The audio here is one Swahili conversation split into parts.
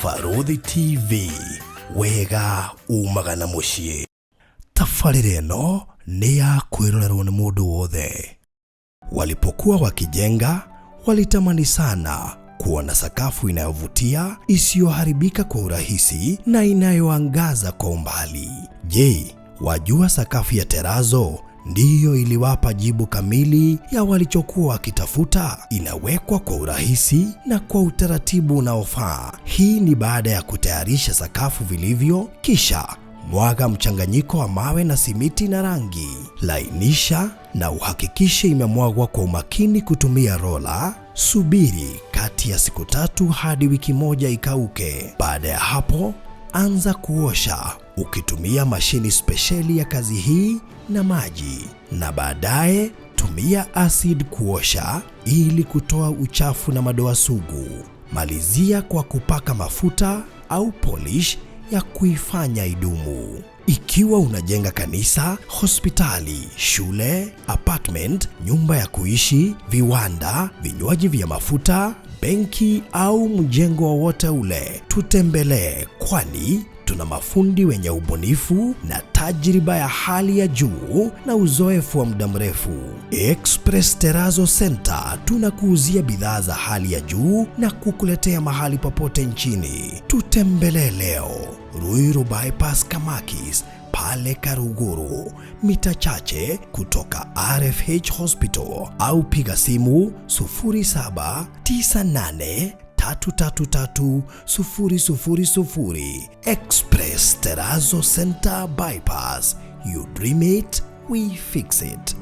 Barothi TV, wega umagana muciĩ. Tabarĩra ĩno nĩ ya kwĩrorerwo nĩ mũndũ wothe. Walipokuwa wakijenga, walitamani sana kuona sakafu inayovutia, isiyoharibika kwa urahisi na inayoangaza kwa umbali. Je, wajua sakafu ya terazo ndiyo iliwapa jibu kamili ya walichokuwa wakitafuta? Inawekwa kwa urahisi na kwa utaratibu unaofaa. Hii ni baada ya kutayarisha sakafu vilivyo, kisha mwaga mchanganyiko wa mawe na simiti na rangi. Lainisha na uhakikishe imemwagwa kwa umakini kutumia rola. Subiri kati ya siku 3 hadi wiki 1 ikauke. Baada ya hapo, anza kuosha ukitumia mashini spesheli ya kazi hii na maji, na baadaye tumia acid kuosha ili kutoa uchafu na madoa sugu. Malizia kwa kupaka mafuta au polish ya kuifanya idumu. Ikiwa unajenga kanisa, hospitali, shule, apartment, nyumba ya kuishi, viwanda, vinywaji vya mafuta, benki au mjengo wowote ule, tutembelee, kwani tuna mafundi wenye ubunifu na tajriba ya hali ya juu na uzoefu wa muda mrefu. Express Terazo Center tunakuuzia bidhaa za hali ya juu na kukuletea mahali popote nchini. Tutembelee leo, Ruiru Bypass Kamakis, pale Karuguru, mita chache kutoka RFH Hospital, au piga simu 0798 333 Express Terazo Center Bypass. You dream it, we fix it.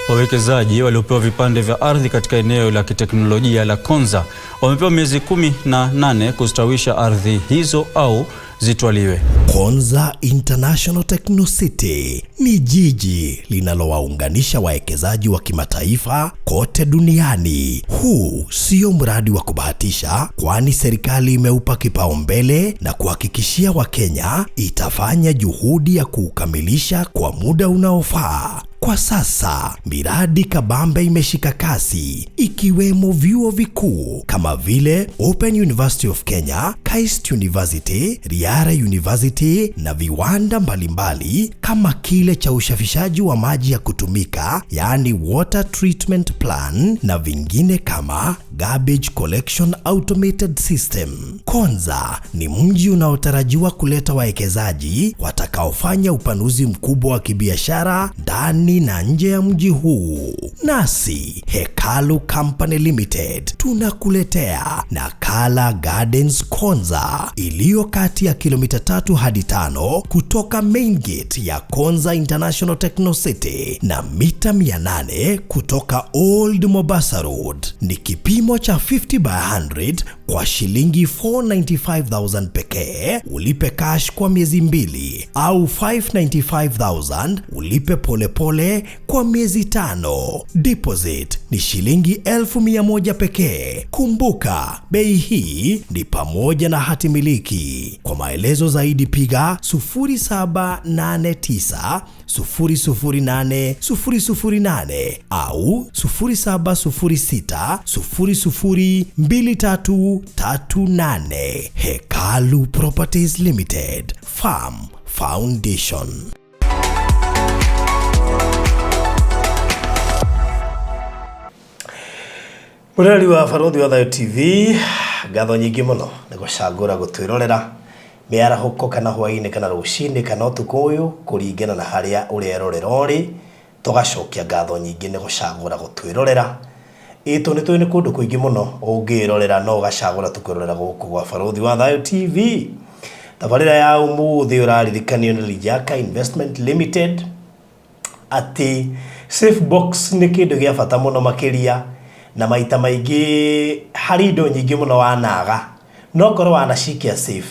Wawekezaji waliopewa vipande vya ardhi katika eneo la kiteknolojia la Konza wamepewa miezi 18 kustawisha ardhi hizo au zitwaliwe. Konza International Techno City ni jiji linalowaunganisha wawekezaji wa kimataifa kote duniani. Huu sio mradi wa kubahatisha, kwani serikali imeupa kipaumbele na kuhakikishia Wakenya itafanya juhudi ya kuukamilisha kwa muda unaofaa. Kwa sasa, miradi kabambe imeshika kasi, ikiwemo vyuo vikuu kama vile Open University of Kenya, KAIST University, Riara University na viwanda mbalimbali kama kile cha ushafishaji wa maji ya kutumika, yani Water Treatment Plan, na vingine kama Garbage Collection Automated System. Konza ni mji unaotarajiwa kuleta wawekezaji watakaofanya upanuzi mkubwa wa kibiashara ndani na nje ya mji huu. Nasi Hekalu Company Limited tunakuletea Nakala Gardens Konza, iliyo kati ya kilomita 3 hadi 5 kutoka main gate ya Konza International Techno City na mita 800 kutoka Old Mombasa Road. Ni kipimo cha 50 by 100 kwa shilingi 495,000 pekee. Ulipe cash kwa miezi 2 au 595,000 ulipe polepole kwa miezi 5. Deposit ni shilingi 1,100 pekee. Kumbuka, bei hii ni pamoja na hati miliki. Kwa maelezo zaidi piga 0789 008 008 au 0706 002338. Hekalu Properties Limited, Farm Foundation. Muriithi wa Barothi wa Thayo TV, ngatho nyingi muno ni gucagura gutwirorera miarahuko kana hwaini kana rucini kana utuku uyu kuringana na haria urerorera uri. Tugacokia ngatho nyingi ni gucagura gutwirorera. Itu ni twini kundu kuingi muno ungirorera no gacagura tukwirorera guku gwa Barothi wa Thayo TV. Tabarira ya umuthi uraririkanio ni Lijaka Investment Limited ati safe box ni kindu gia bata muno makiria, na maita maingĩ hari indo nyingĩ muno wanaga, no korwo wanacikia safe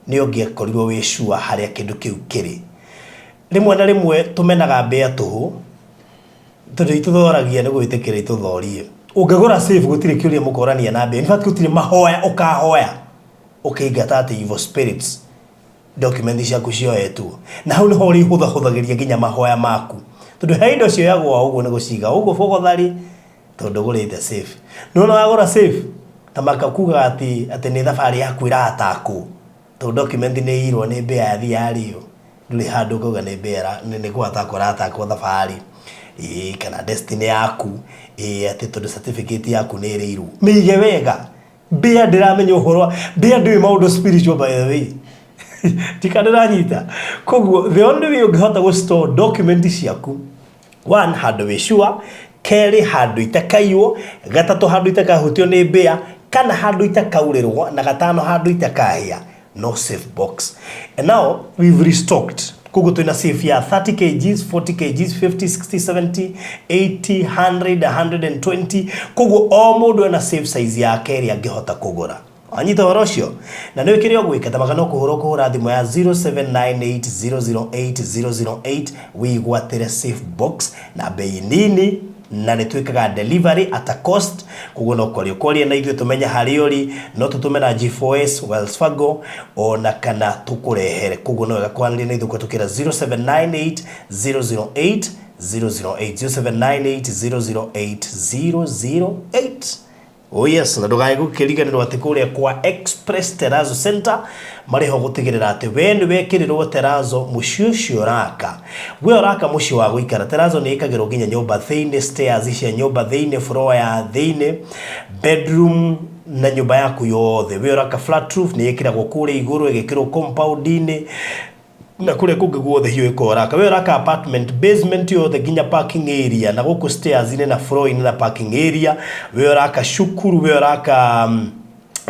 ni ũngĩakorirwo wĩ sure harĩa kĩndũ kĩu kĩrĩ. Rĩmwe na rĩmwe tũmenaga mbĩa tũhũ, tondũ itũthoragia nĩ gwĩtĩkĩra itũthorie. Ũngĩgũra safe gũtirĩ kĩũria mũkorania na mbĩa, in fact gũtirĩ mahoya ũkahoya ũkĩingata atĩ evil spirits documents ciaku cioetwo, na hau nĩho ũrĩhũthahũthagĩria nginya mahoya maku, tondũ he indo cioyagwo ũguo nĩ gũciga ũguo bogothari tondu gurite safe no wagura safe tamakakuga ati ni thabari yaku irataku to document ni irwo ni mbea yathi yario nduri handu kuga ni mbea ni gwatako ratako thabari kana destiny yaku ati tondu certificate yaku ni iriru mige wega mbea ndiramenya uhoro mbea ndi maundu spiritual by the way tikandanyita koguo the only way ungihota go store document ciaku one handu we sure keri handu itakaiwo gatatu handu itakahutio ni mbea kana handu itakaurirwo na gatano handu itakahia no safe box. And now we've restocked koguo twina safe ya 30 kgs 40 kgs 50 60 70 80 100 120 koguo o mundu ena safe size ya keri angihota kugura anyita horocio na niwe kirio gwika tamaka no kuhura thimu ya 0798008008 wigwatire safe box na bei nini na nitwikaga delivery at a cost koguo no kwaria na ithuĩ tumenya harĩori no tutume na G4S Wells Fargo ona kana tukurehere koguo no wega kwanĩria na ithuĩ tukira 0798008008 0798008008 oh yes na ndugaye gukiriganirwo ati kuria kwa Express Terrazzo Center mariho gutigirira ati wenu wekirirwo Terrazzo muciucio uraka we uraka muci wa guikara Terrazzo ni ikagirwo ginya nyumba thiine stairs cia nyumba thiine floor ya thiine bedroom na nyumba yaku yothe we uraka flat roof ni ikiragwo kuria iguru igikirwo compound ine na kule kungi guothe hiyo iko uraka we uraka apartment basement yothe ginya parking area na guku stairs ine na floor ine na parking area we uraka shukuru we uraka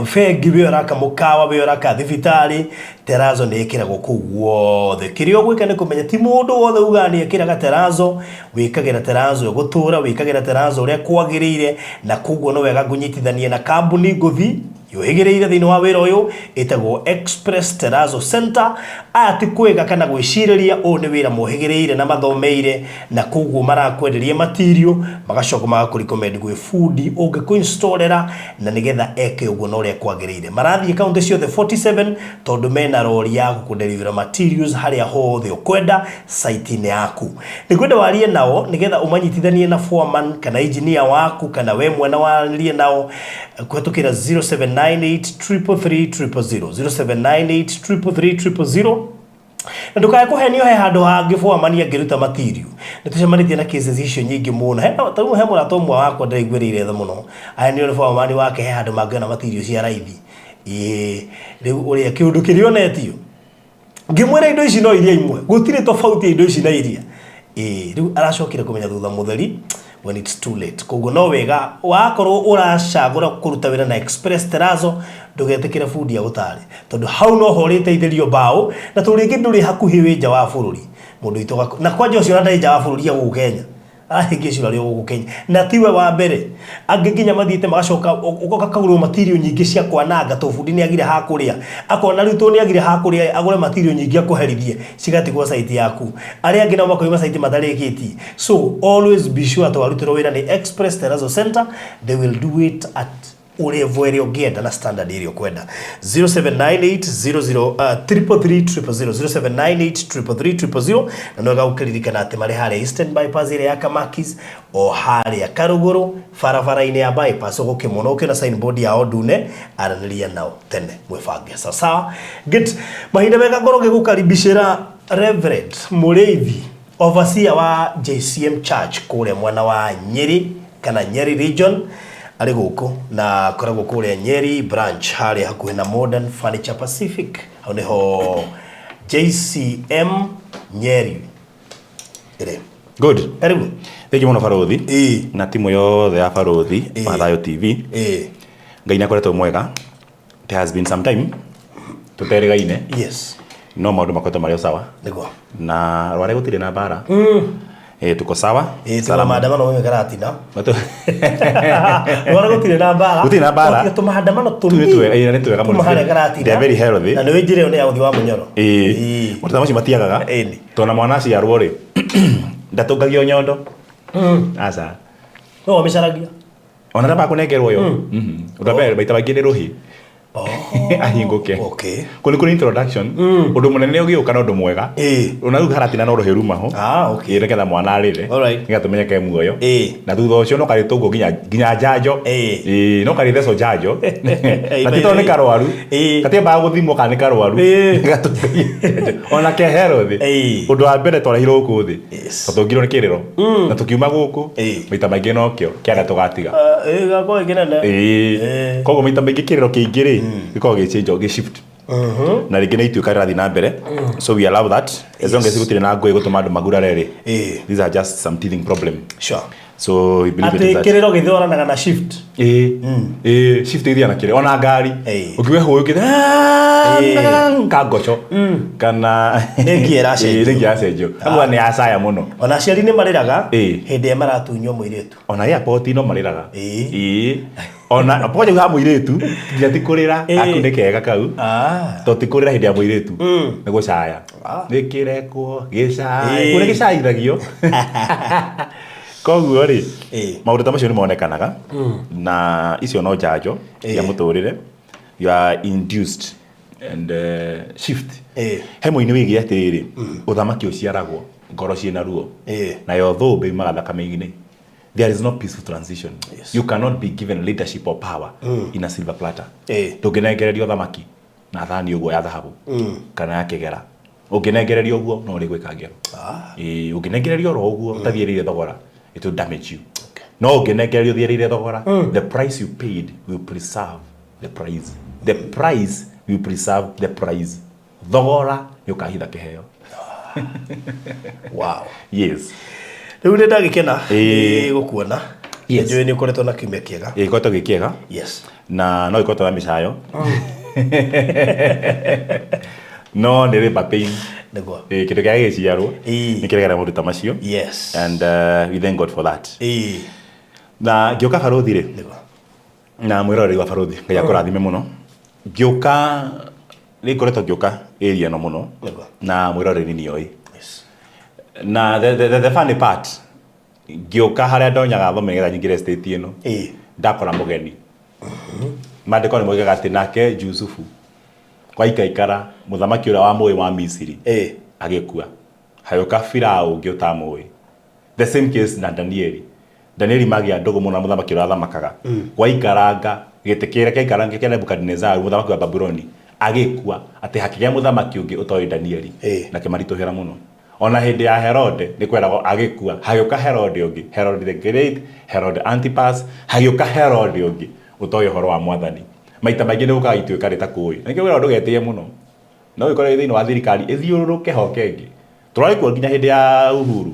fegi we uraka mukawa we uraka thibitari Terrazzo ni ikiragwo kuguothe kirio gwika ni kumenya ti mundu wothe ugani ikiraga Terrazzo wikagira Terrazzo gutura wikagira Terrazzo uria kwagirire na kuguo no wega gunyitithanie na kambuni nguthi yohegereire thini wa wira uyu etagwo Express Terrazzo Center ati kwega kana gwiciriria o ni wira mohegereire na mathomeire na kuguo marakwenderia material magacoka magakurecommend gwe food ungikuinstallera na nigetha eke uguo no ria kwagirire marathie county ciothe 47 tondu mena rori ya kudeliver materials haria hothe ukwenda site ine yaku nikwenda warie nao nigetha umanyitithanie na foreman kana engineer waku kana we mwana warie nao kwetukira 07983300 na ndukaye kuhenio he handu hangi foreman angiruta material nitucemanitie na cases icio nyingi muno he murato mwa wako ndaigwirire tha muno ahenio ni foreman wake he handu mangiona material cia raithi riu uria kiundu kirionetio ngimwira indo ici no iria imwe gutire tofauti indo ici na iria riu aracokire kumenya thutha mutheri when it's too late koguo no wega wakorwo uracagura kuruta wira na Express Terrazzo ndugetekire food ya gutari tondu hau no horite itherio bao na turingi nduri hakuhi winja wa bururi mundu itoga na kwanja ucio ndai nja wa bururi ya Kenya ahigicira rio guku Kenya na tiwe wa mbere angiginya mathiite magacoka ugoka kagurwo material nyingi cia kwananga to food ni agire ha kuria akona riu to ni agire ha kuria agure material nyingi akuherithie cigatigwo site yaku ari angi na makoima site matarikiti so always be sure to warutiro wira ni Express Terrazzo Center they will do it at ulevo area ugienda na standard area kwenda 0798003300 na noga ukiririkana ati mari hali Eastern bypass area ya Kamakis o hali ya Karuguru farafara ine ya bypass ugoke monoke na signboard ya Odune araniria nao tene mwefange sasa get mahinda mega ngoroge gukaribishira Reverend Muriithi overseer wa JCM Church kule mwana wa Nyeri kana Nyeri region ari guku na koragwo kule Nyeri branch hari hakuhi na Modern Furniture Pacific au niho JCM Nyeri ire good karibu thank you muno Barothi na timu yothe ya Barothi Mathayo TV ngai na koretwo mwega it has been some time tuteregaine yes no maundu makoretwo mari sawa niguo na rware gutire na bara tuko sawa sala maandamano wewe karatina wala gutire na bara tu maandamano tuwe ni twega muno they are very healthy na niwe njire one ya uthi wa munyoro mutamaci matiagaga tona mwana ci arwo ri ndatungagio nyondo asa no wamecaragia ona raba kunegerwo yo urabe baita bagie ni ruhi ahinguke okay kuni introduction undu munene ugiuka na undu mwega una ruga haratina no ruhiru maho okay reketha mwana arire niga tumenyeke muoyo na thutha ucio no kari tugo ginya njanjo no kari theco njanjo na tito ni karwaru katemba guthimwo kana ni karwaru ona ke herothi undu wa mbere twarahirwo guku thi tutungirwo ni kiriro na tukiuma guku maita maingi no kio kiaga tugatiga gako ikinene kogo maita maingi kiriro kiingiri giko gi shift na ringi ni ituika rathi na mbere so we allow that as long as gutire na ngui gutuma andu magurarere these are just some teething problem sure so we believe it is that kiriro githoranaga na shift shift ithia na kire ona ngari ukiwe huyu kithe kagocho kana nengiera cenjo agwa ni asaya muno ona ciari ni mariraga hindi ya maratunywo muiritu ona ya poti no mariraga ona poje ha muiritu nginya tikurira akune kega kau to tikurira hindi ya muiritu ni gucaya ni kirekwo gicai kune gicairagio koguo ri maundu ta macio ni monekanaga na icio no njanjo ya muturire you are induced and shift hemo-ini wigi atiriri uthamaki uciaragwo ngoro ciena ruo na yo thumbe imaga thakame-ini there is no peaceful transition you cannot be given leadership or power in a silver platter ndunginengererio thamaki na thani uguo ya dhahabu kana ya kigera unginengererio uguo no ri gwika ngero unginengererio ro uguo tathierire thogora it will damage you no unginengererio thierire thogora the price you paid will preserve the price will preserve the prize thogora yukahitha kiheo wow yes riu ni ndagikena gukuona njui ni ukoretwo na kiumia kiega ikoretwo gikiega yes na no ikoretwo na micayo no ni riba pain niguo kindu kia giciarwo ni kiregera maundu ta macio yes and we thank God for that na ngioka baruthi ri na mwiroreri wa baruthi ngai akurathime muno ngioka ni koretwo ngioka area no muno na mwiroreri ni oi na the funny part ngioka haria ndonyaga thome ngetha nyingire state ino ndakora mugeni mandiko ni moigaga ati nake Jusufu kwa ikaikara muthamaki uria wa muyi wa Misiri agikua hayuka Firao ngiota muyi the same case na Danieli magia ndogo muno muthamaki uria thamakaga kwa ikaranga gitekere kaikaranga kia Nebukadnezar muthamaki wa Babyloni agikua ati hakigia muthamaki ungi utoyi Danieli na kimarituhira muno ona hindi ya Herode ni kwerago agikua hayuka Herode ungi Herode the Great Herode Antipas hayuka Herode ungi utoyi horo wa mwathani maita maingi ni gukaga ituika ritakui nikio wira ndugetie muno no ikore thiini wa thirikari ithiururuke hokengi turari ku nginya hindi ya Uhuru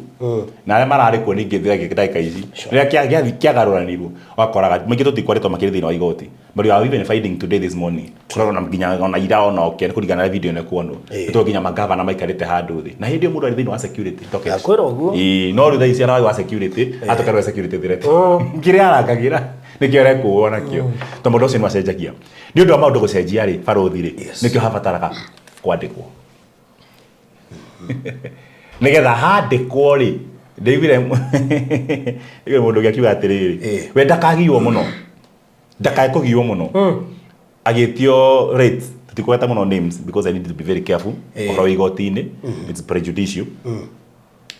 na ale marari ku ningi thia gikidaka ici riria kiagaruranirwo wakoraga maingi tutikoretwo makiri thiini wa igoti but we are even fighting today this morning kurora na nginya ona ira ona oke kurigana na video ne kuono to nginya magavana maikarite handu thi na hindi mundu ari thiini wa security toke akwira uguo no ru thaisi ana wa security atokarwa security threat ngire arakagira nikio rekuo nakio to mundu ucio ni wacenjagia ni undu wa maundu gucenjia ri baruthi ri nikio habataraga kwandikwo nigetha handikwo ri ndiguire mundu giakiuga atiriri we ndakagiwo muno ndakae kugiwo muno agitio rate tutikweta muno names because I need to be very careful oro igoti-ini it's prejudicial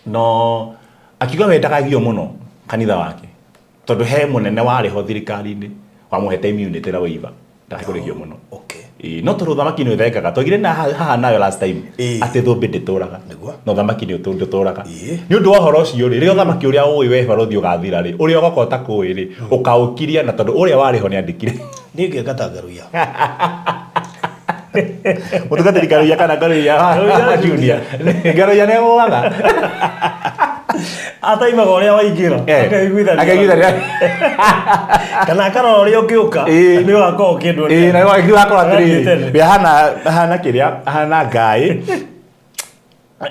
no akiuga we ndakagiwo muno kanitha wake tondu he munene wari ho thirikari-ini wamuhete immunity na waiva ndakurigio muno no turu thamaki ni thekaga togire na haha nayo last time ati thumbi ndituraga no thamaki ni ndituraga ni undu wa horo cio ri rio thamaki uria ui we barothi ugathira ri uria ugokota kui ri ukaukiria na tondu uria wari ho ni andikire ni ngekatangaruya mutugatiri garuya kana garuya junior garuya ne waga ata imaga uria waingira akaiguithania kana kana uria ukiuka ni wako kindu na wako atiri we hana kiria hana ngai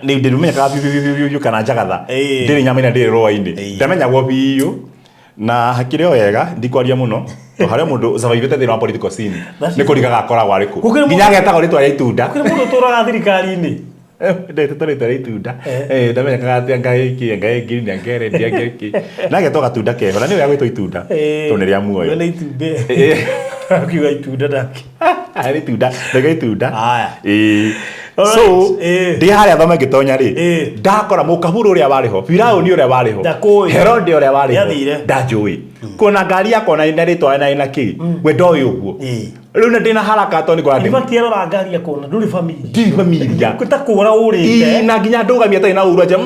ni ndirumenya ka biu kana njagatha ndiri nyamina ndiri roa-ini ndamenya gwo biu na hakire wega ndikwaria muno to haria mundu survive thiini wa political scene ni kurigaga akoragwo ari ku nginya getagwo ritwa ria itunda kuri mundu turaga thirikari-ini ndete tore itunda ndamenya kaga ngai ngiri ni ngere ndiangeki nage toga tunda keho na ni we agwitwo itunda to ni ria muoyo ni itumbe akiuga itunda ndaki Ari tunda, ndege tunda. Haya. So, ndi haria thoma ngitonya ri. Ndakora mukaburu uria wariho, Firauni uria wariho. Herode uria wariho. Ndajui. Kuna ngari yako na ina ritwa na ina ki. We ndoy uguo. Riu na ndina haraka to ni kwa ndi. Ibati ero ngari yako na nduri family. Ndi family ya. Kutakura urite. Na nginya ndugamia tai na uru aja.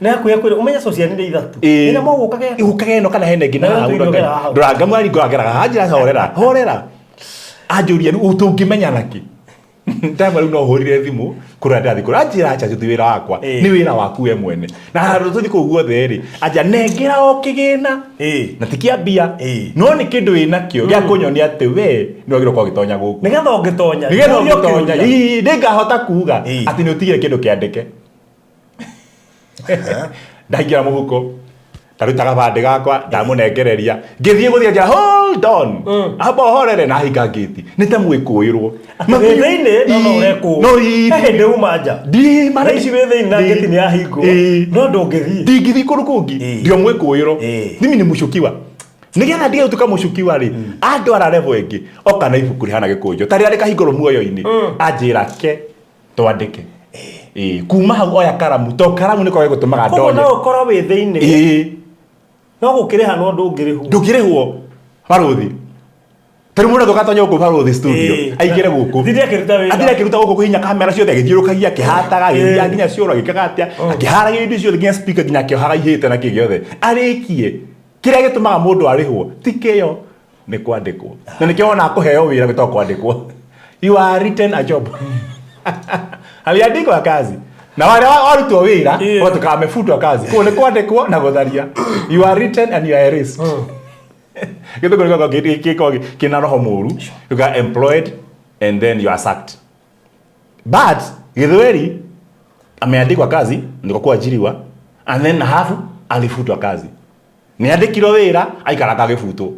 Na kuya umenya social ni ithatu. Ina mo gukage. Gukage no kana hene ngina uru. Nduranga mwari ngagera hajira horera. Ajuria utungimenya naki. Ndamwe no horire thimu kura ndathi kura njira acha ti wira wakwa ni wira waku we mwene na rututhi ku guothe ri aja nengera o kigina na tikiambia no ni kindu wina kio gya kunyonia ati we ni wagiro kwa gitonya guku nigetha ungitonya ndingahota kuuga ati ni utigire kindu kiandike ndaingira muhuko tarutaga bande gakwa ndamunengereria ngithie guthia nja hold on aba horere na hinga ngiti nite mwikuirwo mathine no ureko no hinde umaja di mara ici wethe na ngiti ni ahingo no ndungithie ndingithi kurukungi ndio mwikuirwo mimi ni mushukiwa nigetha ndige utuka mushukiwa ri andwara level ingi oka na ibuku rihana gikunjo tari ari kahingoro muoyo-ini anjira ke twandike kuma hau oya karamu to karamu niko gutumaga ndonye no ukora wethe-ini no gukiriha no ndungirihwo baruthi tari muna tukatonya guku baruthi studio aikire guku athire kiruta guku kuhinya kamera ciothe agithiurukagia kihataga githia nginya cioro gikagatia akiharagia indo ciothe nginya speaker nginya kihaga ihite na kigiothe arikie kiria gitumaga mundu arihwo tikio ni kwandikwo na nikiona akuheo wira gito kwandikwo you are written a job aliandikwa kazi na wale warutwo wira watuka amefutwa kazi kwa ni kwandikwo na gutharia you are written and you are erased kitu kiko kina roho muru you got employed and then you are sacked but githweri ameandikwa kazi ndiko kuajiriwa and then hafu alifutwa kazi ni andikirwo wira aikaraga gifutwo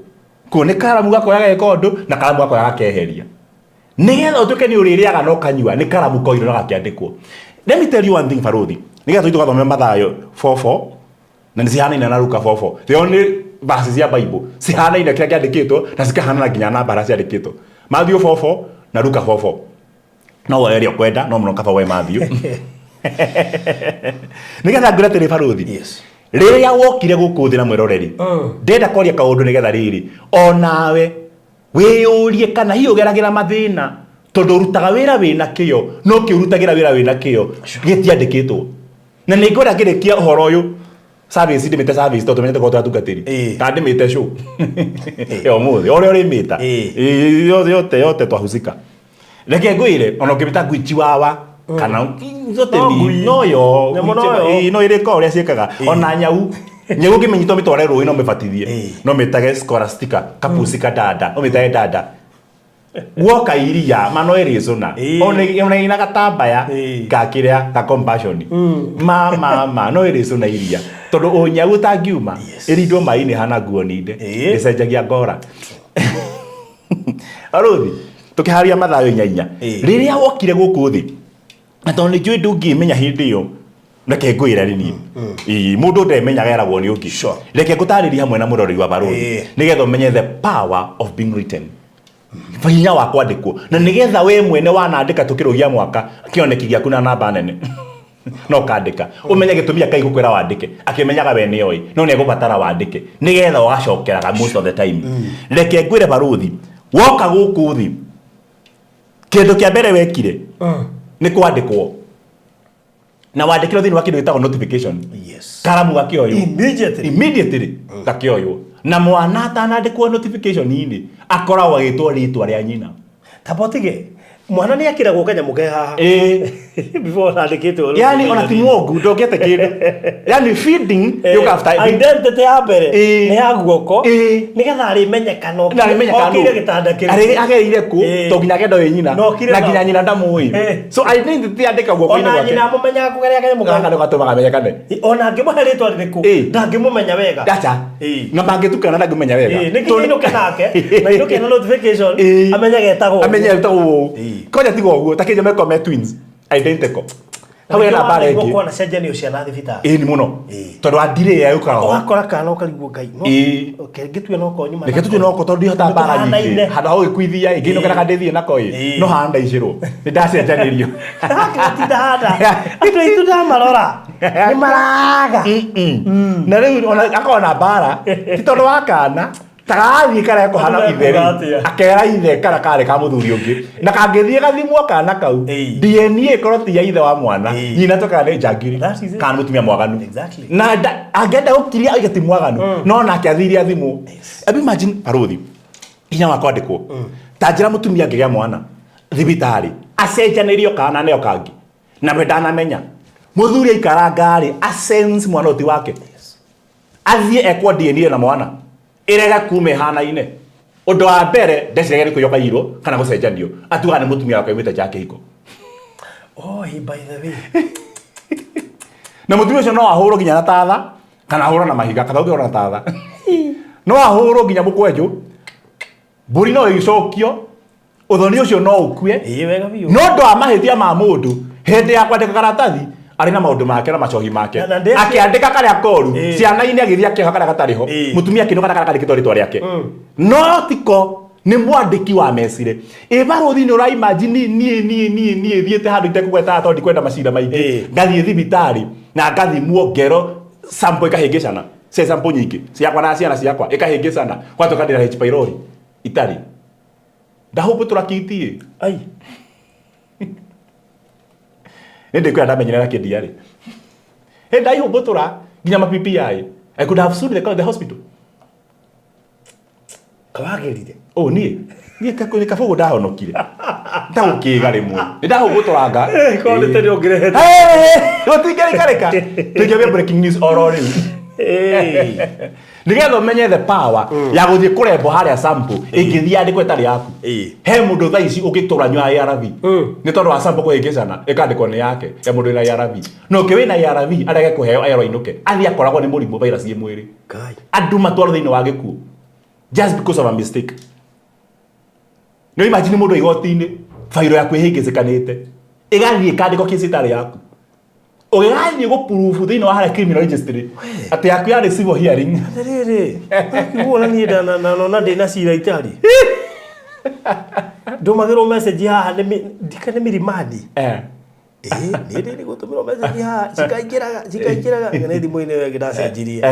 kwa ni karamu gako yaga ikondo na karamu gako yaga keheria nigetha utuke ni uririaga no kanyua ni karamu koiro na gakiandikwo. Let me tell you one thing Farodhi. Nigetha tuitu gathome Mathayo 4:4 na nisihana na Luka 4:4. The only verses ya Bible sihana ina kila kiandikitwo na sikahana na nginya namba ra ciandikitwo. Matthew 4:4 na Luka 4:4. No wale kwenda no muno kaba we Matthew. Nigetha ngura tiri Farodhi. Yes. Riria wokire guku thina mwiroreri. Ndenda kwaria kaundu nigetha riri. Onawe wiyurie kana hiyo geragira mathina. Tondu rutaga wira wina kio no kiurutagira wira wina kio gitiandikitwo na ningora ngirikia uhoro uyu service ndimite service to tumenyete ko twatungatiri kandi mite show yo muthi ore mita yote twahusika reke ngwire ono kibita gwichi wawa kana zote ni noyo no ire ko ria ciekaga ona nyau nyau kimenyito mitware ruwi no mibatithie no mitage scholastica kapusika dada no mitage dada woka iria mano erizona ona ina gatambaya gakiria ka compassion mama no erizona iria tondu onya gutangiuma irindo maini hana guo ninde icenjagia ngora aruthi tukiharia Mathayo 4 riria wokire guku thi na tondu njui ndungimenya hindi yo reke ngwira rini mundu ndemenyaga eragwo ni ungi reke ngutariria hamwe na murori wa Farodhi nigetha umenye the power of being written hinya wa kwandikwo na nigetha we mwene wanaandika tukirugia mwaka kioneki giaku na namba nene no kandika umenye gitumia kai gukwira wandike akimenyaga we ni oi no ni gubatara wandike nigetha ugacokeraga most of the time reke ngwire Farodhi woka guku thi kindu kia mbere wekire ni kwandikwo na wandikiro thini wa kindu gitagwo notification karamu gakioyo immediately gakioyo na mwana atanandikwo notification ini akoragwo agitwo ritwa ria nyina tapotige mwana ni akiragwo kanyamu ke haha before andikitwo yani ona ti mwongu ndogete kindu yani feeding you after identity ya mbere ni ya guoko nigetha ari menyekano okire gitanda kiri ari agerire ku to nginya kendo we nyina na nginya nyina ndamui so identity andika guoko ini gwake ona nyina mumenya kugeria kanyamu kanga ndo gatumaga menyekane ona ngimuhe ritwa ririku ndangimumenya wega dacha na bangitukana na ngimenya wega tondu kenake na iruke na notification amenya getagwo koja tigo guo takinje meko me twins identical hau ena bara ĩngĩ ngoko na cenjanio cia na thibitari ni muno tondu andire ya yukaga wakora kana ukarigwo ngai no ngĩtue no konyu mana reke tutue no ko tondu ihota bara nyingĩ handa ho gĩkuithia ĩngĩ no kana ndĩthiĩ nako no handa icirwo nĩ ndacenjanirio tinda handa itu ndamarora nĩ maraga na rĩu ona akona bara ti tondu wa kana tagathi kare ko hana itheri akera ithe kara kare ka muthuri ungi na kangithie gathimwo kana kau DNA koroti ya ithe wa mwana nyina to kana njangiri kana mutumia mwaganu na agenda gukiria aigati mwaganu no na akiathiria athimwo imagine parothi inya wakwandikwo tanjira mutumia ngigia mwana thibitari acenjanirio kana neo kangi na ndana menya muthuri aikara ngari asense mwana oti wake athie ekwa DNA na mwana irega kume hana-ine undu wa mbere ndecirege ni kuyoka iro kana gucenjanio atuga ni mutumia wake wite jake hiko by the way na mutumia ucio no ahurwo nginya na tatha kana ahurwo na mahiga kana ugiora na tatha no ahurwo nginya mukwenju mburi no icokio uthoni ucio no ukue wega biu no ndo amahithia ma mundu hindi ya kwandika karatathi ari na maundu make na macohi make akiandika karia koru ciana-ini agithia kĩoho karia gatariho mutumia kĩno karia kandĩkĩtwo rĩtwa rĩake no tiko nĩ mwandĩki wa mecire barothi nĩ ũraimagine niĩ thiĩte handũ itekũgweta tondũ ndikwenda macira maingĩ ngathiĩ thibitarĩ na ngathimwo ngero sample ikahĩngĩcana sample nyingĩ ciakwa na ciana ciakwa ikahĩngĩcana gwatuĩka ndĩna H pylori itarĩ ndahũmbũ tũrakitie nende kwa ndamenyera kĩndia rĩ ndaihũmbũtũra nginya ma PPI I could have sued the hospital kawagerire niĩ kabugu ndahonokire ndagũkĩga rĩmwe ndahũmbũtũranga kondete nĩ ongerehete gũtingĩrĩkarĩka tũingĩambia breaking news oro rĩu nigetha umenye the power ya guthie kurembo haria sample ingithia andikwo itari yaku he mundu thaa ici ugitura nywa ARV ni tondu wa sample kuhingicana ikandikwo ni yake ya mundu ina ARV no ke wina ARV arege kuheo ayero inuke athi akoragwo ni murimu virus ye mwiri andu matwaro thiini wa gikuo just because of a mistake no imagine mundu igoti-ini fairo yaku ihingicikanite igathie kandiko kisitari yaku ogathie go proof thiini wa haria criminal registry ati yaku ya civil hearing riri akiwona ni na ndina cira itari ndumagirwo message haha ndikane mirimadi ni gutumirwo message haha cikaingiraga ngene thimu-ini we ngidacenjirie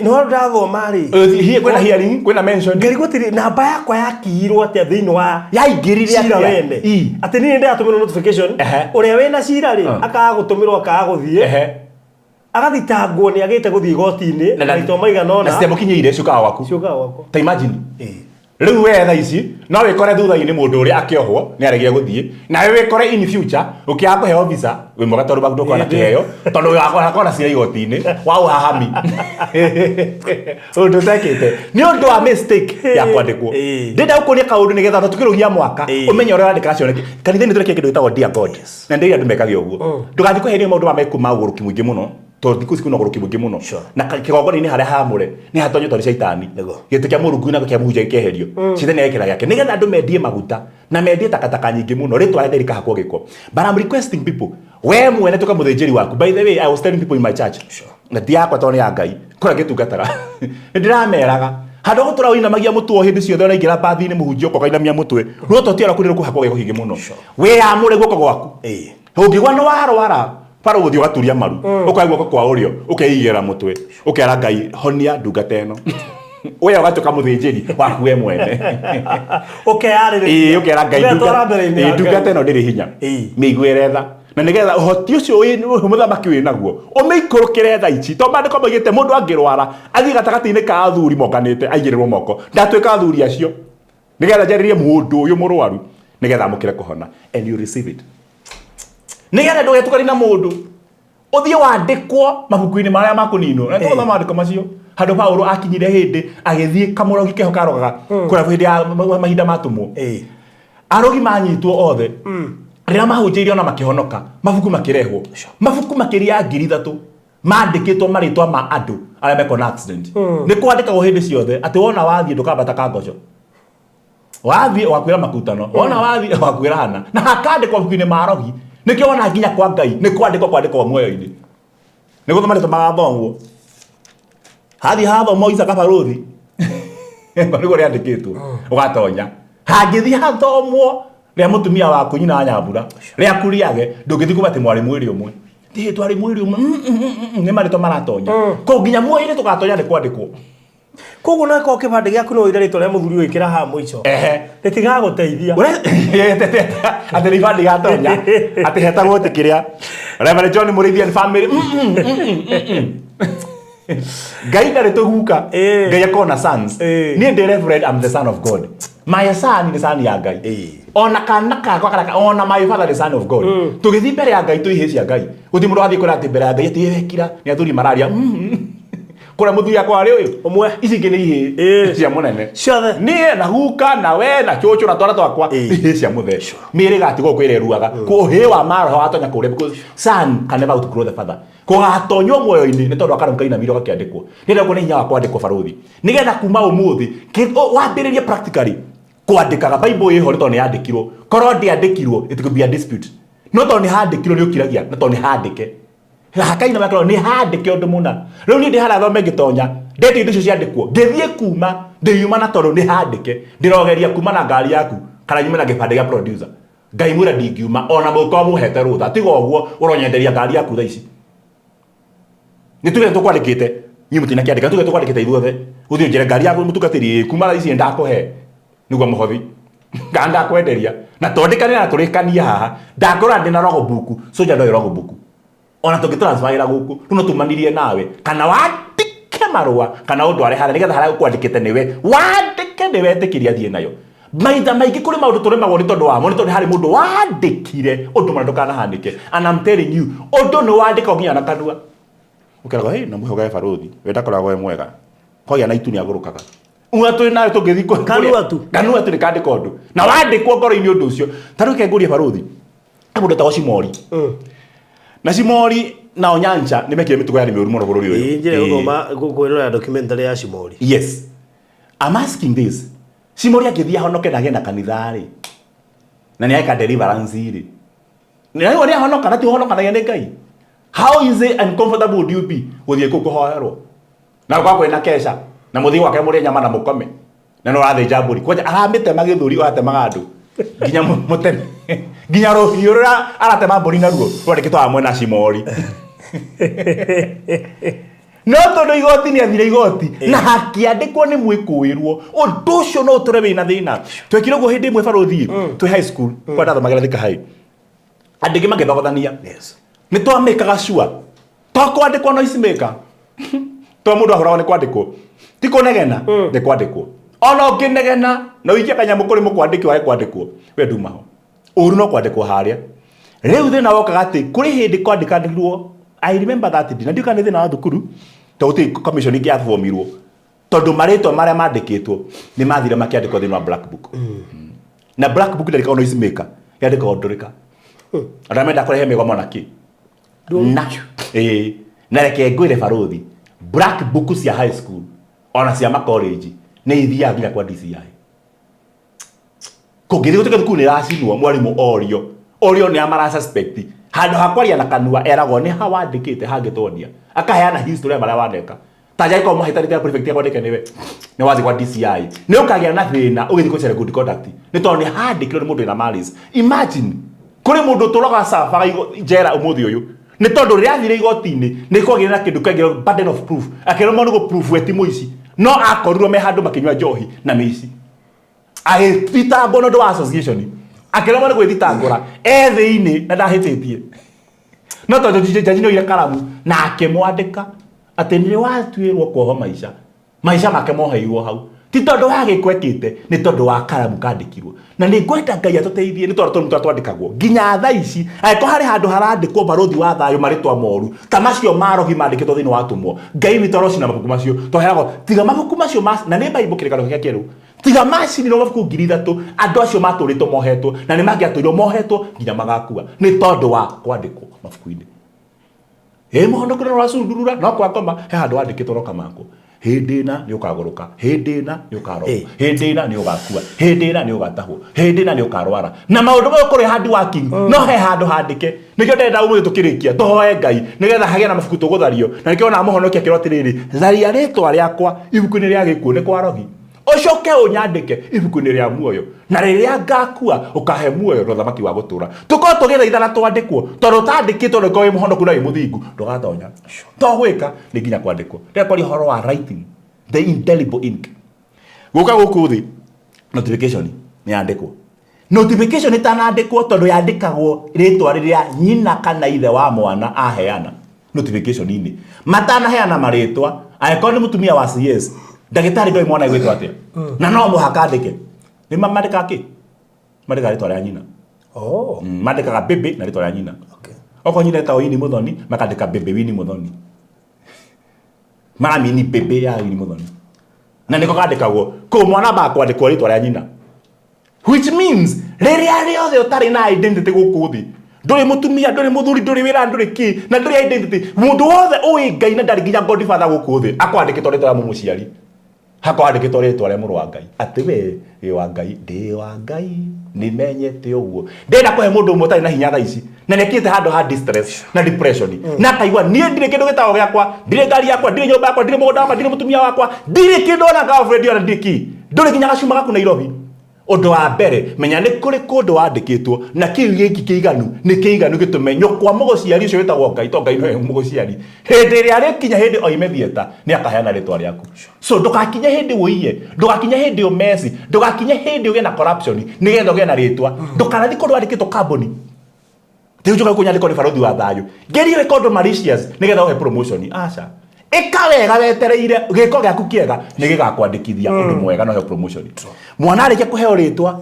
no ndathoma ri hiye kwena hearing kwena mention ngari gutiri namba yakwa yakirwo atia thiini wa yaingirire atia wene ati ni ndatumirwo notification uria wena cira ri akaga gutumirwo akaga guthie agathitangwo ni agite guthie igoti-ini na rito maiganona na citiamukinyire ciukaga waku ta imagine riu we thaa ici no wikore thutha-ini mundu uria akiohwo ni aregia guthie na we wikore in future ukiaga kuheo visa we mwega tondu bandu ndukona kiheo tondu wakona cira igoti-ini wa uhahami undu tekite ni undu wa mistake ya kwandikwo ndenda gukuria kaundu nigetha tukirugia mwaka umenye uria wandika cioneki kanitha-ini turekie kindu gitagwo dear God na ndio andu mekage uguo ndugathi kuheria maundu mameku ma uguruki mwingi muno tondu thiku ciku no uguruki mwingi muno na kigongona-ini haria hamure ni hatonyetwo ni caitani giti kia Mungu na kia muhunjia ikeherio cithene ekira yake nigetha andu mendie maguta na mendie takataka nyingi muno ritwa rĩrĩ rikahakwo giko but I'm requesting people we mwene tuka muthinjiri waku by the way I was telling people in my church na ndiakwa tondu ya Ngai kura gitungataga ndirameraga handu gutura uinamagia mutwe hindi ciothe uraingira bathi-ini muhunjia uko kainamia mutwe no totiara kuri kuhakwo giko hingi muno we amure guoko gwaku ungigwa no warwara paro guthio gaturia maru ukaigwa kwa urio ukeigira mutwe ukera Ngai honia ndungata eno we ugatuka muthinjiri waku we mwene ukera Ngai ndungata eno ndiri hinya miigwire tha na nigetha uhoti ucio muthamaki wi naguo umeikurukire tha ici to bandiko moigite mundu angirwara athii gatagati-ini ka athuri mokanite aigirirwo moko ndatuika athuri acio nigetha njaririe mundu uyu murwaru nigetha amukire kuhona and you receive it nigetha ndugetukani na mundu uthie wandikwo mabuku-ini maria makuninwo na tuthoma maandiko macio handu Paulo akinyire hindi agithie kamurogi keho karogaga kura hindi ya mahinda matumwo arogi manyitwo othe rĩrĩa mahunjĩirio na makihonoka mabuku makirehwo mabuku makiria 3,000 mandĩkĩtwo marĩtwa ma andũ arĩa meko na accident nĩ kwandĩkagwo hĩndĩ ciothe atĩ wona wathiĩ ndũkambata kangoco wathiĩ wakwĩra makutano wona wathiĩ wakwĩra hana na hakandĩkwo mabuku-inĩ ma arogi nikio wana nginya kwa Ngai ni kwandikwo muoyo-ini ni guthoma ni tumathomwo hathi hathomo Isa Kabaruthi ngoni gore andikitwo ugatonya hangithi hathomwo ria mutumia waku nyina Nyambura ria kuriage ndungithi kubati mwarimu iri umwe ndihe twari mwiri umwe ni marito maratonya ko nginya muoyo-ini tugatonya ni kwandikwo koguo nako kibande gyaku no ira ritwa ria muthuri wikira ha mwicho ritiga guteithia ati ribandi gatonya ati hetagwo tikiria Reverend John Muriithi and family Ngai ndari tuguka Ngai akona sons ni ndi Reverend, I'm the son of God, my son ni son ya Ngai ona kana kakwa kana ona my father the son of God tugithi mbere ya Ngai tuihicia Ngai guthi mundu athi kurati mbere ya Ngai ati wekira ni athuri mararia kura muthuri akwa ari uyu umwe ici ngi ni ihi cia munene ciothe ni na guka na we na chocho na twara twakwa ihi cia mutheco miri gatigo kwireruaga kuhiwa maro atonya kuria because son can never outgrow the father kugatonywo muoyo-ini ni tondu akaruka ina miro gakiandikwo ni ndio ni hinya wa kwandikwo Baruthi nigetha kuma umuthi wambiririe practically kwandikaga Bible iho ni tondu ni yandikirwo korwo ndiandikirwo it could be a dispute no tondu ni handikirwo ni ukiragia na tondu ni handike hakaina makoro ni handike undu muna riu ni ndi hara thome ngitonya ndeti indo cia ndikwo ngithie kuma ndiyuma na tondu ni handike ndirogeria kuma na ngari yaku kana nyume na gibande gya producer Ngai mwira ndingiuma ona muko muhete rutha tiga uguo uronyenderia ngari yaku tha ici ni tuge tukwandikite nyi mutina kiandika tuge tukwandikite ithuothe uthio njire ngari yaku mutukatiri kuma tha ici ndakuhe niguo muhothi nganda kwenderia na tondikania na turikania haha ndakora ndina rogobuku soja ndo rogobuku ona tugitransfera guku runo tumanirie nawe kana wandike marua kana undu ari hara nigetha hara kwandikite niwe wandike niwe tikiria thie nayo maitha maingi kuri maundu turemagwo ni tondu wamo ni tondu hari mundu wandikire undu mana ndukana handike and I'm telling you undu ni wandika nginya na kanua ukirago hey na muhoga Baruthi wenda koragwo mwega kogia na ituni agurukaga ungatwe nayo tungithi kanua tu nikandika undu na wandikwo ngoro-ini undu ucio taruke ngurie Baruthi mundu tawo Cimori na Cimori na Onyancha nimekire mitugo ya miuru muno bururi uyu njire guthoma kwirora documentary ya Cimori. Yes, I'm asking this. Cimori agithia honoke na gena kanitha ri na ni aika deliverance ri ni wari honoka na ti honoka na gena Ngai. How is it uncomfortable would you be guthie ku kuhoerwo na kwa kwena kesha na muthi wake muri nyama na mukome na no rathe jamburi kwaja aramite magithuri wate magandu ginya mutene ginya rohiura arate mamburi na ruo rwandikitwo amwe na Cimori no tondu igoti ni athire igoti na hakiandikwo ni mwikuirwo undu ucio no tore wina thina twekire go hindi mwe Baruthi twi high school kwa ndathomagira thika hai andiki magithogothania ni twamekaga sure twakwandikwo no ismaker to mundu ahoragwo ni kwandikwo ti kunegena ni kwandikwo ona ukinegena na wikia kanyamu kuri mukwandiki wa kwandikwo we nduma ho uru no kwandikwo haria riu thina wokaga ati kuri hindi kwandikirwo I remember that day na ndika ni thina wa thukuru tauti commission ingi athomirwo tondu maritwa maria mandikitwo ni mathire makiandikwo thina wa black book na black book ndika ono ismaker yandikwo ndurika aramenda kurehe migoma naki na na reke ngwire Baruthi black book cia high school ona cia ma college ni ithia nginya kwa DCI kugiri gutuka thukuru ni racinwo mwarimu orio ni amara suspect handu hakwaria na kanua eragwo ni hawandikite hangitwonia akaheana history ya maria wandeka taja iko mahitarite ya prefect yako ndeke niwe ni wazi kwa DCI ni ukagia na thina ugithi kucera good conduct ni tondu ni handikirwo ni mundu na malice. Imagine kuri mundu turoga safa jera umuthi uyu ni tondu riathire igoti-ini ni kwagire na kindu kagire burden of proof akero mundu go proof wetimu ici no akorirwo me handu makinywa njohi na mici agithita bono do association akero mundu gwithitangura ethi-ini na ndahititie no tondu jaji no ire karamu na akemwandika ati ni watuirwo kuoho maisha make moheirwo hau ti tondu wagikwekite ni tondu wa karamu kandikirwo na ni ngwenda Ngai atuteithie ni tondu twandikagwo ginya tha ici aiko hari handu harandikwo Baruthi wa thayo maritwa moru tamacio marogi mandikitwo thini wa tumwo Ngai witoro cina mabuku macio toheragwo tiga mabuku macio na ni Bible kirikano gya keru tiga macini no mabuku 3,000 andu acio maturitwo mohetwo na ni mangiatuirwo mohetwo ginya magakua ni tondu wa kwandikwo mabuku-ini muhondo kuna wa sundurura no kwa ngoma he handu wandikitwo roka mako hindi na ni ukagoroka, hindi na ni ukaro, hindi na ni ugakua, hindi na ni ugatahu, hindi na ni ukarwara. Na maundu mayo kuri hard working no he handu handike nikio ndenda umuthi tukirikia tuhoe Ngai nigetha hagie na mabuku tuguthario na nikio na muhonokia kirotiriri tharia ritwa riakwa ibuku-ini ria gikuo ni kwa rogi ucoke unyandike ibuku-ini ria muoyo na riria ngakua ukahe muoyo na thamaki wa gutura tuko tugithaithana twandikwo tondu tandikitwo ni Ngai muhonoku na imuthingũ ndugatonya to gwika ni nginya kwandikwo ndekori horo wa writing the indelible ink guka guku thi notification ni andikwo notification itanandikwo tondu yandikagwo ritwa riria nyina kana ithe wa mwana aheana notification ini matana heana maritwa aiko ni mutumia wa CS ndagitari ndoi mwana igwitwa atia na no muhaka andike ni mamandika ki mandika ritwa ria nyina mandikaga bebe na ritwa ria nyina oko nyina ta Wini Muthoni makandika bebe Wini Muthoni mami ni bebe ya Wini Muthoni na niko kandikagwo ko mwana ba kwandikwo ritwa ria nyina which means riria riothe utari na identity guku thi nduri mutumia nduri muthuri nduri wira nduri ki na nduri identity mundu wothe uwi Ngai na ndari nginya godfather guku thi akwandikitwo ritwa ria mumuciari hakwandikitwo ritwa ria muru wa Ngai ati we wa Ngai ndi wa Ngai nimenyete uguo ndenda kuhe mundu mutari na hinya tha ici na nekite handu ha distress na depression na kaigwa nie ndire kindu gitago giakwa ndire ngari yakwa ndire nyumba yakwa ndire mugunda wakwa ndire mutumia wakwa ndire kindu ona girlfriend ona ndiki nduri nginya gacuma gaku Nairobi undu wa mbere menya ni kuri kundu wandikitwo na kiu giki kiiganu ni kiiganu gitumenyo kwa muguciari ucio witagwo Ngai to Ngai no muguciari hindi ria rikinya hindi oime thieta ni akaheana ritwa riaku so ndugakinye hindi wuiye ndugakinye hindi umesi ndugakinye hindi uge na corruption nigetha uge na ritwa ndukanathi kundu wandikitwo kambuni tiujuka kunyandikwo ni barothi wa thayu gerie record malicious nigetha uhe promotion aca ikawega wetereire giko giaku kiega ni gigakwandikithia undu mwega no he promotion mwana arikia kuheo ritwa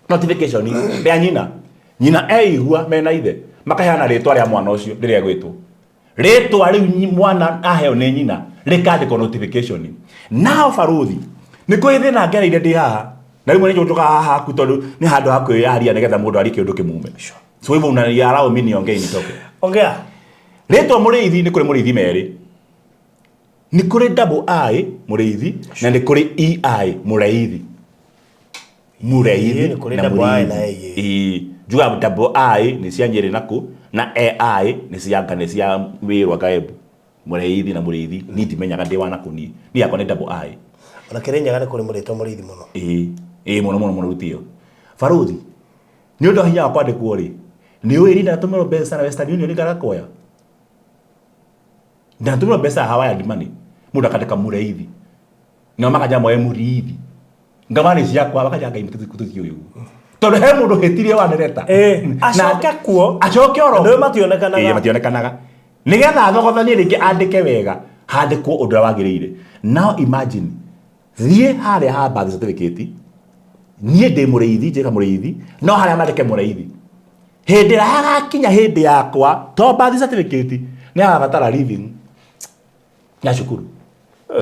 notification ria nyina eigua mena ithe makaheana ritwa ria mwana ucio riria gwitwo ritwa riu mwana aheo ni nyina rikandikwo notification nao barothi ni kwithina ngereire ndi haha na rimwe ni njuka haha ku tondu ni handu ha kwiyaria nigetha mundu ari kindu kimume so hivyo unaniarao mimi niongee nitoke ongea ritwa Muriithi ni kuri Muriithi meri ni kuri double I Muriithi na ni kuri EI Muriithi ni kuri double I na juga double I ni cia Nyeri naku na AI ni cia Ngane cia Wirwa Gaembu Muriithi na Muriithi ni timenyaga ndi wana kuni ni yakwa ni double I ona Kirinyaga ni kuri Muriithi muno muno rutio barothi ni undu hinya wa kwandikwo ri ni wiri na tumero mbeca na Western Union ngarakoya nda tumero mbeca hawa ya dimani muda kateka Muriithi na makaja moye Muriithi ngamani ciakwa bakaja Ngai mututiki uyu tondu he mundu hetirie wa nereta acoke kuo acoke oro ndio mationekanaga nigetha thogothanie ringi andike wega handikwo undu wagirire now imagine thie haria ha birth certificate nie ndi Muriithi njeka Muriithi no haria mandike Muriithi hindi hagakinya hindi yakwa to birth certificate ni abatara living na shukuru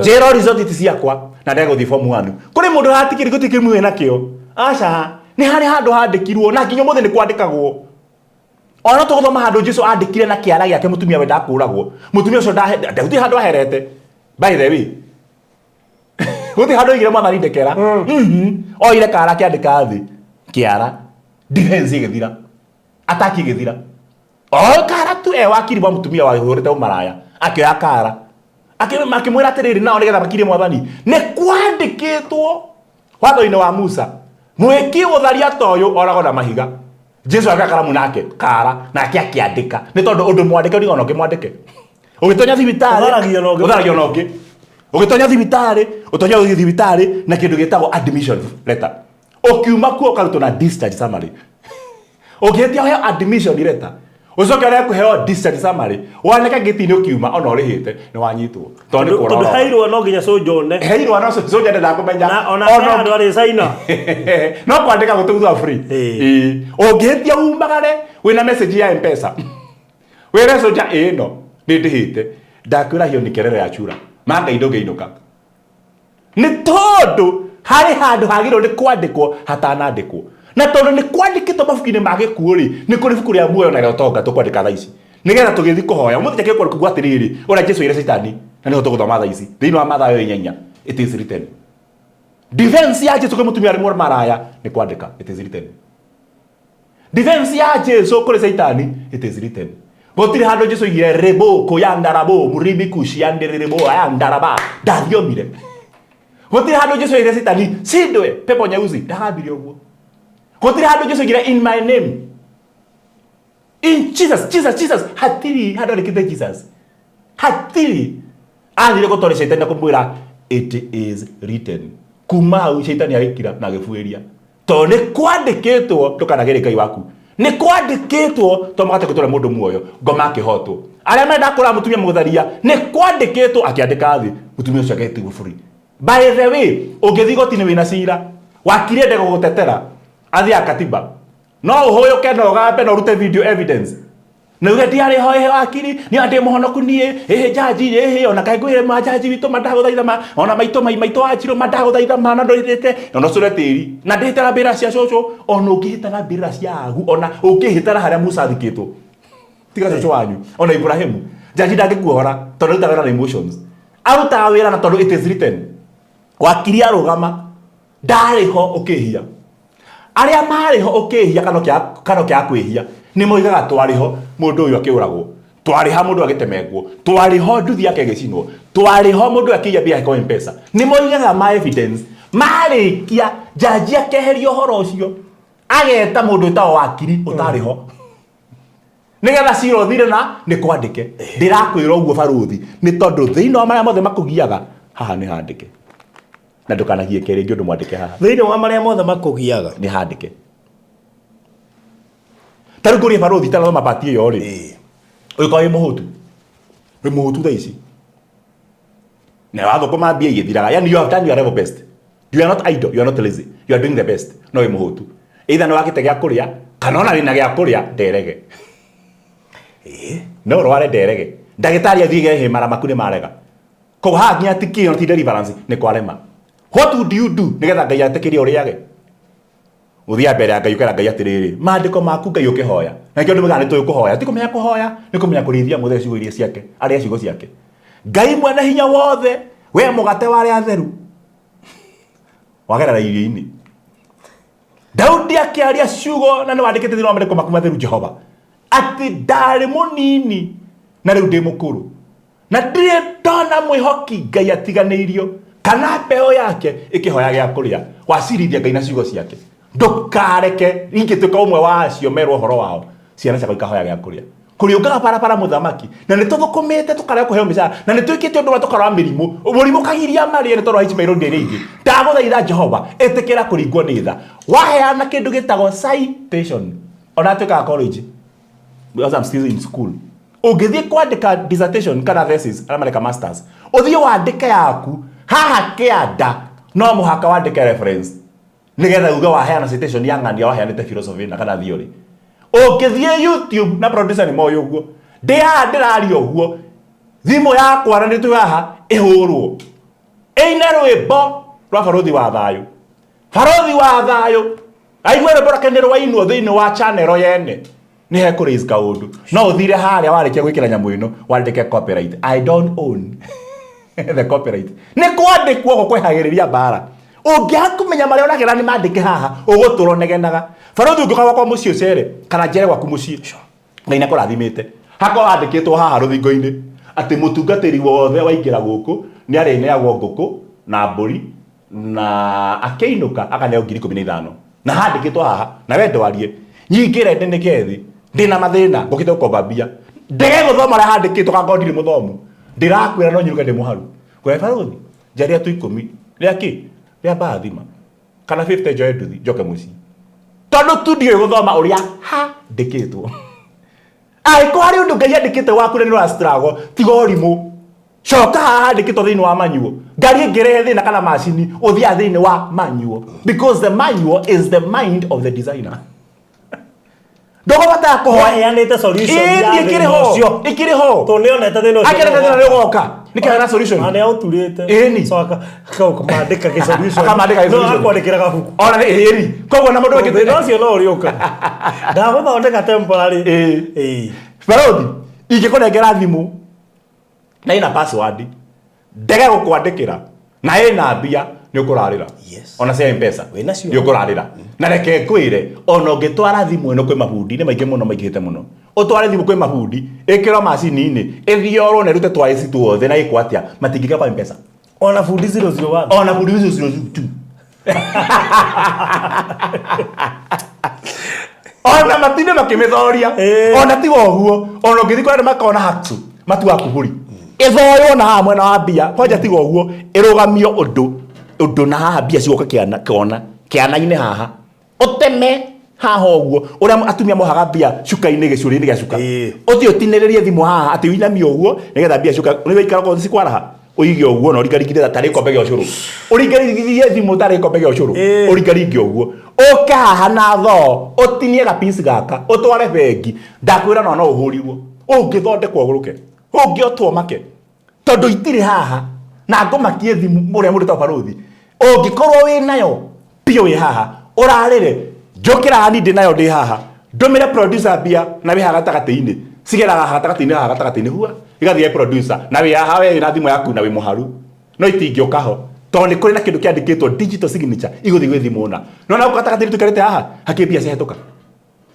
zero result ciakwa na ndego thi form 1 kuri mundu hatikiri gutikiri mwe nakio aca ni hari handu handikirwo na kinyo muthe ni kwandikagwo ona tuguthoma handu Jesu andikire na kiara giake mutumia wenda kuragwo mutumia ucio ndahuti handu aherete by the way guti handu igire mwathani ndekera oire kara kiandika thi kiara defense igithira ataki igithira o kara tu wakiri wa mutumia wa hurete umaraya akioya kara akimwira atiriri nao nigetha makirie mwathani ni kwandikitwo watho-ini wa Musa mwiki utharia toyu orago na mahiga Jesu akaka karamu nake kara nake akiandika ni tondu undu mwandike ni onoke mwandike ugitonya thibitari utharagio noki ugitonya thibitari utonya thibitari na kindu gitagwo admission letter ukiuma kuo karuto na discharge summary ugitia he admission letter ucoke ore kuheo discharge summary waneka gitini ukiuma ona urihite ni wanyitwo tondu hairwo no nginya sojone hairwo no sojone ndakumenya ona andu ari saina no kwandika gututhwa free ungitia umagare wina message ya M-Pesa wira soja ino ndihite ndakwira hiyo ni kerere ya chura manga idoge inuka ni tondu hari handu hagirwo ni kwandikwo hatanandikwo na tondu ni kwandikitwo mabuku-ini magikuo ri ni kuri buku ria muoyo na riotonga tukwandika tha ici nigetha tugithi kuhoya muthenya kiko kugu atiriri ora Jesu ire Satani na nĩ tũgũthoma thaa ici thĩinĩ wa Mathayo 8 it is written. Defense ya Jesu kwa mũtumia arĩ maraya nĩ kwandĩka it is written. Defense ya Jesu kũrĩ Saitani it is written. Gũtirĩ handũ Jesu igire rebo kũyandarabo muribi kushianderebo ayandaraba ndathiomire. Gũtirĩ handũ Jesu igire Saitani sindwe pepo nyeusi ndahambirie ũguo. Gũtirĩ handũ Jesu igire in my name. In Jesus hatiri handũ arĩkĩte Jesus. Hatiri athire gũtwara Saitani na kũmwĩra it is written. Kuma hau Saitani agĩkira na agĩbuĩria. To nĩ kwandĩkĩtwo ndũkanagere Ngai waku. Nĩ kwandĩkĩtwo to makate gũtwara mũndũ muoyo ngoma akĩhotwo. Arĩa menda kũra mũtumia mũgũtharia nĩ kwandĩkĩtwo akĩandĩka thĩ mũtumia ũcio agĩtigwo free. By the way, ũngĩthiĩ goti-inĩ wĩna cira wakiri ende gũgũtetera athia katiba no ũhũyũke na ũgambe na ũrute video evidence na uge ndiarĩ ho wakiri nĩ andĩ mũhonoku niĩ jaji ona kaĩ ngwĩre ma jaji witũ mandagũthaitha ona maitũ Wanjirũ mandagũthaitha na ndorĩte ona cũre tĩri na ndĩhĩtara mbĩra cia cũcũ ona ũngĩhĩtara mbĩra cia agu ona ũngĩhĩtara harĩa Musa athikĩtwo tiga cũcũ wanyu ona Ibrahimu jaji ndangĩkuohora tondũ rutaga wĩra na emotions arutaga wĩra na tondũ it is written. Wakiri arũgama ndarĩ ho ũkĩhia arĩa marĩ ho ũkĩhia kano kĩa kwĩhia nĩ moigaga twarĩ ho mũndũ ũyũ akĩũragwo twarĩ ha mũndũ agĩtemengwo twarĩ ho nduthi yake ĩgĩcinwo twarĩ ho mũndũ akĩiya mbia kwa M-Pesa nĩ moigaga ma evidence marĩkia jaji akeheria ũhoro ũcio ageta mũndũ ũtao wakiri ũtarĩ ho nĩgetha cira ũthire na nĩ kwandĩke ndĩrakwĩra ũguo barũthi nĩ tondũ thĩinĩ wa marĩa mothe makũgiaga haha nĩ handĩke na ndũkanagie kerĩ ngĩ ũndũ mwandĩke haha thĩinĩ wa marĩa mothe makũgiaga nĩ handĩke. Tarĩ kũrĩ barũthi tara mabati ĩyo rĩ ũyũ wĩ mũhũtu thaa ici na wathũkũma mbia igĩthiraga yani you have done your level best, you are not idle, you are not lazy, you are doing the best no wĩ mũhũtu either nĩ wakĩte gĩa kũrĩa kana ona wĩna gĩa kũrĩa nderege no ũrware nderege ndagĩtarĩ athiĩ hĩmara maku nĩ marega koguo haha nginya tikio ti deliverance nĩ kwarema. What would you do nĩgetha Ngai atĩkĩrie ũrĩage ũthia mbere ya Ngai ũkera Ngai atĩrĩrĩ mandĩko maku Ngai ũkĩhoya na kĩo ndũmĩga nĩ tũkũhoya ti kũmenya kũhoya nĩ kũmenya kũrĩithia mũthee ciugo iria ciake arĩa ciugo ciake Ngai mwene hinya wothe we mũgate wa arĩa atheru wagerera irio-inĩ Daudi akĩaria ciugo na nĩ wandĩkĩte thĩinĩ wa mandĩko maku matheru Jehova atĩ ndarĩ mũnini na rĩu ndĩ mũkũrũ na ndirĩ ndona mwĩhoki Ngai atiganĩirio kana mbeo yake ĩkĩhoya gĩa kũrĩa wacirithia Ngai na ciugo ciake ndũkareke ingĩtuĩka ũmwe wa acio merwo ũhoro wao ciana ciakwa ikahoya gĩa kũrĩa kũrĩũngaga barabara mũthamaki na nĩ tũthũkũmĩte tũkarega kũheo mĩcara na nĩ twĩkĩte ũndũ wa tũkarwara mũrimũ kagiria marĩe nĩ tondũ wa ici mairũ ndĩrĩ ingĩ ndagũthaitha Jehova ĩtĩkĩra kũringwo nĩ tha waheana kĩndũ gĩtagwo citation ona atuĩkaga college because I'm still in school ũngĩthiĩ kwandĩka dissertation kana thesis arĩa mareka masters ũthiĩ wandĩke yaku haha kĩanda no mũhaka wandĩke reference nĩgetha uga waheana citation ya ng'ania waheanĩte philosophy na kana theory ũngĩthiĩ YouTube na producer nĩ moĩ ũguo ndĩraria ũguo thimũ yakwa na nĩtũ haha ĩhũrwo ĩine rwĩmbo rwa barũthi wa thayũ aigua rwĩmbo rwake nĩ rwainwo thĩinĩ wa channel yene nĩ he kũraise kaũndũ no ũthire harĩa warĩkia gwĩkĩra nyamũ ĩno wandĩke copyright I don't own the copyright nĩ kwandĩkwo gũkwehagĩrĩria mbara ũngĩaga kũmenya marĩa ũragera nĩ mandĩke haha ũgũtũrwo negenaga barũthi ũngĩũka kwa mũciĩ ũcere kana njere gwaku mũciĩ Ngai nĩ akũrathimĩte hakorwo handĩkĩtwo haha rũthingo-inĩ atĩ mũtungatĩri wothe waingĩra gũkũ nĩ arĩneagwo ngũkũ na mbũri na akĩinũka akaneo 15,000 na handĩkĩtwo haha na we ndwarie nyingĩre ndĩnĩke thĩ ndĩna mathĩna ngũkĩte gũkomba mbia ndege gũthoma ũrĩa handĩkĩtwo kanga ndirĩ mũthomu ndĩrakwĩra no nyuruke ndĩ mũharu kwe barũthi njaria tu 10 rĩaki rĩa bathima kana 50 njoe nduthi njoke mũciĩ tondũ tu ndiũĩ gũthoma ũrĩa handĩkĩtwo angĩkorwo harĩ ũndũ Ngai andĩkĩte waku nĩ ũrastruggle tiga ũrimũ coka haha handĩkĩtwo thĩinĩ wa manual ngari ĩngĩrehe thĩna kana macini ũthiaga thĩinĩ wa manual because the manual is the mind of the designer ndũgũbatara kũhoyanĩte solution ya ĩkĩrĩ ho to nĩ onete thĩinĩ ũcio akĩrete thĩinĩ ũrĩa ũgoka nĩkĩhana solution na nĩ aũturĩte ĩni akamandĩka kĩ solution no akwandĩkĩra gabuku ona nĩ ĩni koguo na mũndũ wĩkĩte thĩna ũcio no ũrĩũka ndagũthondeka temporary barũthi ingĩkũnengera thimũ na ina password ndege gukwandikira na ina mbia ni ukurarira ona cia mpesa ni ukurarira na reke kwire ona ungitwara thimu ino kwi mabundi ni maingi muno maigite muno utware thimu kwi mabundi ikira macini-ini ithiorwo na rute twa ici tuothe na ikwatia matingika kwa mpesa ona bundi 001 ona bundi 002 ona matinde makimithoria ona tigo guo ona ngithi kwa makona haksu matu akuburi ithoyo na hamwe na wambia kwanja tigo guo irugamio undu na haha bia cioka kiana-ini haha uteme haha uguo uria atumia mohaga bia cuka-ini gicuri-ini gia cuka uthi utiniririe thimu haha ati winami uguo nigetha bia cuka ni waikara ko cikwaraha uige uguo no rigarigire tari kombe gia ucuru urigarigire thimu tari kombe gia ucuru urigarige uguo uka haha na tho utinie ga piece gaka utware bengi ndakwira no uhurirwo ungithondekwo guruke ungiotwo make tondu itiri haha na ngomakie thimu muria muri ta baruthi ungikorwo wi nayo pio wi haha urarire njokira hani ndi nayo ndi haha ndumire producer bia na wi haha gatagati-ini cigeraga haha gatagati-ini haha gatagati-ini hua igathie producer na wi haha we na thimu yaku na wi muharu no itingioka ho tondu ni kuri na kindu kiandikitwo digital signature iguthi gwi thimu na no na gatagati-ini tukarite haha hakibia cihituka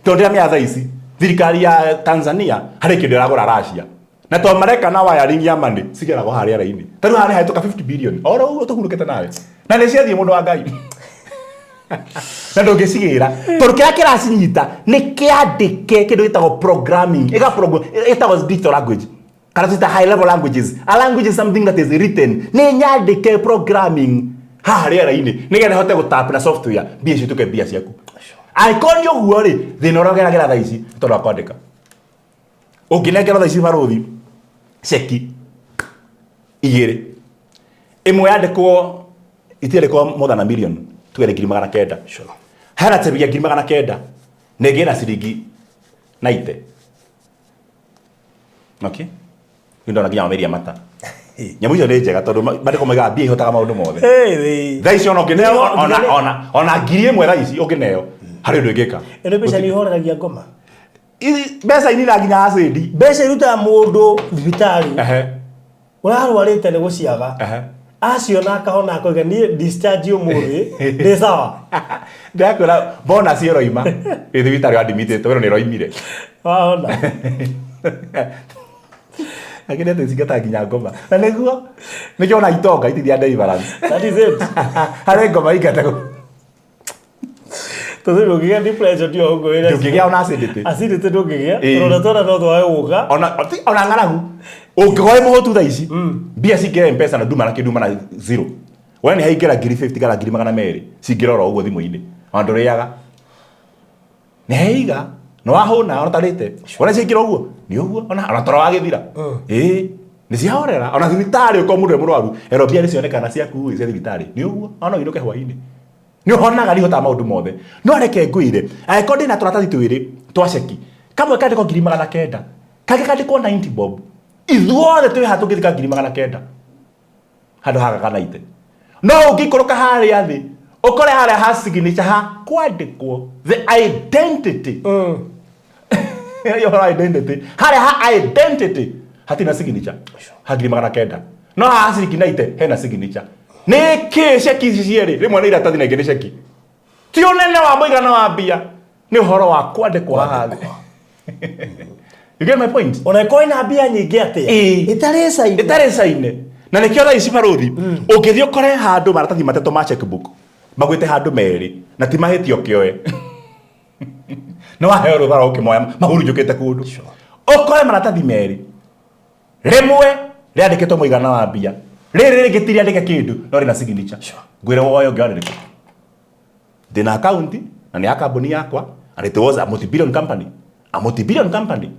tondu ya thaa ici thirikari ya Tanzania hari kindu iragura Russia na to mareka na wiring ya mandi cigerago haria raini taru hari haituka 50 billion oro uguo tuhurukete nawe na ni ciathie mundu wa Ngai na ndungicigira tondu kiria kiracinyita ni kiandike kindu gitagwo programming itagwo digital language kana tuita high level languages. A language is something that is written ni nyandike programming haria raini nigetha hote gutap na software bia cituke bia ciaku aikoni uguo ri thina urogeragera thaa ici tondu akwandika unginengera thaa ici baruthi ceki igiri imwe yandikwo itiandikwo more than a million tuere 900 hana tabia 900 negera ciringi 90 okay ndo naginya meria mata nyamu icio ni njega tondu bandiko mega bia ihotaga maundu mothe thaa ici ona ungineo ona ngiri imwe thaa ici ungineo hari ndu ingika ene pesa ni horeragia ngoma mbeca ini na nginya acidi mbeca iruta mundu thibitari urarwarite ni guciaga aciona akahona akoiga ni discharge umuthi ndi sawa ndakwira bonus iroima thibitari admitted wero ni roimire waona agire tizigata nginya ngoma na niguo nikiona itonga itithia ndai balance that is it hari ngoma igatago Tuzo ngigia depression ndio ngo ira. Ngigia ona acidity ngigia. Tora no twae uga. Ona ngaragu. Ungigoe mugotu thaa ici. Bia cingire mpesa na nduma na kinduma na 0. Wewe ni haikira ngiri 50 kana ngiri 200 cingirora uguo thimu-ini. Andu riaga. Ni heiga. No ahuna ona tarite. Ona cikira uguo. Ni uguo ona tora wagithira. Ni ciahorera. Ona thibitari uko mundu murwaru. Ero bia ni cionekana ciaku cia thibitari. Ni uguo. Ona inuke hwa-ini. Ni honaga rihota maundu mothe no areke ngwire aikondi na turatathi twiri twa ceki kamwe kandiko 900 kage kandiko 90 bob ithuothe twi hatugithika 900 handu haga kana ite no ungikoroka haria thi ukore haria ha signature ha kwandikwo the identity your identity haria ha identity hatina signature ha 900 no ha signature hena signature Niki ceki ciere rimwe ni iratathi na ingine ceki ti unene wa muigana wa mbia ni uhoro wa kwandikwa hathi you get my point ona koina mbia nyingi atia itare saine na nikio thaa ici baruthi ungithio kore handu maratathi matatu ma checkbook magwite handu meri na ti mahitio kioe no waheo rubara ukimoya mahuru njukite kundu ukore maratathi meri rimwe riandikitwo muigana wa mbia riri gitiri andike kindu no rina signature ngwire woyo ngiarike dina account na ni akabuni yakwa and it was a multi-billion company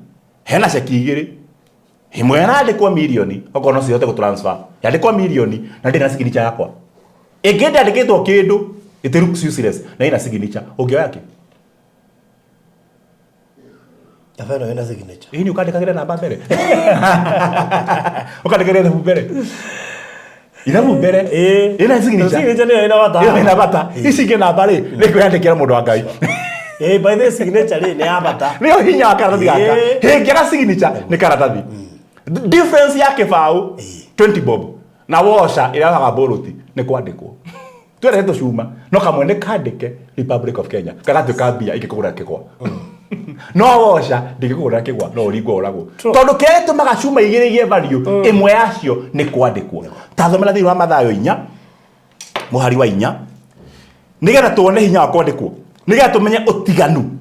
hena ceki igiri himwe yandikwa milioni okono cihote go transfer yandikwa milioni na ndina signature yakwa igende andikitwo kindu it looks useless na ina signature ungioya ki afero ina signature ini ukandikagira namba mbere ukandikagira namba mbere ina mbere ina signature ni ina bata icinge namba ri nikwandikira mundu wa Ngai by the signature ni abata niyo hinya wa karatathi gaka hingira signature ni karatathi difference yake bau 20 bob na washa ila haga boruti ni kwandikwo twere tucuma no kamwe ni kandike Republic of Kenya kagatu kambia ikikugura kigwa no washa ndikikugura kigwa no ringwo oragwo tondu ketu magacuma igirigie value imwe yacio ni kwandikwo tathomera thiru wa mathayo 4 muhari wa 4 nigetha tuone hinya wa kwandikwo nigetha tumenye utiganu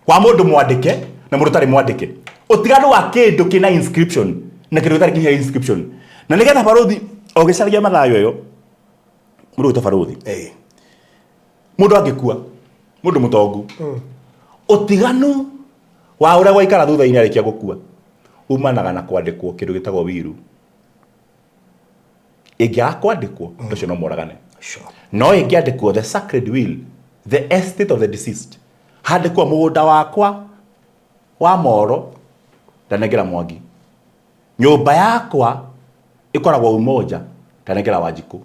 wa mundu mwandike na mundu tari mwandike utiganu wa kindu kina inscription na kindu tari kina inscription na nigetha baruthi ogicaragia mathayo yo mundu to baruthi mundu angikua mundu mutongu utiganu wa uria gwaikara thutha ini arikia gukua umanaga na kwandikwo kindu gitagwo wiru ingia kwandikwo ndocio no moragane no ingiandikwo the sacred will the estate of the deceased handikwo mugunda wakwa wa moro ndanengera Mwangi nyumba yakwa ikoragwo umoja ndanengera Wanjiku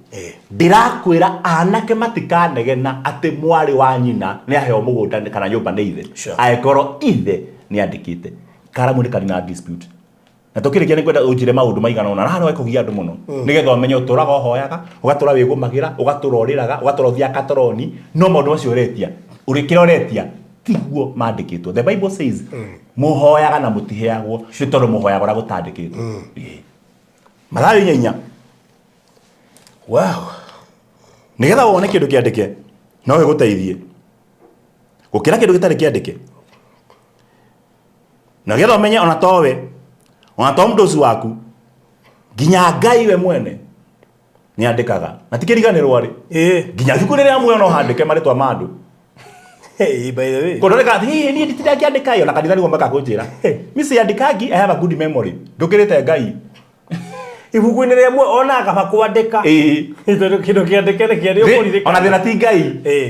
ndirakwira anake matikanegena ati mwari wa nyina ni aheo mugunda kana nyumba ni ithe aekoro ithe ni andikite karamu ni kari na dispute na tukirikia ni kwenda ujire maundu maigana ona hano ekugia andu muno nigetha umenye uturaga hoyaga ugatura wigumagira ugatura oriraga ugatura thia katoroni no maundu macio uretia urikira uretia tiguo mandikitwo the Bible says muhoyaga na mutiheagwo ni tondu muhoyaga ora gutandikitwo Mathayo 4 wow nigetha wone kindu kiandike no giguteithie gukira kindu gitari kiandike na nigetha umenye ona towe ona to mdozi waku ginya Ngai we mwene ni andikaga na tikiriganirwo ri ginya thuku riria amwe no handike maritwa mandu by the way kodoreka ni nditira kiandika yo na kanitha nigo mbaka kunjira misi andikangi I have a good memory ndukirite Ngai ibuku-ini ria mwe ona akaba kwandika itondo kindu kiandike ni kiari ukuririka ona thina ti Ngai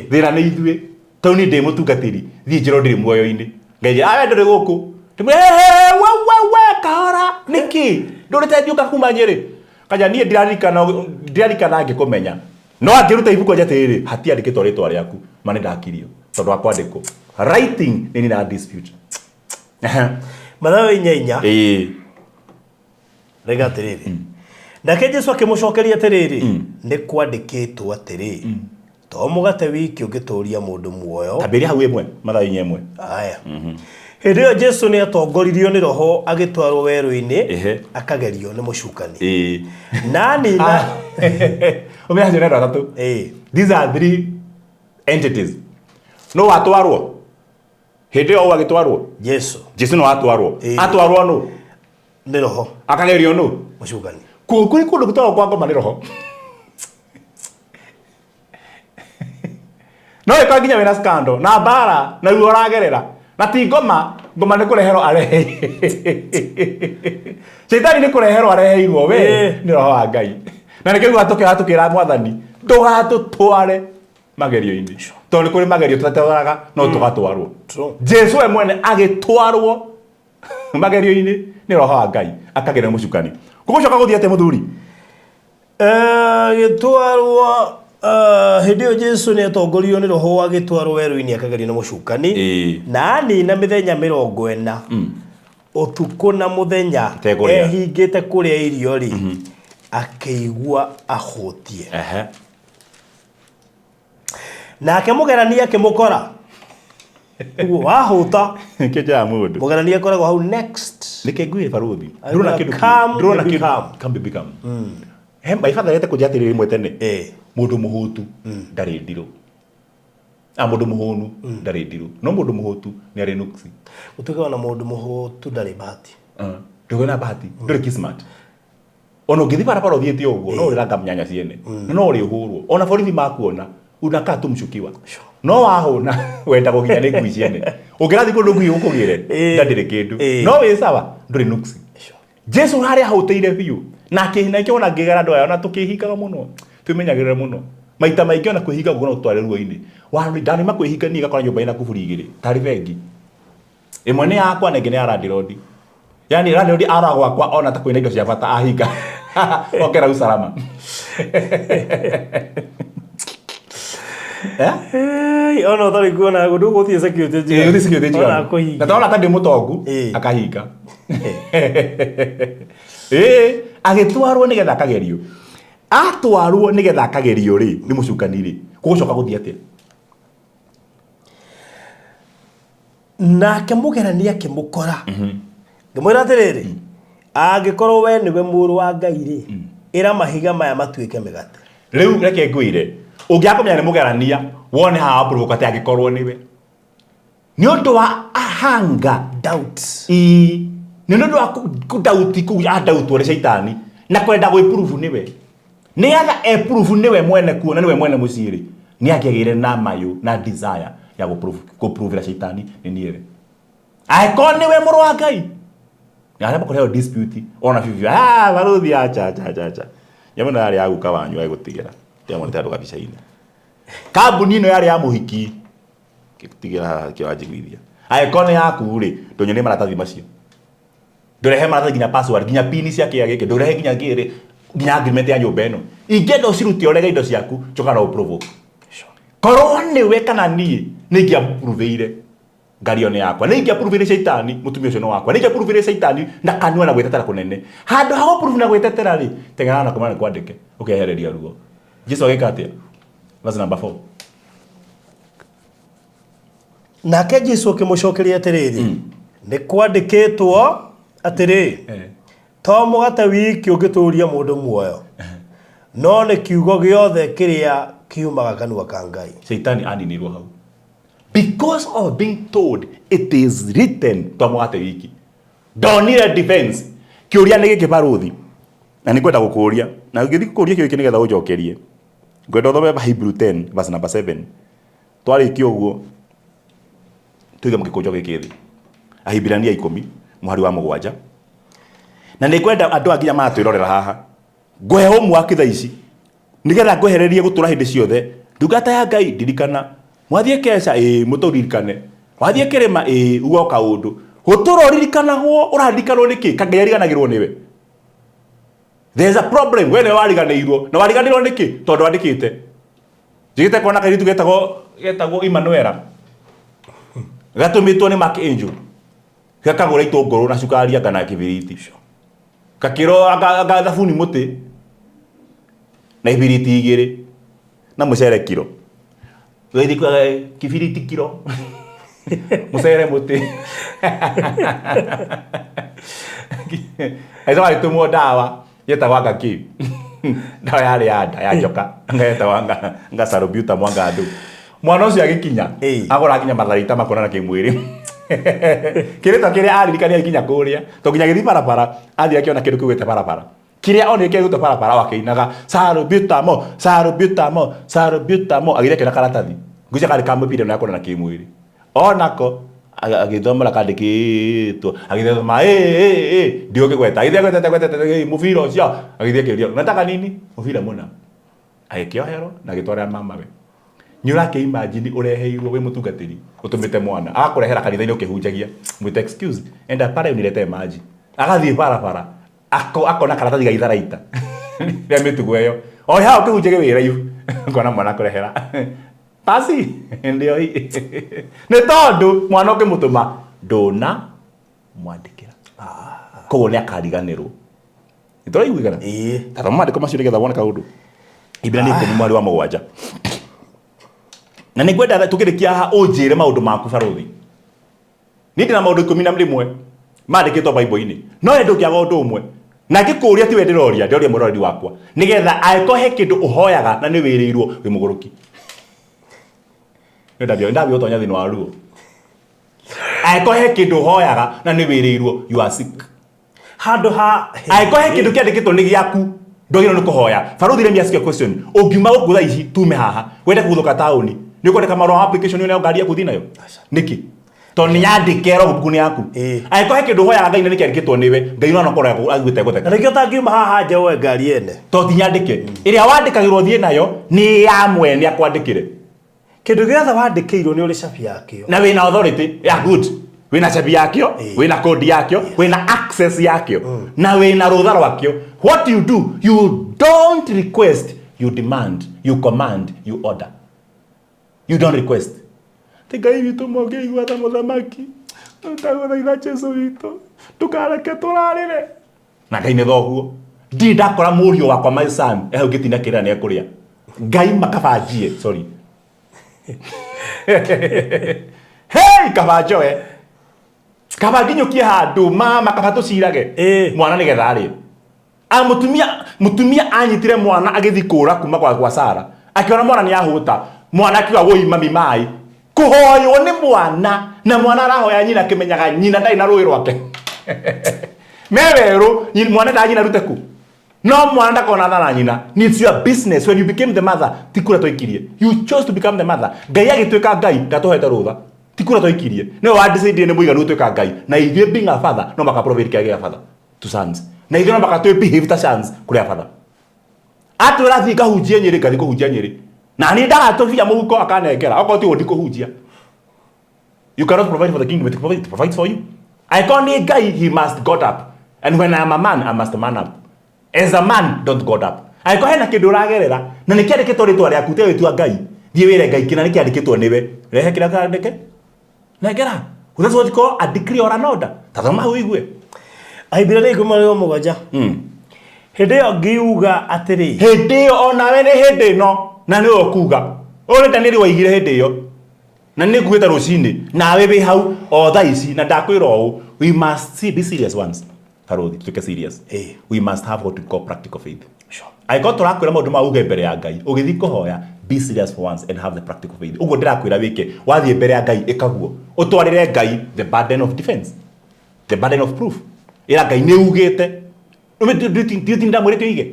thina ni ithue tau ni ndi mutungatiri thii njiro ndiri muoyo-ini Ngai awe nduri guku we kahora niki ndurite njuka kuma Nyeri kanja nie ndirarikana ngikumenya no angiruta ibuku njatiri hatiandikitwo ritwa riaku mane ndakirio tondu wa kwandikwo writing ni na dispute Mathayo 4 rega atiriri nake Jesu akimucokeria atiriri ni kwandikitwo atiriri to mugate wiki ungituria mundu muoyo tabiria hau imwe Mathayo 4 aya Hidio Jesu ni atongoririo ni roho agitwarwo weru-ini akagerio ni mucukani nani na umeaje nero atatu these are 3 entities no atwarwo hidio agitwarwo Jesu no atwarwo no ni roho akagerio no mucukani kuri kundu gutawo kwa ngoma ni roho no ikaginya wena scandal na bara na ruo ragerera na ti ngoma ni kurehero arehe Shetani ni kurehero areheirwo we ni roho wa Ngai na nikigwa hatukira Mwathani ndugatutware magerio-ini tondu kuri magerio tutatwaraga no tugatwarwo Jesu we mwene agitwarwo magerio-ini ni roho wa Ngai akagera mucukani kugucoka guthia te muthuri gitwarwo hidio Jesu ni atongorio ni roho agitwarwo weru-ini akagerio ni mucukani na ni na mithenya 40 utuku na muthenya ehingite kuria irio ri akeigua ahutie na akemugerania akimukora wahuta kija mundu mugerania koragwo hau next nikengui baruthi ndrona kindu come become my father yete kujatiriri imwe tene mundu muhutu ndari ndiro mundu muhunu ndari ndiro no mundu muhutu ni ari nuksi utuka na mundu muhutu ndari bahati ndugona bahati nduri kismat ono ngithi barabara uthiete uguo no uranga mnyanya ciene no uri uhurwo ona borithi makuona unaka tumshukiwa no wahuna wenda kuginya ni ngui ciene ungirathi kundu ngui ukugire ndandire kindu no wi sawa nduri nuksi Jesu hari ahauteire biu na kihina kiona ngigera ndoya ona tukihingaga muno tumenyagirira muno maita maingi ona kwihinga guo no tware ruo-ini wanu ndani makwihinga ni gakora nyumba ina kuburi igiri tari vengi imwe ni yakwa na ngine ara ndirodi yani ra ndirodi ara gwakwa ona ta kwina indo cia bata ahinga okera usalama ona thari kuona gundu guthie security jiga ona kuhinga na tona ta ndi mutongu akahinga agitwarwo ni getha akagerio atwarwo nigetha akagerio ri ni mucukani ri gucoka guthia atia nake mugerania kimukora ngimwira atiriri angikorwo we niwe muru wa Ngai ri ira mahiga maya matuike migate riu reke ngwire ungiakomenya ni mugerania wone ha provoke angikorwo niwe ni undu wa ahanga doubt ni undu wa kudauti ku adautwo ni shaitani na kwenda gwiprove niwe ni atha prove niwe mwene kuona niwe mwene muciri ni akiagire na mayo na desire ya guprove shaitani ni niwe aiko niwe muru wa Ngai ya hapo kwa dispute ona vivyo baruthi acha yamona yari aguka wanyu aigutigera yamona tatu kabisa ine kambuni ino yari ya muhiki kitigira kiwajigwithia aiko ni yaku ri ndonyone maratathi macio ndurehe maratathi ginya password ginya pin cia kia gike ndurehe ginya gire ginya agreement ya nyumba ino ingendo ciruti orega indo ciaku choka na provoke korwo ni we kana ni ngia proveire ngario ni yakwa ni ngia proveire shaitani mutumia ucio no wakwa ni ngia proveire shaitani na kanua na gwetetera kunene handu ha prove na gwetetera ri tengana na komana kwandike ukehereria rugo Jesu agikatia verse number 4 nake Jesu akimucokeria atiriri ni kwandikitwo atiri to mugate wiki ugituria mundu muoyo no ni kiugo giothe kiria kiumaga kanua ka Ngai shaitani aninirwo hau because of being told it is written to mugate wiki donire defense kiuria ni giki baruthi na ni kwenda gukuria na ugithi kuria kio iki nigetha ujokerie ngwenda thome Hebrew 10 verse number 7 twari kioguo tuige mukikujo gikithi Ahibirania 10 muhari wa 7 na ni kwenda andu anginya matwirorera haha ngwe homu akitha ici nigetha ngwehererie gutura hindi ciothe ndungata ya Ngai ndirikana mwathie keca muturirikane wathie kirima ugoka undu guturoririkanagwo urarikanwo niki kangai ariganagirwo niwe there's a problem when wariganirwo na wariganirwo niki tondu andikite jigite kona kairitu getagwo Emmanuel gatumitwo ni Mark Angel gakagura itunguru na cukari anga na kibiriti kakiro aga thabuni muti na ibiriti igiri na mucere kiro wethi kwa kibiriti kiro mucere muti aizo aitumwo dawa yetagwa ngaki dawa yari ada ya njoka ngeta nga sarobuta mwanga andu mwana ucio agikinya agora kinya matharita makona na kimwiri kireta kiria aririkania ikinya kuria to ginya githi barabara athia kiona kindu kiwete barabara kiria oni kiruta barabara wakeinaga sarobuta agire kina karatathi nguja kari kamupire na yakona na kimwiri onako agithomera kandikitwo agithoma ndio kigweta agithia mufira ucio agithia kirio nataka nini mufira muna agikiohero na gitwara mama we nyurake imagine ureheirwo we mutungatiri utumite mwana agakurehera kanitha-ini ukihunjagia mwite excuse enda pare unilete maji agathie barabara akona karatathi gaitharaita ya mitugo yo oya ukihunjagia wira yu ngona mwana kurehera basi ndio hii ni tondu mwana ukimutuma ndona mwandikira koguo ni akariganirwo ituraiguigana tara mwandiko macio nigetha wone kaundu Ibrania 10 mwari wa 7 na nigwenda tukirikia ha unjire maundu maku baruthi nindi na maundu 11 mandikitwo Bible-ini no endu kiaga undu umwe na ngikuria ti we ndiroria ndoria murori wakwa nigetha aikohe kindu uhoyaga na ni wirirwo wi muguruki ndabio tonya thini wa ruo aikohe kindu uhoyaga na ni wirirwo you are sick handu ha aikohe kindu kiandikitwo ni giaku ndogiro ni kuhoya baruthi let me ask you a question ungiuma gukutha ici tume haha wende kuguthuka tauni ni kwenda marua application yo ngaria kuthi nayo niki to ni yandikero bukuni yaku aikohe kindu hoyaga Ngai ni kiandikitwo niwe Ngai no nokora agwite gutheka na nikio tangiuma haha nje we ngari ene to ti nyandike iria wandikagirwo thie nayo ni ya mwene akwandikire kindu giothe wandikirwo ni uri cabi yakio na wina authority ya good wina cabi yakio wina code yakio wina access yakio na wina rutha rwakio what you do you don't request you demand you command you order you don't request Ngai witu moge igwa ta muthamaki ndaguthaitha Jesu witu tukareke turarire na Ngai ni thoguo ndakora murio wakwa my son ehe ngitina kira ne kuria ngai makabanjie sorry hey kabanjoe kabanginyokie handu mama kabato cirage mwana ni gethari mutumia anyitire mwana agithikura kuma kwa Sara akiona mwana ni ahuta mwana akiwa woi mami mai kuhoyo ni mwana na mwana arahoya nyina kimenyaga nyina ndai na rui rwake meweru mwana ndaji na ruteku no mwana ndakona na nyina it's your business. When you became the mother tikura toikirie, you chose to become the mother. Ngai agitweka ngai ndatohete rutha tikura toikirie no wa decide ne muiganu utweka ngai na if being a father no maka provide kage a father to sons na ithuĩ no maka to behave ta sons kuri a father atwira thika hunjie nyeri ngathi kuhunjia nyeri na ni ndagatũbia mũhuko akanengera okorwo ti ũndi kũhunjia. You cannot provide for the kingdom, it provides for you. I can't need guy, he must got up. And when I am a man, I must man up. As a man, don't got up. I can't na kĩndũ ũragerera na nĩ kĩandĩkĩtwo rĩtwa rĩaku te wĩtua ngai thiĩ wĩre ngai kĩna nĩ kĩandĩkĩtwo nĩwe rehe kĩrĩa kĩandĩke nengera. That's what you call a decree or an order. Tathoma ũigue aibira nĩ ikumarĩo mũgwanja hĩndĩ ĩyo ngiuga atĩrĩ hĩndĩ ĩyo onawe nĩ hĩndĩ ĩno na nĩ ũkuga ũrĩta nĩ waigire hĩndĩ ĩyo na nĩ nguĩte rũcinĩ nawe wĩ hau o thaa ici na ndakwĩra ũũ we must be serious once Karothi tuke serious we must have what we call practical faith. Sure. I got to rakwĩra maũndũ ma uge mbere ya Ngai ũgĩthi kũhoya be serious for once and have the practical faith. Ũguo ndĩrakwĩra wĩke wathiĩ mbere ya Ngai ĩkaguo ũtwarĩre Ngai the burden of defense, the burden of proof. Ĩra Ngai nĩ ugĩte nditinda mwĩrĩtio ige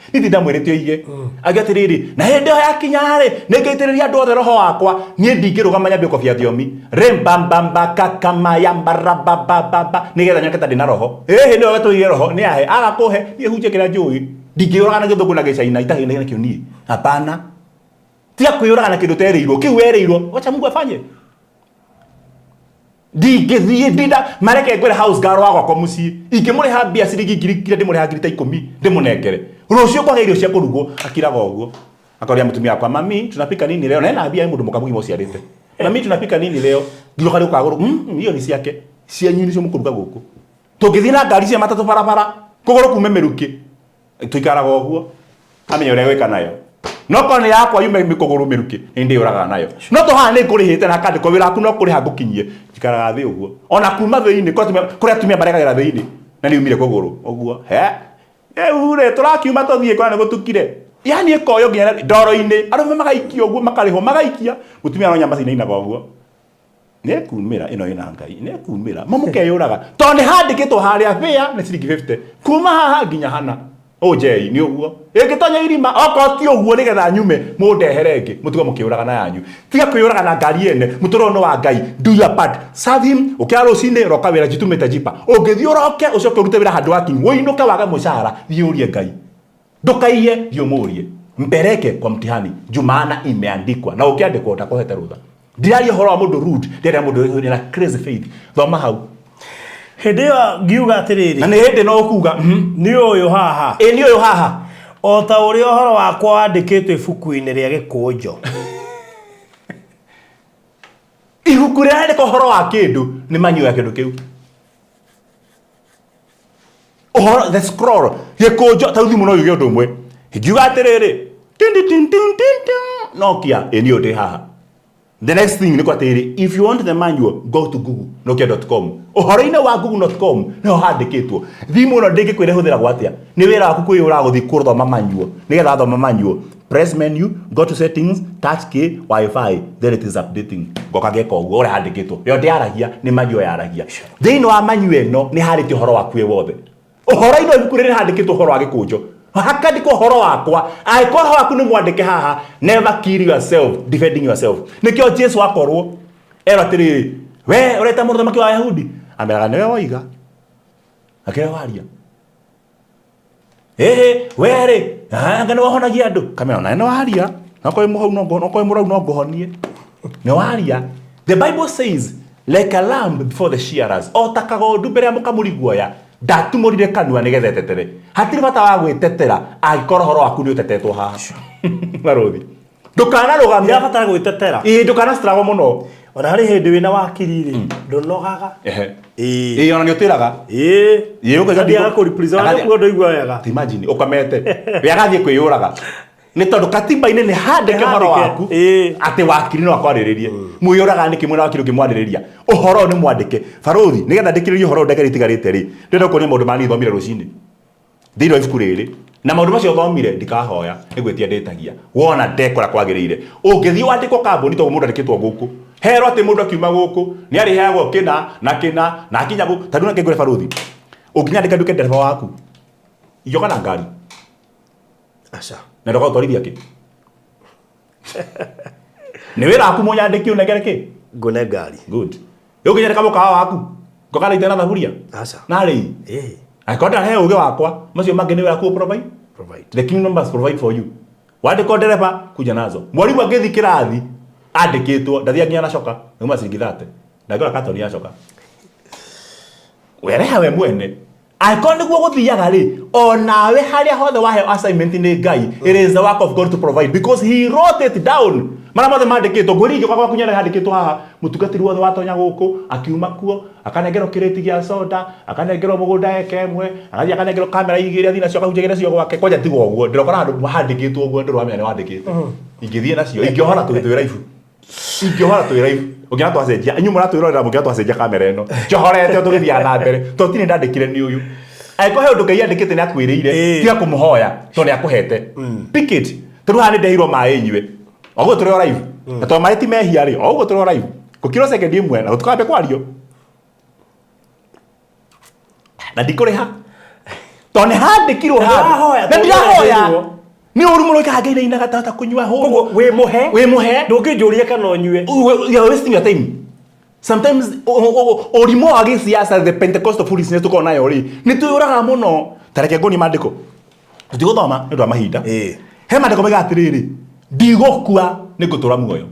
nditinda mwĩrĩtio ige agĩatirĩrĩ na hĩndĩ ĩyo yakinya-rĩ nĩngaitĩrĩria andũ othe roho wakwa niĩ ndingĩrũgama nyambie kũbia thiomi rembambamba kakamayambarabababa nĩgetha nyoke ta ndĩ na roho hĩndĩ ĩyo gatũigire roho nĩ ahe agakũhe niĩ hunjie kĩrĩa njũĩ ndingĩũraga na gĩthũngũ na gĩcaina itahĩ nakĩo niĩ hapana tiga kwĩũraga na kĩndũ terĩirwo kĩu werĩirwo wacha Mungu afanye ndingĩthiĩ ndinda mareke ngwĩre house girl wagwa kwa mũciĩ ingĩmũrĩha mbia ciringi ngiri kira ndĩmũrĩha ngiri ta 10 ndĩmũnengere rũciũ kwage irio cia kũrugwo akiraga ũguo akaria mũtumia wakwa mami tunapika nini leo na ena mbia mũndũ mũkamu gimo ciarĩte mami tunapika nini leo ngiroka rĩu kagũrũ hiyo ni ciake cianyu nicio mũkũruga gũkũ tũngĩthiĩ na ngari cia matatũ barabara kũgũrũ kume mĩrukĩ tũikaraga ũguo amenya ũrĩa gwĩka nayo no kone yakwa yume mikogoro miruki indi uraga nayo no to hane kuri hite na kandi ko wira ku no kuri hagukinyie ikaraga thi uguo ona kuma theini kuri atumia barega theini na ni umire kogoro uguo ure turakiuma tothie kwa gutukire yani ekoyo nginya ndoro-ini arume magaikio uguo makariho magaikia mutumia no nyamba cina ina uguo ne kumira ino ina ngai ne kumira mamuke yuraga to ni handikitwo haria fia ni ciringi 50 kuma haha nginya hana ojei ni uguo ingitonya irima okoti uguo nigetha nyume mundeherenge mutigo mukiuraga na yanyu tiga kwiyuraga na ngari ene muturono wa ngai do your part serve him ukiaro cine roka wira jitumete jipa ungithiuroke ucoke urute wira handu wakinyu woinuke waga mushara thiurie ngai ndukaiye thiumurie mpereke kwa mtihani jumana imeandikwa na ukiandikwa utakohete rutha ndiarie horo wa mundu rude ndiarie mundu na crazy faith thoma hau hĩndĩ ĩyo ngiuga atĩrĩrĩ na nĩ hĩndĩ no kuga nĩ ũyũ haha nĩ ũyũ haha o ta ũrĩa ũhoro wakwa wandĩkĩtwo ibuku-inĩ rĩa gĩkũnjo ibuku rĩrĩa rĩandĩka ũhoro wa kĩndũ nĩ manyua ya kĩndũ kĩu ũhoro the scroll gĩkũnjo ta thimũ no yuge ũndũ ũmwe ngiuga atĩrĩrĩ nokia nĩ ũyũ ndĩ haha. The next thing niko atiri, if you want the manual, go to google.nokia.com. Uhoro-ini wa google.com no handikitwo. Thimu no ndingikwire huthira gwatia. Ni wira waku kwiyura guthi kurthoma manual. Nigetha thoma manual. Press menu, go to settings, touch key, Wi-Fi, then it is updating. Goka geka uguo ore handikitwo. Yo ndiaragia ni manual yaragia. Thiini wa manual no ni harite uhoro waku wothe. Uhoro-ini ibuku riri handikitwo uhoro wa gikunjo. Hakandikwo horo wakwa aiko horo waku ni mwandike haha never kill yourself defending yourself nikio Jesu akorwo ero atiri we ureta mũndũ maki wa Yahudi ameraga niwe waiga akire waria were ngano wahonagia andu kamera na no waria nako imuhau noko imurau no ngohonie no waria. The Bible says like a lamb before the shearers o takagondu mbere ya mukamuri guoya ndatumurire kanua nigethe tetere hatiri bata wa gwitetera agikoro horo waku ni utetetwo haha Barothi ndukana rugamia ya bata gwitetera ndukana struggle muno ona hari hindi wina wakiri ri ndunogaga ona nĩ ũtĩraga ũkagathiaga kũ-represent mũndũ igua wega. Imagine ũkomete we agathiĩ kwĩyũraga nĩ tondũ katiba-inĩ nĩ handĩke ũhoro waku atĩ wakiri no akwarĩrĩrie mwĩyũraga nĩkĩ mwena wakiri ũkĩmwarĩrĩria ũhoro nĩ mwandĩke barothi nĩgetha ndĩkĩrĩrie ũhoro ndege rĩtigarĩte rĩ ndĩrenda kuonia maũndũ manĩ thomire rũcinĩ thĩinĩ wa ibuku rĩrĩ na maũndũ macio thomire ndikahoya nĩgwĩtia ndĩtagia wona ndekora kwagĩrĩire ũngĩthiĩ wandĩkwo kambuni tondũ mũndũ andĩkĩtwo gũkũ herwo atĩ mũndũ akiuma gũkũ nĩ arĩheagwo kĩna na akinya gũkũ tondũ nakĩngũre barothi ũngĩnyandĩka nduke ndereba waku ijoka na ngari aca na ndoka ũtwarithia kĩ nĩ wĩra waku mũnyandĩki ũnengere kĩ ngone ngari good ũngĩnyandĩka mũkawa waku ngokana itena thaburia aca narĩ akonda he ũgĩ wakwa macio mangĩ nĩ wĩra ku provide the kingdom must provide for you wandĩkwo ndereba kuja nazo mwarimũ angĩthi kĩrathi andĩkĩtwo ndathia nginya na coka nĩuma ciringi 30 ndagĩra katoni ya coka wereha we mwene angĩkorwo nĩguo gũthiaga rĩ onawe harĩa hothe waheo assignment nĩ Ngai it is the work of God to provide because he wrote it down mara mothe mandĩkĩtwo ngũringi kwa kunyana handĩkĩtwo haha mũtungatĩri wothe watonya gũkũ akiuma kuo akanengerwo kĩrĩti gĩa soda akanengerwo mũgũnda eka ĩmwe agathiĩ akanengerwo kamera igĩrĩ athi nacio akahunjagia nacio gwake kwanja tiga ũguo ndĩrokora handũ handĩkĩtwo ũguo ndĩrwamenya nĩ wandĩkĩtwo ingĩthiĩ nacio ingĩhora twĩ live ũngĩra twacenjia inyuĩ mũratwĩrorera mũngĩra twacenjia kamera ĩno njohorete tũgĩthiaga na mbere tondũ tinĩ ndandĩkire nĩ ũyũ angĩkorwo he ũndũ Ngai andĩkĩte nĩ akwĩrĩire tiga kũmũhoya tondũ nĩ akũhete pick it tondũ haha nĩ ndehirwo maĩ inyuĩ oguo tũrĩ o live na tondũ maĩ ti mehia rĩ oguo tũrĩ o live gũkirwo second ĩmwe na tũkambe kwario na ndikũrĩha tondũ nĩ handĩkirwo handũ na ndirahoya nĩ ũru mũno ikahangaine ina gatata kunyua hũgũ wĩ mũhe ndũngĩnjũria kana ũnyue you are wasting your time sometimes ũrimũ wa gĩsiasa the Pentecostal foolishness tũkoragwo nayo rĩ nĩ twĩyũraga mũno tareke ngũni mandĩko tũtigũthoma nĩ ũndũ wa mahinda he mandĩko maiga atĩrĩrĩ ndigũkua nĩ ngũtũra muoyo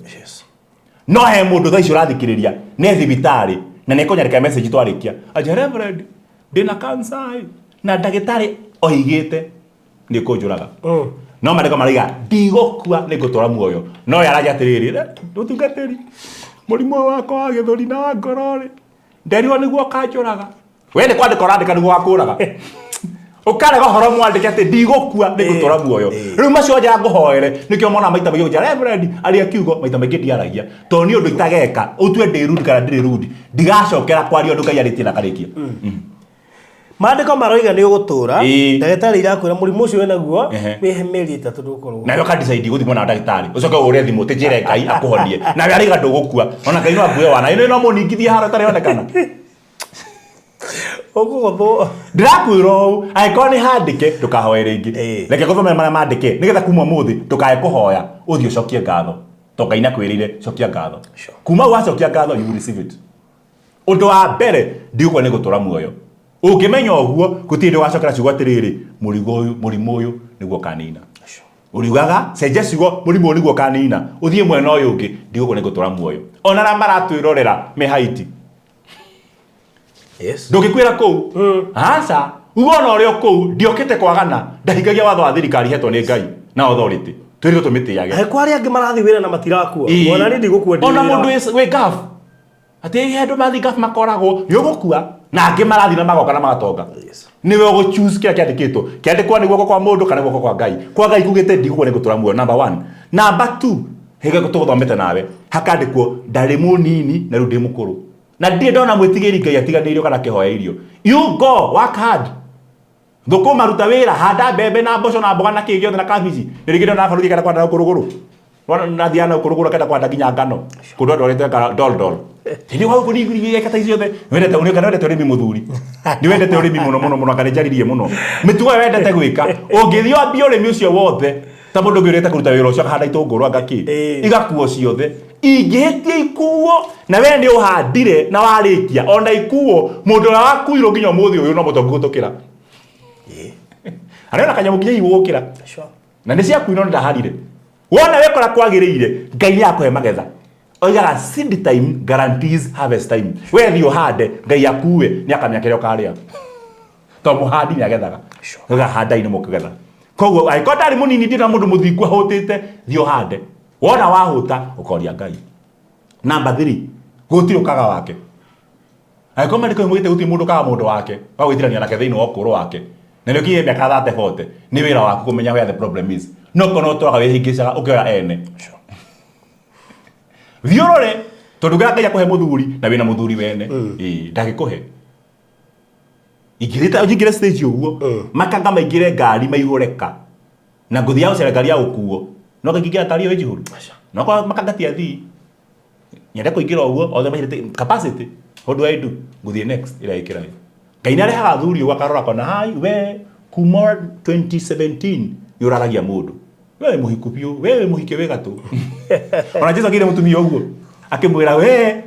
no he mũndũ thaa icio ũrathikĩrĩria nĩ thibitarĩ na nĩ kũnyandĩka message twarĩkia aja reverend ndĩna cancer na ndagĩtarĩ oigĩte nĩ kũnjũraga no mandĩko maraiga ndigũkua nĩ ngũtũra muoyo no yaragia atĩrĩrĩ ũtungatĩri mũrimũ wakwa wa gĩthũri na wa ngoro rĩ nderirwo nĩguo kanjũraga we nĩ kwandĩka ũrandĩka nĩguo wakũraga ũkarega ũhoro mwandĩke atĩ ndigũkua nĩ ngũtũra muoyo rĩu macio nja ngũhoere nĩkĩo mona maita maingĩ nja reverend arĩa kiugo maita maingĩ ndiaragia tondũ nĩ ũndũ itageka ũtue ndĩ rude kana ndĩrĩ rude ndigacokera kwaria ũndũ Ngai arĩtie na karĩkia mandĩko maroiga nĩ ũgũtũra ndagĩtarĩ irakwĩra mũrimũ ũcio wĩnaguo wĩhe mĩeri 3 ndũkorwo nawe ũkadecide gũthimwo na ndagĩtarĩ ũcoke ũre thimũ tĩnjĩre Ngai akũhonie nawe arĩga ndũgũkua ona Ngai no akuoe wana ĩno no mũningithie haro tarĩ onekana ũgũgũthwo ndĩrakwĩra ũũ angĩkorwo nĩ handĩke ndũkahoe rĩngĩ reke gũthomera marĩa mandĩke nĩgetha kuma mũthĩ ndũkae kũhoya ũthiĩ ũcokie ngatho tondũ Ngai nĩakwĩrĩire cokia ngatho kuma wacokia ngatho you will receive it ũndũ wa mbere ndigũkua nĩ gũtũra muoyo ũngĩmenya ũguo gũtirĩ ndĩ wacokera ciugo atĩrĩrĩ mũrimũ ũyũ nĩguo kanina ũriugaga cenjia ciugo mũrimũ ũyũ nĩguo kanina ũthiĩ mwena ũyũ ũngĩ ndigũkua nĩ gũtũra muoyo ona arĩa maratwĩrorera me Haiti ndũngĩkwĩra kũu aca uona ũrĩa kũu ndiokĩte kwagana ndahingagia watho wa thirikari hetwo nĩ Ngai na authority twĩrĩtwo tũmĩtĩage angĩkorwo arĩa angĩ marathiĩ wĩra na matirakua ona nĩ ndigũkua ona mũndũ wĩ gaf atĩ andũ mathi gaf makoragwo nĩ ũgũkua na angĩ marathi na magoka na magatonga niwe ũgũ choose kĩrĩa kĩandĩkĩtwo kĩandĩkwo nĩ guoko kwa mũndũ kana guoko kwa Ngai kugĩte ndigũkua nĩ gũtũra muoyo number 1 number 2 hĩga tũgũthomete nawe hakandĩkwo ndarĩ mũnini na rĩu ndĩ mũkũrũ na ndiĩ ndona mwĩtigĩri Ngai atiganĩirio kana kĩhoya irio you go work hard thũkũma ruta wĩra handa mbembe na mboco na mboga na kĩĩ gĩothe na kabici nĩ rĩngĩ ndona baruthi kenda kwanda kũrũgũrũ na thiana kũrũgũrũ kenda kwanda nginya ngano kũndũ andũ arĩtwe dol nĩ wao kũnigĩria kata icio the wendete ũrĩmi mũthuri nĩ wendete ũrĩmi mũno kana njaririe mũno mĩtugo wendete gwĩka ũngĩthiĩ wambie ũrĩmi ũcio wothe ta mũndũ ũngĩrĩte kũruta wĩra ũcio akahanda itũngũrũ angakĩ igakuo ciothe ingĩhĩtia ikuo na we nĩ ũhandire na warĩkia ona ikuo mũndũ ũrĩa wakuirwo nginya ũmũthĩ ũyũ no mũtongu gũtũkĩra arĩona kanyamũ nginya igũgũkĩra na nĩ ciakuirwo nĩ ndaharire wona wekora kwagĩrĩire Ngai nĩ akũhe magetha oigaga seed time guarantees harvest time we thiĩ ũhande Ngai akue nĩ akamenya kĩrĩa ũkarĩa tondũ mũhandi nĩ agethaga oiga handai nĩ mũkũgetha koguo angĩkorwo ndarĩ mũnini ndĩ na mũndũ mũthingu ahũtĩte thiĩ ũhande wona wahũta ũkoria Ngai number 3 gũtirĩ ũkaga wake Angĩkorwo mandĩko moigĩte gũtirĩ mũndũ kaga mũndũ wake wa gwĩtirania nake thĩinĩ wa ũkũrũ wake na nĩ ũkinyie mĩaka 30-40 nĩ wĩra waku kũmenya where the problem is no kono twaga wĩhĩngĩcaga ũkĩoya ene thiũrũre tondũ Ngai akũhe mũthuri na wĩna mũthuri wene ndagĩkũhe ingĩrĩte stage ũguo makanga maingĩre ngari maihũreka na ngũthi ya gũcera ngari ya gũkuo no ngĩingĩra ngari ĩyo ĩnjihũru no makanga ti athii nyende kũingĩra ũguo othe mahirĩte capacity what do I do ngũthiĩ next ĩrĩa ĩkĩrayo Ngai nĩ arehaga thuri ũguo akarora kona hai we kuma 2017 yũraragia mũndũ we mũhiku biũ we mũhike we gatũ ona Jesũ akĩire mũtumia ũguo akĩmwĩra we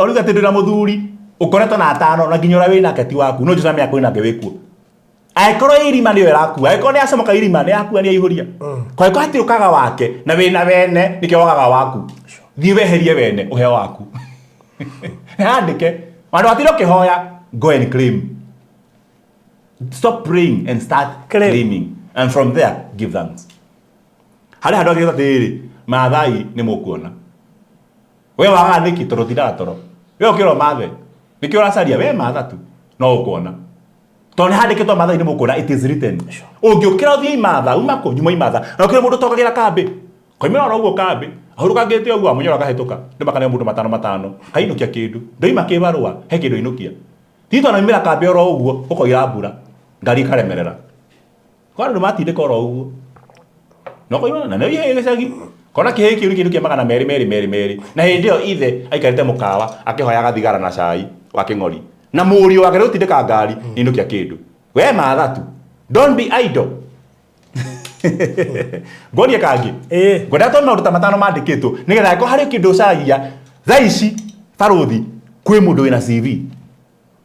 aruga atĩ ndĩna mũthuri ũkoretwo na atano na nginya ũrĩa wĩna keti waku no Jesũ amenya kwĩna ngĩ wĩkuo angĩkorwo irima nĩyo ĩrakua angĩkorwo nĩ acomoka irima nĩ yakua nĩ aihũria kwa angĩkorwo hatirĩ ũkaga wake na wĩna wene nĩkĩo wagaga waku thiĩ weherie wene ũheo waku handĩke andũ atirĩ ũkĩhoya go and claim stop praying and start claiming and from there give thanks harĩ handũ agĩrĩta atĩrĩrĩ Maathai nĩ mũkuona we wagaga nĩki tondũ tindaga toro we ũkĩrwo mathe nĩkĩo ũracaria we matha tu no ũkuona tondũ nĩ handĩkĩtwo Maathai nĩ mũkuona it is written ũngĩũkĩra ũthiĩ imatha uma kũ nyuma imatha na ũkĩrĩ mũndũ tokagĩra kambĩ koimĩra ora ũguo kambĩ ahurũkangĩte ũguo amunyora akahĩtũka nĩ makane mũndũ matano kainũkia kĩndũ ndoima kĩbarũa he kĩndũ inũkia tito na mĩmĩra kambĩ oro ũguo ũkoira mbura ngari ikaremerera kwa andũ matindĩka oro ũguo no koima na nĩ gĩcagi kona kĩhĩ kĩu kĩa magana merĩ na hĩndĩ ĩyo ithe aikarĩte mũkawa akĩhoyaga thigara na cai wa kĩng'ori na mũriũ wake rĩutindĩka ngari inũkia kĩndũ we matha tu don't be idle ngonie kangi ngwenda tũ maũndũ ta matano mandĩkĩtwo nĩgetha ko harĩ kĩndũ ũcaragia thaa ici barothi kwĩ mũndũ wĩna CV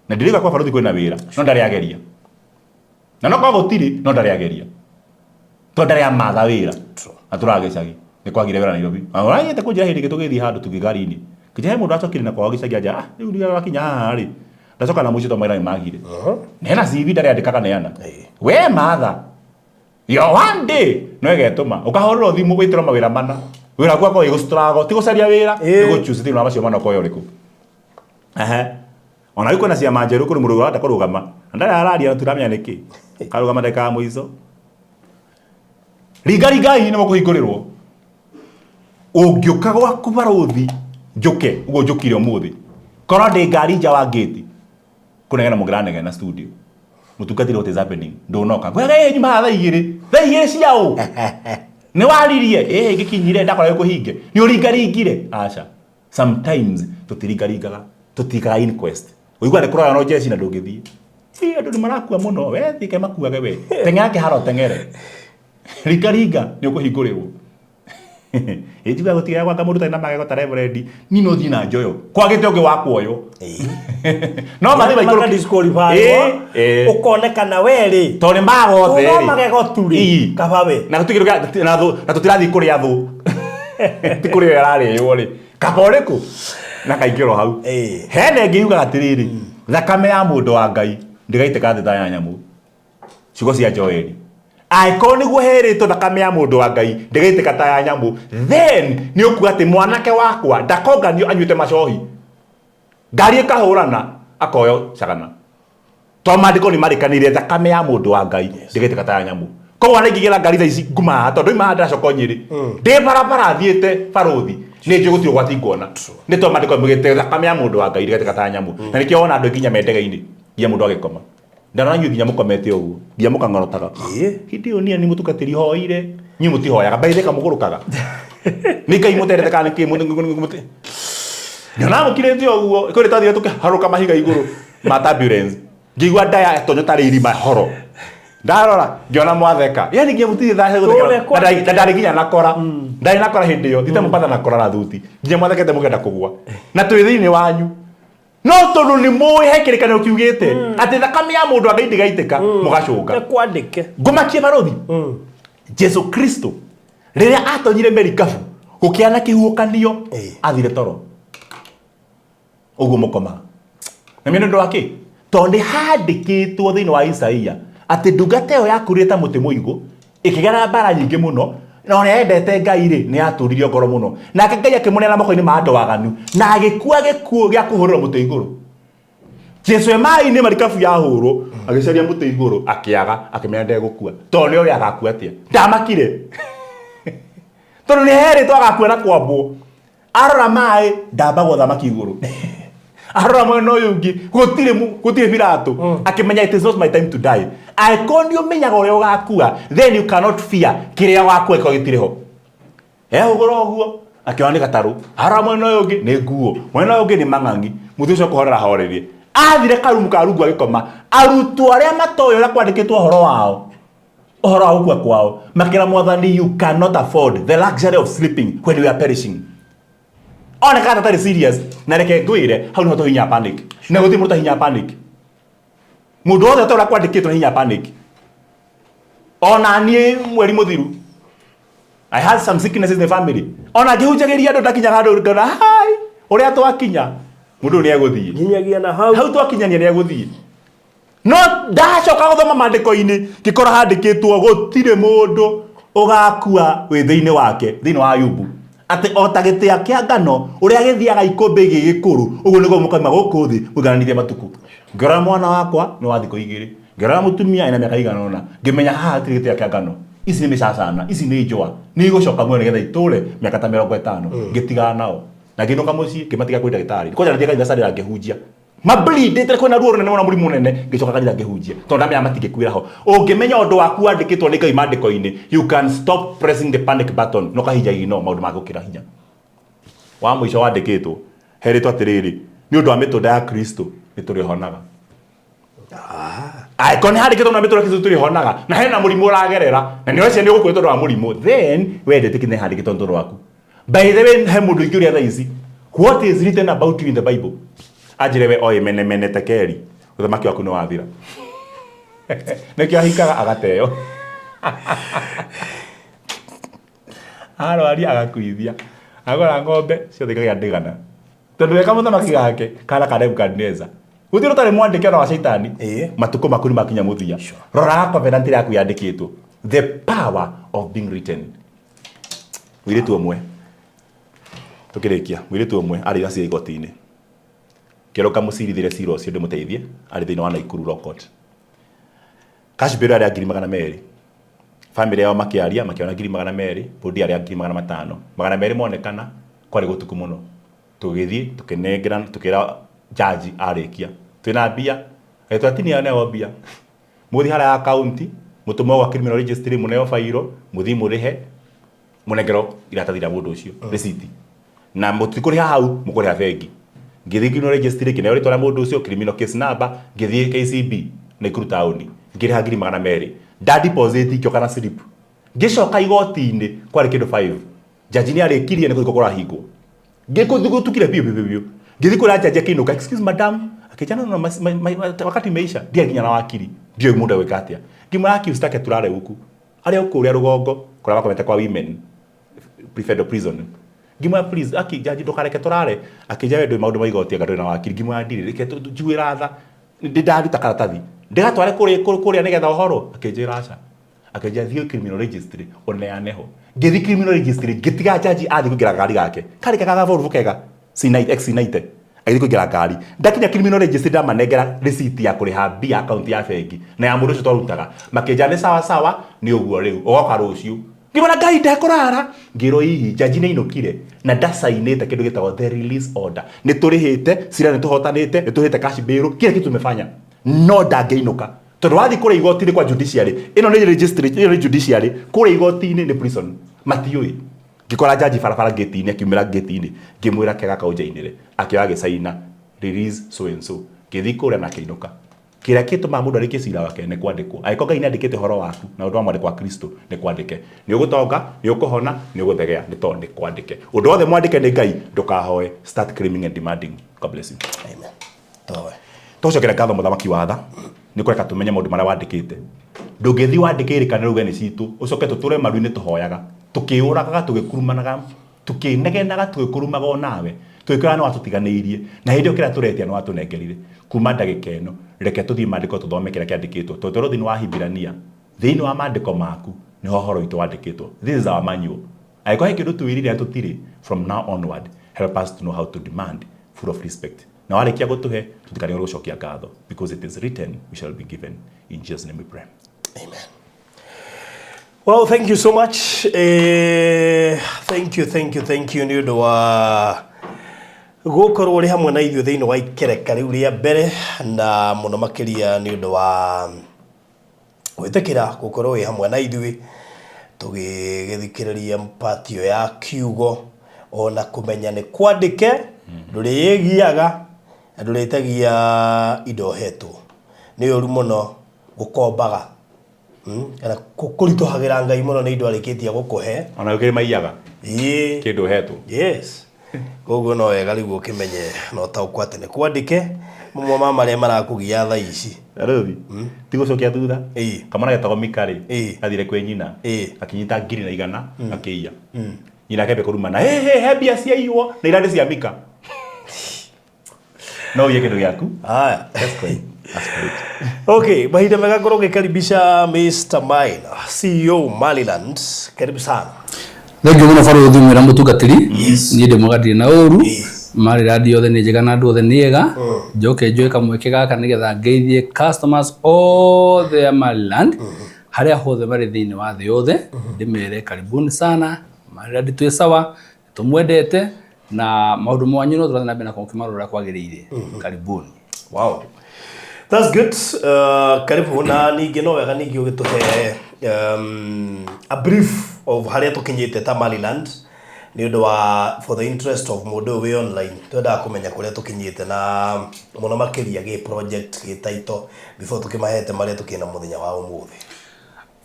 na ndĩrĩga kwa barothi kwĩna wĩra no ndarĩ ageria na no kwa gũtirĩ no ndarĩ ageria to ndarĩ amatha wĩra na tũragĩcagi nĩ kwagire wĩra Nairobi ũranyĩte kũnjĩra hĩndĩ ĩngĩ tũgĩthiĩ handũ tũgĩgari-inĩ kĩnja he mũndũ acokire na kwao gĩcagi anja rĩu nĩ wakinya haha rĩ ndacoka na mũico tũmaira nĩ magire na hena CV ndarĩ andĩkaga neana we matha yo one day no egetũma ũkahũrĩrwo thimũ wĩtĩrwo mawĩra mana wĩra waku akorwo ĩgũstrago ti gũcaria wĩra nĩ gũchusi thĩinĩ wa macio mana ũkoya ũrĩkũ ona rĩu kwĩna ciama njerũ kũrĩ mũndũ ũrenda kũrũgama na ndarĩ araria na turamenya nĩkĩ karũgama ndagĩka ya mũico ringai nĩ mũkũhingũrĩrwo ũngĩũka gwaku barothi njũke ũguo njũkire ũmũthĩ korwo ndĩ ngari nja wa gate kũnegena mũngĩranegena studio mutungatire what is happening ndonoka gwega nyuma thaa igĩrĩ ciao nĩ waririe ngĩkinyire ndakora gũkũhinge nĩ ũringaringire aca sometimes tũtiringaringaga tũtikaga inquest ũigua nĩ kũroya no jeshi na ndũngĩthiĩ andũ nĩ marakua mũno we thike makuage we teng'era kĩharo teng'ere ringa nĩ ũkũhingũrĩrwo njuga gũtiga gwaka mũndũ tarĩ na magego ta reverend ni no thiĩ na njoyo kwagĩte ũngĩ wa kuoyo no mathi maikũrũka disqualify ũkonekana werĩ tondũ nĩ magothe rĩ magego turi kabawe na tũtigĩrũka na tũtirathiĩ kũrĩa thũ ti kũrĩa yararĩo rĩ kaba ũrĩkũ na kaingĩro hau hena ĩngĩ yugaga atĩrĩrĩ thakame ya mũndũ wa Ngai ndĩgaitĩka thĩ ta ya nyamũ ciugo cia Joeli angĩkorwo nĩguo herĩtwo thakame ya mũndũ wa Ngai ndĩgaitĩka ta ya nyamũ then nĩ ũkuga atĩ mwanake wakwa ndakonganio anyuĩte macohi ngari ĩkahũrana akoyo cagana to maandĩko nĩ marĩkanĩire thakame ya mũndũ wa Ngai ndĩgaitĩka ta ya nyamũ koguo na ingĩgera ngari thaa ici nguma tondũ ima ndĩracoka Nyĩrĩ ndĩ barabara thiĩte barothi nĩ njũĩ gũtirĩ ũgwati nguona nĩ to maandĩko maugĩte thakame ya mũndũ wa Ngai ndĩgaitĩka ta ya nyamũ na nĩkĩo wona andũ nginya me ndege-inĩ nginya mũndũ agĩkoma ndananyua nginya mũkomete ũguo nginya mũkang'orotaga hĩndĩ ĩyo niĩ nĩ mũtungatĩri hoire nyuĩ mũtihoyaga mbaithĩka mũgũrũkaga nĩ Ngai mũterete kana nĩkĩ nyona mũkirĩte ũguo kũrĩ tathire tũkĩharũka mahiga igũrũ mata ambulance ngĩigua ndaya tonyo tarĩ irima horo ndarora ngĩona mwatheka yani nginya mũtirĩ thahe gũtheka ndarĩ nginya nakora ndarĩ nakora hĩndĩ ĩyo thite mũpatha nakora na thuti nginya mwathekete mũgenda kũgũa na twĩ thĩinĩ wanyu no tondũ nĩ mũĩ he kĩrĩkanĩro kiugĩte atĩ thakame ya mũndũ wa Ngai ndĩgaitĩka mũgacũnga kwandĩke ngũmakie barothi Jesu Kristo rĩrĩa atonyire merikabu gũkĩana kĩhuhũkanio athire toro ũguo mũkomaga na mĩena ũndũ wake tondũ nĩ handĩkĩtwo thĩinĩ wa Isaia atĩ ndungata ĩyo yakurĩte mũtĩ mũigũ ĩkĩgera mbara nyingĩ mũno na ona yendete Ngai rĩ nĩ yatũririo ngoro mũno nake Ngai akĩmũneana moko-inĩ ma andũ waganu na agĩkua gĩkuũ gĩa kũhũrĩrwo mũtĩ igũrũ Jesu mai-inĩ marikabu ya hũrwo agĩcaria mũtĩ igũrũ akĩaga akĩmenya ndegũkua tondũ nĩoĩ agakua atĩa ndamakire tondũ nĩ herĩtwo agakua na kwambwo arora maĩ ndambagwo thamaki igũrũ arora mwena ũyũ ũngĩ gũtirĩ Pilato akĩmenya it is not my time to die angĩkorwo nĩũmenyaga ũrĩa ũgakua then you cannot fear kĩrĩa wakua gĩkorwo gĩtirĩ ho ũgũra ũguo akĩona nĩ gatarũ arora mwena ũyũ ũngĩ nĩ nguo mwena ũyũ ũngĩ nĩ mang'ang'i mũthĩ ũcio kũhorera horerie athire karumu ka rungu agĩkoma arutwo arĩa matoĩ ũrĩa kwandĩkĩtwo ũhoro wa gũkua kwao makĩra Mwathani you cannot afford the luxury of sleeping when we are perishing ona kana tarĩ serious na reke ngwĩre hau nĩho tũhinya panic na gũtirĩ mũndũ tahinya panic mũndũ wothe ũrĩa kwandĩkĩtwo hinya panic ona niĩ mweri mũthiru I had some sicknesses in the family ona ngĩhunjagĩria andũ ndakinyaga andũ ngona hai ũrĩa twakinya mũndũ nĩ egũthiĩ nginyagia na hau twakinyania nĩ egũthiĩ no ndacoka gũthoma maandĩko-inĩ ngĩkora handĩkĩtwo gũtirĩ mũndũ ũgakua wĩ thĩinĩ wake thĩinĩ wa Ayubu atĩ o ta gĩtĩa kĩa ngano ũrĩa gĩthiaga ikũmbĩ gĩgĩkũrũ ũguo nĩguo mũkaima gũkũ thĩ mũigananithie matukũ ngĩrora mwana wakwa nĩ wa thikũ igĩrĩ ngĩrora mũtumia ena mĩaka igana ũna ngĩmenya haha hatirĩ gĩtĩa kĩa ngano ici nĩ mĩcacana ici nĩ njũa nĩ igũcoka muoyo nĩgetha itũre mĩaka ta 50 ngĩtigana nao na ngĩinũka mũciĩ ngĩmatiga kwĩ ndagĩtarĩ kwanja nathiĩ kanitha sarĩra ngĩhunjia mablindĩte kwĩna ruo rũnene mũno mũrimũ mũnene ngĩcoka kanitha ngĩhunjia tondũ ndamenya matingĩkuĩra ho ũngĩmenya ũndũ waku wandĩkĩtwo nĩ Ngai maandĩko-inĩ you can stop pressing the panic button no kahinja ino maũndũ magũkĩra hinya wa mũico wandĩkĩtwo herĩtwo atĩrĩrĩ nĩ ũndũ wa mĩtũnda ya Kristo nĩ tũrĩhonaga aĩkorwo nĩ handĩkĩtwo na mĩtũnda ya Kristo tũrĩhonaga na hena mũrimũ ũragerera na nĩ ũcio nĩ ũgũkua tondũ wa mũrimũ then wendete nĩ handĩkĩtwo tondũ waku by the way he mũndũ ingĩ ũrĩa thaa ici what is written about you in the Bible anjĩre we oĩ mene tekeri ũthamaki waku nĩ wathira nĩkĩo ahikaga agateo arwaria agakuithia agora ng'ombe ciothe ikagĩa ndigana tondũ weka mũthamaki gake kana ka Nebukadneza gũtirĩ ũtarĩ mwandĩke ona wa Shaitani matukũ maku nĩ makinya mũthia roraga covenant yaku yandĩkĩtwo the power of being written mũirĩtu ũmwe tũkĩrĩkia mũirĩtu ũmwe arĩ gacira igoti-inĩ kĩroka mũcirithire cira ũcio ndĩmũteithie arĩ thĩinĩ wa Naikuru Law Court cash bail arĩa 200,000 family yao makĩaria makĩona 200,000 bodi arĩa 500,000 200 monekana kwarĩ gũtuku mũno tũgĩthiĩ tũkĩnengerana tũkĩra judge arĩkia twĩna mbia twatinia nayo mbia mũthi harĩa account mũtũmwo wa criminal registry mũneo fairo mũthi mũrĩhe mũnengero iratathi rĩa mũndũ ũcio receipt na mũtikũrĩha hau mũkũrĩha bengi ngĩthiĩ criminal registry kĩneo rĩtwa rĩa mũndũ ũcio criminal case number ngĩthiĩ KCB Naikuru town ngĩrĩha 200,000 nda deposit ikio kana slip ngĩcoka igoti-inĩ kwarĩ kĩndũ 5 judge nĩ arĩkirie nĩ kũrĩko kũrahingwo ngĩkũtukire biũ ngĩthiĩ kũrĩa judge akĩinũka excuse madam akĩjana na wakati meisha ndiye nginya na wakiri ndio mũndũ gwĩka atĩa ngĩmwaki usitake turare huku arĩa ũkũrĩa rũgongo kũrĩa bakomete kwa women preferred prison ngimwa please aki judge ndokareke turare akĩja wendo maũndũ ma igoti agatwe na wakiri ngimwa ndire reke njuĩra tha ndaruta karatathi ndigatware kũrĩa nĩgetha ũhoro akĩnjĩra aca akĩnjĩra thiĩ criminal registry oneaneho ngĩthiĩ criminal registry ngĩtiga judge athi kũingĩra gari gake karĩ kaga Volvo kega C90 X90 agĩthiĩ kũingĩra ngari ndakinya criminal registry ndamanengera receipt ya kũrĩha mbia account ya bengi na ya mũndũ ũcio twarutaga makĩnjĩra nĩ sawa sawa nĩ ũguo rĩu ũgoka rũciũ ngĩmona Ngai ndekũrara ngĩrwo hihi judge nĩ ainũkire na ndasainĩte kĩndũ gĩtagwo the release order nĩ tũrĩhĩte cira nĩ tũhotanĩte nĩ tũrĩhĩte cash bail kile kitu tumefanya no ndangĩinũka tondũ wathi kũrĩa igoti-inĩ kwa judiciary ĩno nĩ registry ĩno nĩ judiciary kũrĩa igoti-inĩ nĩ prison matiũĩ ngĩkora judge barabara gate-inĩ akiumĩra gate-inĩ ngĩmwĩra kega kaũnja-inĩre akĩoya gĩcaina release so and so ngĩthiĩ kũrĩa na kĩinũka kĩrĩa gĩtũmaga mũndũ arĩkie cira wake nĩ kwandĩkwo angĩkorwo Ngai nĩ andĩkĩte ũhoro waku na ũndũ wa mwandĩko wa Kristo nĩ kwandĩke nĩ ũgũtonga nĩ ũkũhona nĩ ũgũthegea nĩ tondũ nĩ kwandĩke ũndũ wothe mwandĩke nĩ Ngai ndũkahoe start claiming and demanding. God bless you. Amen. Towe tũcokere ngatho mũthamaki wa tha nĩ kũreka tũmenye maũndũ marĩa wandĩkĩte ndũngĩthiĩ wandĩke ĩrĩkanĩro gani citũ ũcoke tũtũre maru-inĩ tũhoyaga tũkĩũragaga tũgĩkurumanaga tũkĩnegenaga tũgĩkurumaga o nawe twĩkĩra nĩ watũtiganĩirie na hĩndĩ ĩyo kĩrĩa tũretia nĩ watũnengerire kuma ndagĩka ĩno reke tũthiĩ maandĩko tũthome kĩrĩa kĩandĩkĩtwo tũtũrwo thĩinĩ wa Hibirania thĩinĩ wa maandĩko maku nĩho ũhoro witũ wandĩkĩtwo. This is our manual. Angĩkorwo kĩndũ twĩrire tũtirĩ from now onward help us to know how to demand full of respect na warikia gutuhe tutikane gucokia ngatho because it is written we shall be given. In Jesus name we pray. Amen. Well, thank you so much. Thank you nĩ ũndũ wa gũkorwo ũrĩ hamwe na ithuĩ thĩinĩ wa ikereka rĩu rĩa mbere, na mũno makĩria nĩ ũndũ wa gwĩtĩkĩra gũkorwo wĩ hamwe na ithuĩ tũgĩgĩthikĩrĩria part ĩyo ya kiugo ona kũmenya nĩ kwandĩke ndũrĩgiaga ndũrĩtagia indo hetwo nĩ ũru mũno gũkombaga kana kũritũhagĩra Ngai mũno nĩ indo arĩkĩtie gũkũhe ona ũkĩrĩ maiyaga kĩndũ hetwo. Yes, koguo no wega rĩu ũkĩmenye no taũkwo atĩ nĩ kwandĩke mamwe ma marĩa marakũgia thaa ici Rũthi ti gũcokia thutha kamwana getagwo Mika athire kwĩ nyina akinyita 100 akĩiya nyina akĩambia kũrumana he mbia ciaiywo na irarĩ cia Mika. No uye kĩndũ gĩaku. That's great. Okay, mahinda mega ngorwo ngĩkaribisha Mr. Maina, CEO Maliland. Karibu sana. Thank you muno Farothi mwĩra mũtungatĩri. Niĩ ndĩmũgatirĩ na ũru. Maliland yothe nĩ njega na andũ othe nĩ ega. Njoke njoe kamweke gaka nĩgetha ngeithie customers all the Maliland harĩa hothe marĩ thĩinĩ wa thĩ yothe. Ndĩmere karibuni sana. Maliland twĩ sawa, tũmwendete na maũndũ mwanyu no tũrathiĩ na mbere na kũmarora kwagĩrĩire. Karibuni. Wow. That's good. Karibu na ningĩ no wega ningĩ ũgĩtũhe a brief of harĩa tũkinyĩte ta Maliland nĩ ũndũ wa for the interest of mũndũ wĩ online twendaga kũmenya kũrĩa tũkinyĩte na mũno makĩria gĩ project gĩ title before tũkĩmahete marĩa tũkĩna mũthenya wa ũmũthĩ.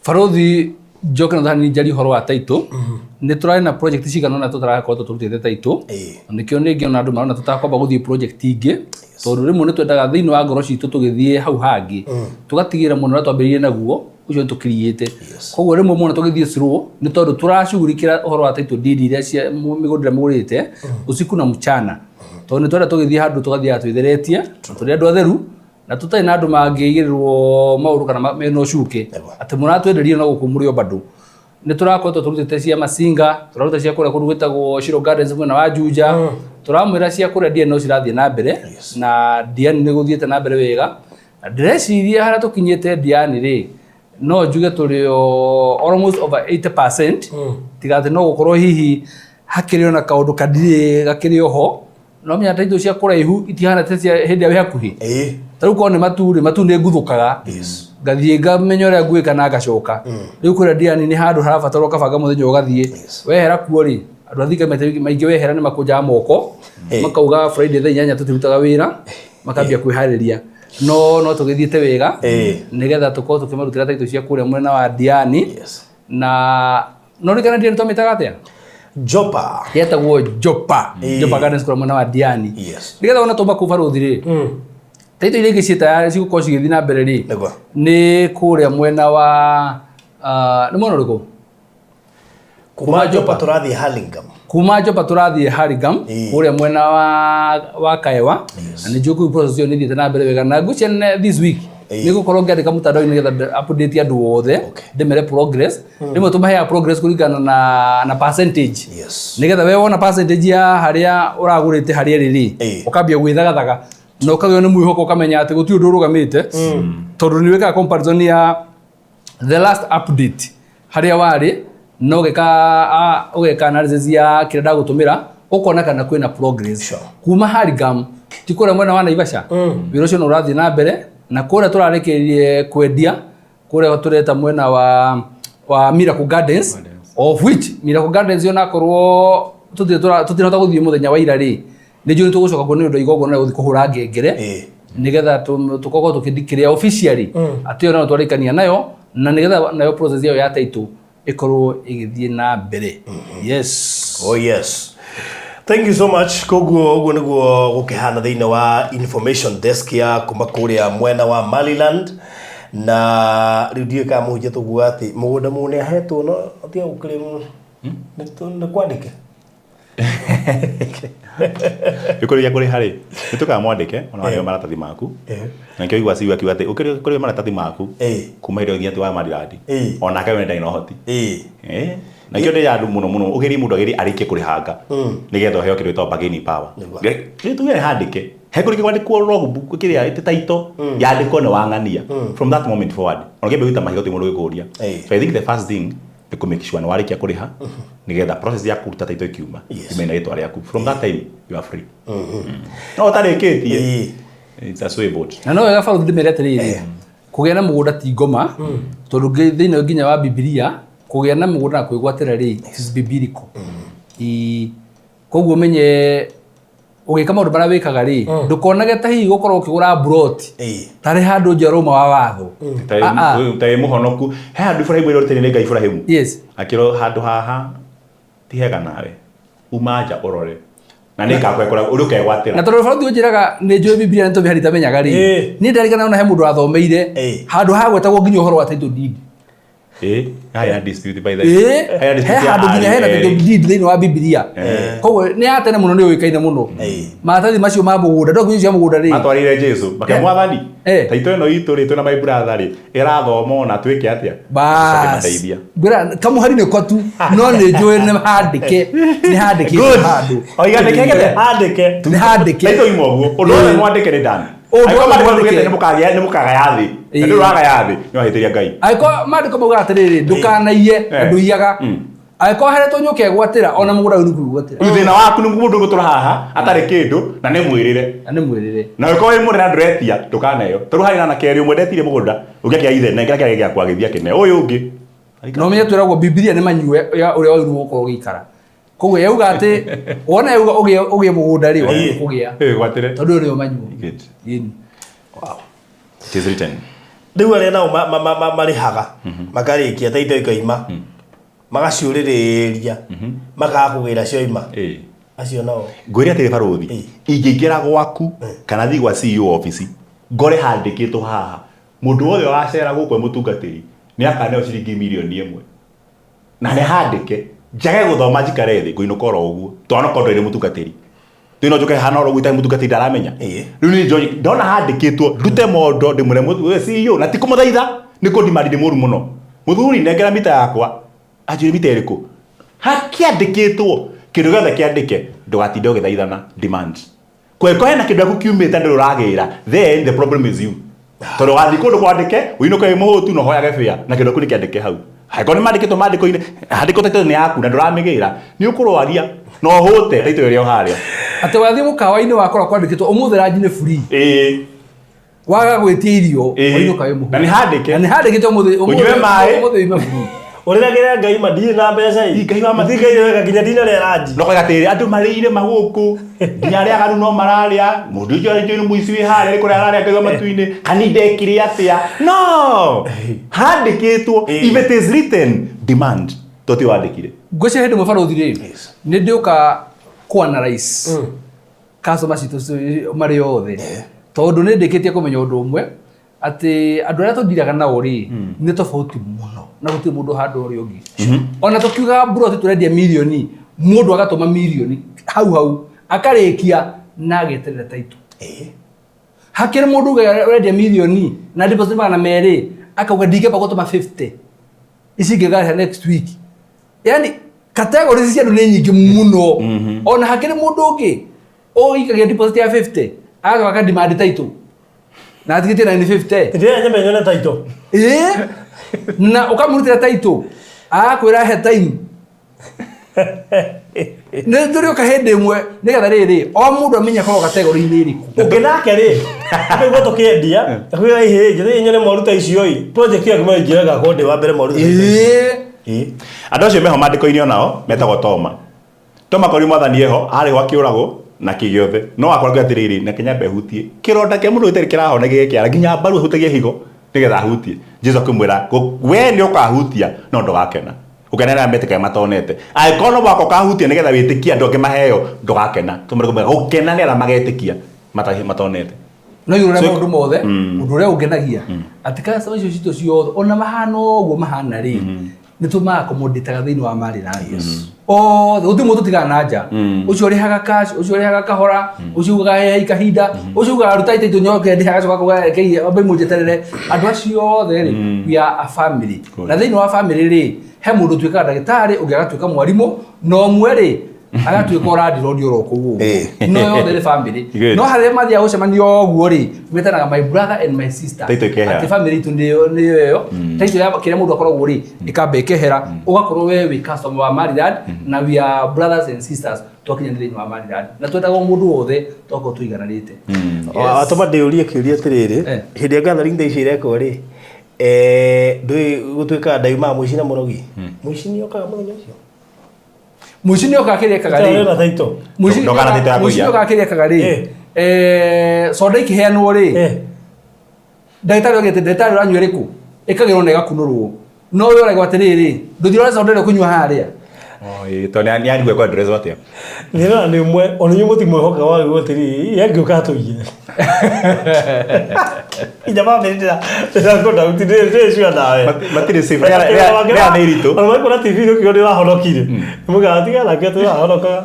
Farothi njoke na thani njari horo wa title nĩ tũrarĩ na project cigana na tũtarakorwo tũrutĩte title nĩkĩo nĩngĩ ona andũ marona tũtakwamba gũthiĩ project ingĩ tondũ rĩmwe nĩ twendaga thĩinĩ wa ngoro citũ tũgĩthiĩ hau hangĩ tũgatigĩra mũno ũrĩa twambĩrĩirie naguo ũcio tũkiriĩte. Koguo rĩmwe mũno tũgĩthiĩ slow nĩ tondũ tũracugurikĩra ũhoro wa title deed iria cia mĩgũnda mũgũrĩte usiku na mchana tondũ nĩ twenda tũgĩthiĩ handũ tũgathiĩ twĩtheretie tũrĩ andũ atheru na tutarĩ na andũ mangĩigĩrĩrwo maũndũ kana mena ũcuke atĩ mũratwenderia na gũkũ mũrĩ o bado. Nĩ tũrakorwo tũrutĩte cia Masinga, tũraruta cia kũrĩa kũndũ gwĩtagwo Shiro Gardens mwena wa Juja, tũramwĩra cia kũrĩa Diani no cirathiĩ na mbere na Diani nĩ gũthiĩte na mbere wega. Ndĩreciria harĩa tũkinyĩte Diani rĩ no njuge tũrĩ almost over 80%. Tiga atĩ no gũkorwo hihi hakĩrĩ ona kaũndũ kadirĩ gakĩrĩ oho no menya title cia kũraihu itihana te cia hĩndĩ ya hakuhĩ. Tarĩu korwo nĩ matu nĩ nguthũkaga ngathiĩ ngamenya ũrĩa ngwĩka na ngacoka. Rĩu kũrĩa Diani nĩ handũ harabatarwo kabanga mũthenya ũgathiĩ wehera kuo rĩ andũ athika maingĩ wehera nĩ makũnjaga moko makauga Friday thaa 8 tũtirutaga wĩra makambia kwĩharĩria no tũgĩthiĩte wega nĩgetha tũkorwo tũkĩmarutĩra title cia kũrĩa mwena wa Diani na no rĩkana Diani twamĩtaga atĩa Jopa yetagwo Jopa Gardens kũrĩa mwena wa Diani nĩgetha ona tũmba kũu Farothi rĩ title iria ingĩ ciĩtayarĩ cigũkorwo cigĩthiĩ na mbere rĩ nĩ kũrĩa mwena wa nĩ mwena ũrĩkũ kuma Jopa tũrathiĩ Hurlingham kũrĩa mwena wa Kaewa na nĩ njũkũ process ĩyo nĩ thiĩte na mbere wega na ngwĩciria this week nĩ gũkorwo ngĩandĩka mũtandao-inĩ nĩgetha update andũ othe ndĩmere progress rĩmwe tũmaheaga progress kũringana na percentage nĩgetha we wona percentage ya harĩa ũragũrĩte harĩa rĩrĩ ũkambia gwĩthagathaga no kagĩo nĩ mwĩhoko ũkamenya atĩ gũtirĩ ũndũ ũrũgamĩte tondũ nĩ wĩkaga comparison ya the last update harĩa warĩ no ũgeka analysis ya kĩrĩa ndagũtũmĩra ũkona kana kwĩna progress kuma Hurlingham ti kũrĩa mwena wa Naivasha wĩra ũcio no ũrathiĩ na mbere na kũrĩa tũrarĩkĩrie kwendia kũrĩa tũreta mwena wa Miracle Gardens of which Miracle Gardens yonakorwo tũtirahota gũthiĩ mũthenya wa ira rĩ nĩ njũĩ tũgũcoka kuo nĩ ũndũ igongona gũthiĩ kũhũra ngengere nĩgetha tũkorwo tũkĩndikĩria officially atĩ yo no twarĩkania nayo na nĩgetha nayo process ĩyo ya title ĩkorwo ĩgĩthiĩ na mbere. Yes. Thank you so much. Koguo ũguo nĩguo gũkĩhana thĩinĩ wa information desk ya kuma kũrĩa mwena wa Maliland na rĩu ndiĩ kana mũhunjia tũguo atĩ mũgũnda mũũ nĩ ahetwo no atia gũkĩrĩ nĩ kwandĩke Bikuri ya kuri hari nituka mwandike ona wale maratathi maku na kio igwa siwa kiwate ukuri maratathi maku kuma ire thiati wa Maliland ona kawe ndai no hoti na kio ndi yandu muno ugiri mundu agiri arike kuri hanga nigetha heo kiru to bargaining power ni tuge handike hekuri kwandikwo logbook kiria ite title yandikwo ni wang'ania from that moment forward ongembe wita mahigo timu rwikuria so I think the first thing ni ku make sure ni warikia kuriha nigetha process ya kuruta title ikiuma imena itwa riaku from that time you are free no tarikitie it's a sway boat na no wega faru ndimere atiriri kugea na mugunda ti ngoma tondu thiini nginya wa Biblia kugea na mugunda na kwigwatira ri is biblical koguo menye ugika maundu bara wikaga ri ndukonage ta hihi gukorwo ukigura brot tari handu njeroma wa watho tai muhonoku he handu Ibrahimu irorite ni Ngai Ibrahimu yes akiro handu haha ti hega nawe umaja urore na nika kwekora uri ukegwatira na tondu faru njiraga ni njui Biblia ni tobihari tamenyaga ri ni ndarikana ona he mundu athomeire handu ha gwetagwo nginya uhoro wa title deed haya dispute by the haya dispute handu nginya hena title deed thiini wa Biblia koguo ni atene muno ni uikaine muno matathi macio ma mugunda ndo cia mugunda ri matwarire Jesu bakemwathani title ino itu ri tuna my brother ri irathoma na twike atia bas bra kamuhari ni kwatu no ni njui ni handike handu oigandike handike ni handike title imoguo undu ni mwandike ni ndani ni mukaga yathi ndu raga yathi ni wahitiria Ngai aiko mandiko mauga atiriri ndukanaiye nduiyaga aiko heretwo nyuke gwatira ona mugura uri gwatira thina waku ni mundu gutura haha atari kindu na ni mwirire na aiko wi mundu na ndretia ndukanayo toru hari na keri umwendetire mugunda ugiakia ithe na ngira gia kwagithia kine uyu ungi no menye twiragwo Biblia ni manyue uria wairu gukorwo gikara koguo yauga ati wona yauga ugie mugunda ri wairu kugia gwatire tondu uri manyue wow it is written riu aria nao marihaga makarikia title ikaima magaciuririria makakugira cioima acio nao ngwire atiri baruthi ingĩingĩra gwaku kana thi gwa CEO office ngore handĩkĩtwo haha mũndũ wothe wacera gũkũ mũtungatĩri nĩ akaneo ciringi milioni 1 na nĩ handĩke njage gũthoma njikare thĩ ngũinũka oro ũguo twana kondo ĩrĩ mũtungatĩri twino njoke hana oro gwita mũtungatĩri ndaramenya rĩu nĩ njoyi ndona handĩkĩtwo ndute mondo ndĩmũre CEO na ti kũmũthaitha nĩ kũndimandi ndĩ mũru mũno mũthuri nengera mita yakwa ajiri mita ĩrĩkũ hakiandĩkĩtwo kĩndũ gĩothe kĩandĩke ndũgatinde ũgĩthaithana demand kweko hena kĩndũ gĩaku kiumĩte ndũrĩ ũragĩra then the problem is you tondũ gathi kũndũ kwandĩke ũinũke wĩ mũhũtu na ũhoyage bĩa na kĩndũ kĩu nĩ kĩandĩke hau hangĩkorwo nĩ mandĩkĩtwo mandĩko-inĩ handĩkwo title nĩ yaku na ndũramĩgĩra nĩ ũkũrwaria na ũhũte title ĩrĩa ũharĩa atĩ wathiĩ mũkawa-inĩ wakora kwandĩkĩtwo ũmũthĩ ranji nĩ free waga gwĩtia irio ũinũka wĩ mũhũtu na nĩ handĩkĩte ũmũthĩ ũnyue maĩ ũima free uriragira Ngai mathii na mbeca i Ngai wa mathii Ngai wega kinya dina ria ranji no kagatiri andu marĩire magũkũ nginya arĩa aganu no mararĩa mũndũ ũcio arĩ nĩ mũici wĩ harĩa kũrĩa ararĩa Ngai wa matu-inĩ kanindekire atĩa no handĩkĩtwo if it is written demand toti wandĩkire ngwĩciria hĩndĩ ĩmwe barothi rĩ nĩ ndĩũka kũanalyze customer citũ marĩ othe tondũ nĩ ndĩkĩtie kũmenya ũndũ ũmwe ati andu aria tũthiraga nao ri nĩ tofauti mũno na gũtirĩ mũndũ handũ ũrĩa ũngĩ ona tũkiuga broti tũrendia milioni mũndũ agatũma milioni hau akarĩkia na ageterera title hakĩrĩ mũndũ ũrendia milioni na deposit magana merĩ akauga ndingĩamba gũtũma 50 ici ingĩgarĩha next week yani categories cia andũ nĩ nyingĩ mũno ona hakĩrĩ mũndũ ũngĩ ũikagia deposit ya 50 agacoka akademand title na atikite 950 ndio nyambe nyone title na ukamurutira title akwira he time ne ndio kahende imwe nigetha riri o mundu amenya kwa category-inĩ iriku unginake ri akigwa tukiendia akwiga ihe ngithi nyone moruta icio i project yake mai njiraga konde wa mbere moruta andu acio meho mandĩko-inĩ onao metagwo Toma kori mwathani eho arĩ gwa kĩũrago na kĩgĩothe no akora atiriri na Kenya behutie kironda kia mundu gĩtarĩ kĩrahona gĩgĩkĩara nginya mbaru hutagie higo nigetha hutie Jesu akĩmwĩra we nĩ ũkahutia no ndũgakena ukenera metĩka matonete aikono bako kahutia nigetha wĩtĩkia andũ angĩ maheo ndũgakena tũmũrĩkũmwĩra gũkena nĩ arĩa magetĩkia matonete no yũrĩa mũndũ mothe ũndũ ũrĩa ũngenagia atĩ customer icio citũ ciothe ona mahana ũguo mahana rĩ nĩ tũmakomoditaga thĩinĩ wa marĩ na othe gũtirĩ mũndũ ũtigaga na nja ũcio ũrĩhaga cash ũcio ũrĩhaga kahora ũcio ugaga ikahinda ũcio ugaga ruta itaitũ nyoke ndĩhaga coka kũgekeie ambe mũnjeterere andũ acio othe rĩ we are a family na thĩinĩ wa family rĩ he mũndũ ũtuĩkaga ndagĩtarĩ ũngĩ agatuĩka mwarimũ no ũmwe rĩ agatuĩka ũrandirwo ndiũroko ũguo no yothe nĩ family no harĩa mathiaga gũcemania ũguo rĩ metanaga my brother and my sister atĩ family itũ nĩyo ĩyo taito ya kĩrĩa mũndũ akoragwo rĩ ĩkamba ĩkehera ũgakorwo we wĩ customer wa Maryland na we are brothers and sisters twakinyanĩrĩire wa Maryland na twetagwo mũndũ wothe twakorwo tũigananĩte atoma ndĩũrie kĩũria atĩrĩrĩ hĩndĩ ya gathering ici irekwo rĩ ndũĩ gũtuĩka ndaima mũici na mũrogi mũici nĩ okaga mũthenya ũcio mũici nĩ okaga kĩrĩa ekaga rĩ mũici nĩ okaga kĩrĩa ekaga rĩ soda ikĩheanwo rĩ ndagĩtarĩ oigĩte ndagĩtarĩ ũranyua ĩrĩkũ ĩkagĩrwo na ĩgakunũrwo no we ũraigua atĩrĩrĩ ndũthiĩ ũrona soda ĩrĩa ũkũnyua harĩa to nĩ arigwo kwa dress watia nĩra nĩ mwe ona nyuo mũti mwĩhoka wa gũo atĩrĩ yangĩũka atũire ijama mendera ndakona utindĩcio nawe matirĩ safe ya nĩ ritũ ona makora TV ũkĩona ũrahonokire mũgatiga nake tũrahonoka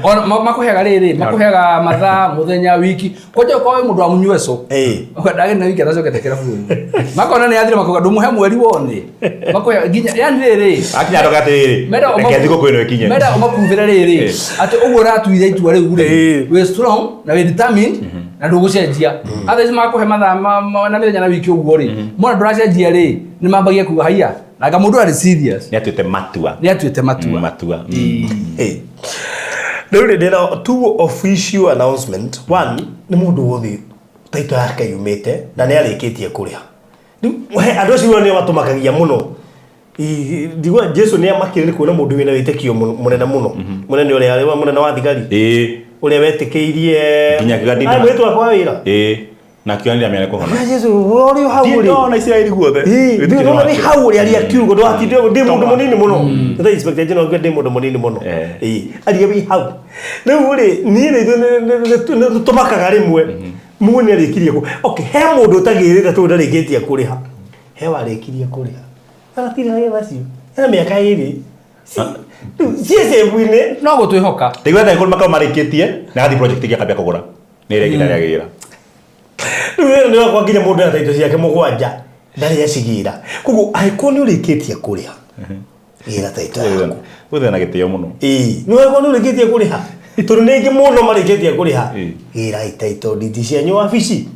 ona makũheaga rĩrĩ makũheaga mathaa mũthenya wiki kwanja kwa mũndũ wa munyweso ndagĩ na wiki atacokete kĩrabu makona nĩ athire makoga ndũmũhe mweri wone makũheaga nginya yani rĩrĩ akinya ndoka atĩrĩrĩ thiko kwĩno ikinye mera ũmakuvĩra rĩrĩ atĩ ũguo ũratuire itua rĩu rĩ wĩ strong na wĩ determined na ndũgũcenjia athaici makũhe mathaa na mĩthenya na wiki ũguo rĩ mwana ndũracenjia rĩ nĩ mambagia kuga haiya naga mũndũ arĩ serious nĩ atuĩte matua rĩu ndĩna two official announcement one nĩ mũndũ wothe taito yake yumĩte na nĩ arĩkĩtie kũrĩha andũ acio nĩo matũmakagia mũno ndigwa Jesu nĩ amakĩrĩre kuona mũndũ wĩna wĩtĩkio mũnene mũno mũnene ũrĩa arĩ mũnene wa thigari ũrĩa wetĩkĩirie nginya kĩgandi mwĩtwa kwa wĩra na kĩonira mĩane kũhona Jesu ũrĩa hau ũrĩ no na Isiraeli guothe nĩ hau ũrĩa arĩa kiugo ndwatindire ndĩ mũndũ mũnini mũno the inspector general ndĩ mũndũ mũnini mũno arĩa hau rĩu rĩ niĩ nĩ tũmakaga rĩmwe mũndũ nĩ arĩkirie okay he mũndũ ũtagĩrĩte tondũ ndarĩkĩtie kũrĩha he warĩkirie kũrĩha atire hayo basi ena miaka ĩrĩ siese bwine no gũtwĩhoka ndĩgwa nda ikũrũ makao marĩkĩtie na gathi project ĩgĩa kambia kũgũra nĩ rĩngĩ ndarĩagĩra rĩu nĩ wakwa nginya mũndũ ataito ciake mũgwanja ndarĩ acigira koguo angĩkorwo nĩ ũrĩkĩtie kũrĩha ĩra taito yaku ũthĩ na gĩtĩo mũno nĩ wakwa nĩ ũrĩkĩtie kũrĩha tondũ nĩ ingĩ mũno marĩkĩtie kũrĩha ĩra taito nditi cianyu wabici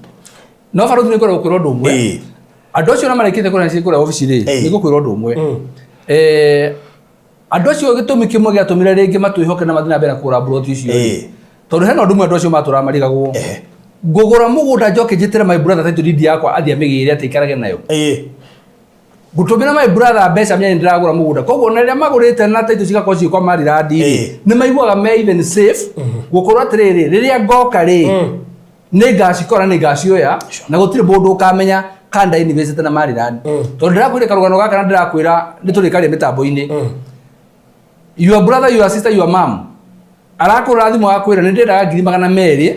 no baruthi nĩ kũrĩa gũkwĩrwo ũndũ ũmwe andũ acio na marĩkĩte kũrĩa kũrĩa ofici rĩ nĩ gũkwĩrwo ũndũ ũmwe andũ acio gĩtũmi kĩmwe gĩatũmire rĩngĩ matwĩhoke na mathiĩ na mbere kũgũra mburoti icio tondũ hena ũndũ ũmwe andũ acio matũraga marigagwo ngũgũra mũgũnda njoke njĩtĩre my brother taito ndindi yakwa athiĩ amĩgĩre atĩ ikarage nayo ngũtũmĩra my brother mbeca mĩanya ndĩragũra mũgũnda koguo na rĩrĩa magũrĩte na taito cigakorwo ciĩ kwa Maryland rĩ nĩ maiguaga me even safe gũkorwo atĩrĩrĩ rĩrĩa ngoka rĩ nĩ ngacikora nĩ ngacioya na gũtirĩ mũndũ ũkamenya kanda university na Maryland tondũ ndĩrakwĩra karũgano gaka na ndĩrakwĩra nĩ tũrĩkaria mĩtambo-inĩ your brother your sister your mom arakũra thimũ akwĩra nĩ ndĩraga 200,000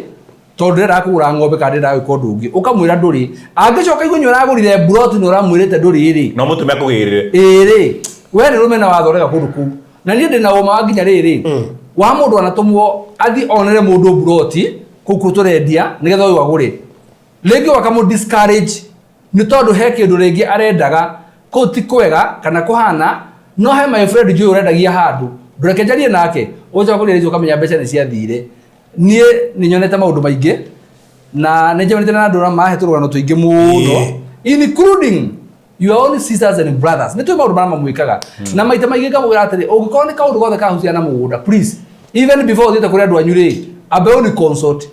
tondũ ndĩraga kũgũra ng'ombe kana ndĩraga gwĩka ũndũ ũngĩ ũkamwĩra ndũrĩ angĩcoka igũnyũ ũragũrire mburoti nĩ ũramwĩrĩte ndũrĩ rĩ no mũtumia kũgĩrĩre rĩ we nĩ rũmena wathorega kũndũ kũu na niĩ ndĩna ũma wa nginya rĩrĩ wa mũndũ anatũmwo athiĩ onere mũndũ mburoti kũu tũrendia nĩgetha ũyũ agũre rĩngĩ wakamũ discourage nĩ tondũ he kĩndũ rĩngĩ arendaga kũu ti kwega kana kũhana no he my friend njũĩ ũrendagia handũ ndũrekenjarie nake ũnja kũrĩa rĩngĩ ũkamenya mbeca nĩ ciathire niĩ nĩ nyonete maũndũ maingĩ na nĩ njemanĩte na andũ mahe tũrũgano tũingĩ mũno including your own sisters and brothers nĩ tũĩ maũndũ marĩa mamwĩkaga na maita maingĩ ngamũgĩra atĩrĩ ũngĩkorwo nĩ kaũndũ gothe kahusiana na mũgũnda please even before ũthiĩte kũrĩ andũ anyu rĩ ambe ũni consult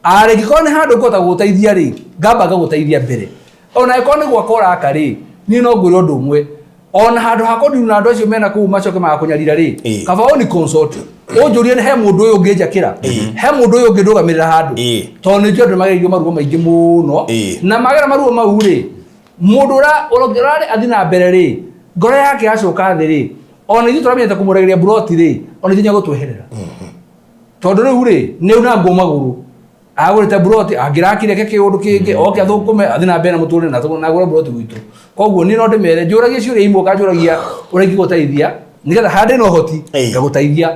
arĩngĩkorwo nĩ handũ ngũhota gũgũteithia rĩ ngamba ngagũteithia mbere ona ĩkorwo nĩ gwaka ũraka rĩ niĩ no ngwĩre ũndũ ũmwe ona handũ hakwa ndinu na andũ acio mena kũu macoke magakũnyarira rĩ kaba ũni consult ũnjũrie he mũndũ ũyũ ũngĩnjakĩra he mũndũ ũyũ ũngĩndũgamĩrĩra handũ tondũ nĩ njũĩ andũ magererio maruo maingĩ mũno na magera maruo mau rĩ mũndũ ũrarĩ athiĩ na mbere rĩ ngoro yake yacoka thĩ rĩ ona ithuĩ tũramenyete kũmũregeria mburoti rĩ ona ithuĩ nyagũtweherera tondũ rĩu rĩ nĩ una ngũ magũrũ agũrĩte mburoti angĩrakire ke kĩũndũ kĩngĩ oke athũkũme athiĩ na mbere na mũtũrĩre na agũre mburoti gwitũ koguo niĩ no ndĩmere njũragie ciũria imwe kanjũragia ũrĩa ingĩgũteithia nĩgetha handĩ na ũhoti ngagũteithia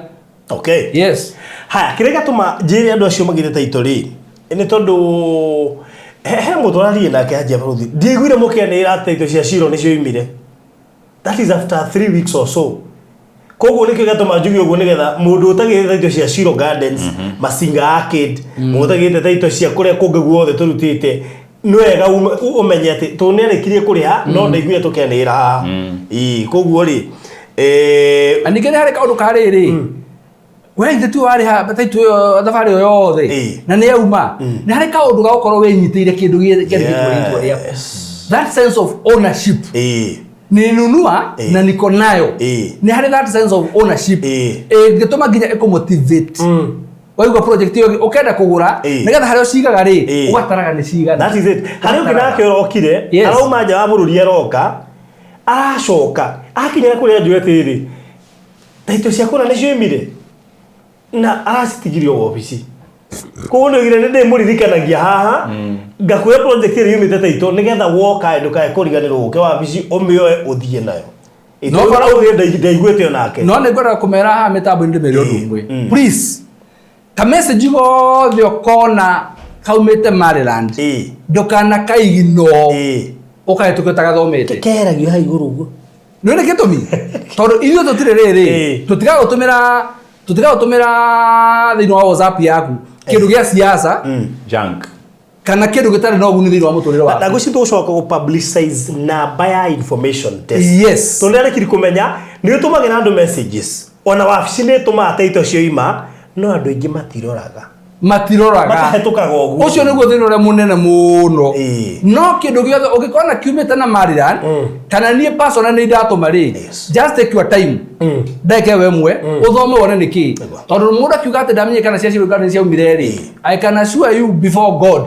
okay yes haya kĩrĩa gĩatũma njĩre andũ acio magĩre taito rĩ nĩ tondũ he mũndũ ũrarie nake anjia baruthi ndiaiguire mũkĩanĩrĩra taito cia ciro nĩcio imire that is after 3 weeks or so koguo nikio gatuma njugi uguo nigetha mundu utagite taito cia Shiro Gardens Masinga Arcade mundu utagite taito cia kuria kungi guothe turutite nwega umenye ati tunerekirie kuriha no ndaiguire tukenira koguo ri anikene hari kaundu kariri wende tu ari ha taito thabari yothe na ne yauma ni hari kaundu gakorwo wenyitire kindu githitwo ria that sense of ownership ni nunua na niko nayo ni hari that sense of ownership gituma nginya ecomotivate waigwa project yo ukenda kugura nigetha hari ucigaga ri ugataraga ni cigana that is it hari ukina kirokire arauma nja wa bururi aroka aracoka akinya kuria njuye tiri taito cia kuna ni ciumire na aracitigirio ofici kono gire ndi muririkanagia haha ngakuya project iri yumite taito nigetha woka ndukae kuriganirwo uke wa ofici omioe uthie nayo no bara uthie ndaiguite onake no ne ngora kumera ha mitambo ndi merio ndungwe please ka message go thio kona kaumite Maryland ndukana kaigino ukae tukitaga thomete keragio ha iguru uguo none gitumi tondu ithuo tutire riri tutiga gutumira thini wa WhatsApp yaku kindu gia siasa junk kana kindu gitari no guni thini wa muturire wa na guci tucoka go publicize na buy information test yes tondu ari kiri kumenya ni utumagira andu messages ona wabici ni tuma ataito cio ima no andu ingi matiroraga matahetukaga uguo ucio niguo thini uria munene muno no kindu giothe ugikona kiumite na Maryland kana nie person ni ndatuma ri just take your time ndeke we mwe uthome wone niki tondu mundu akiuga ati ndamenye kana cia Shiro Gardens cia umire ri I can assure you before God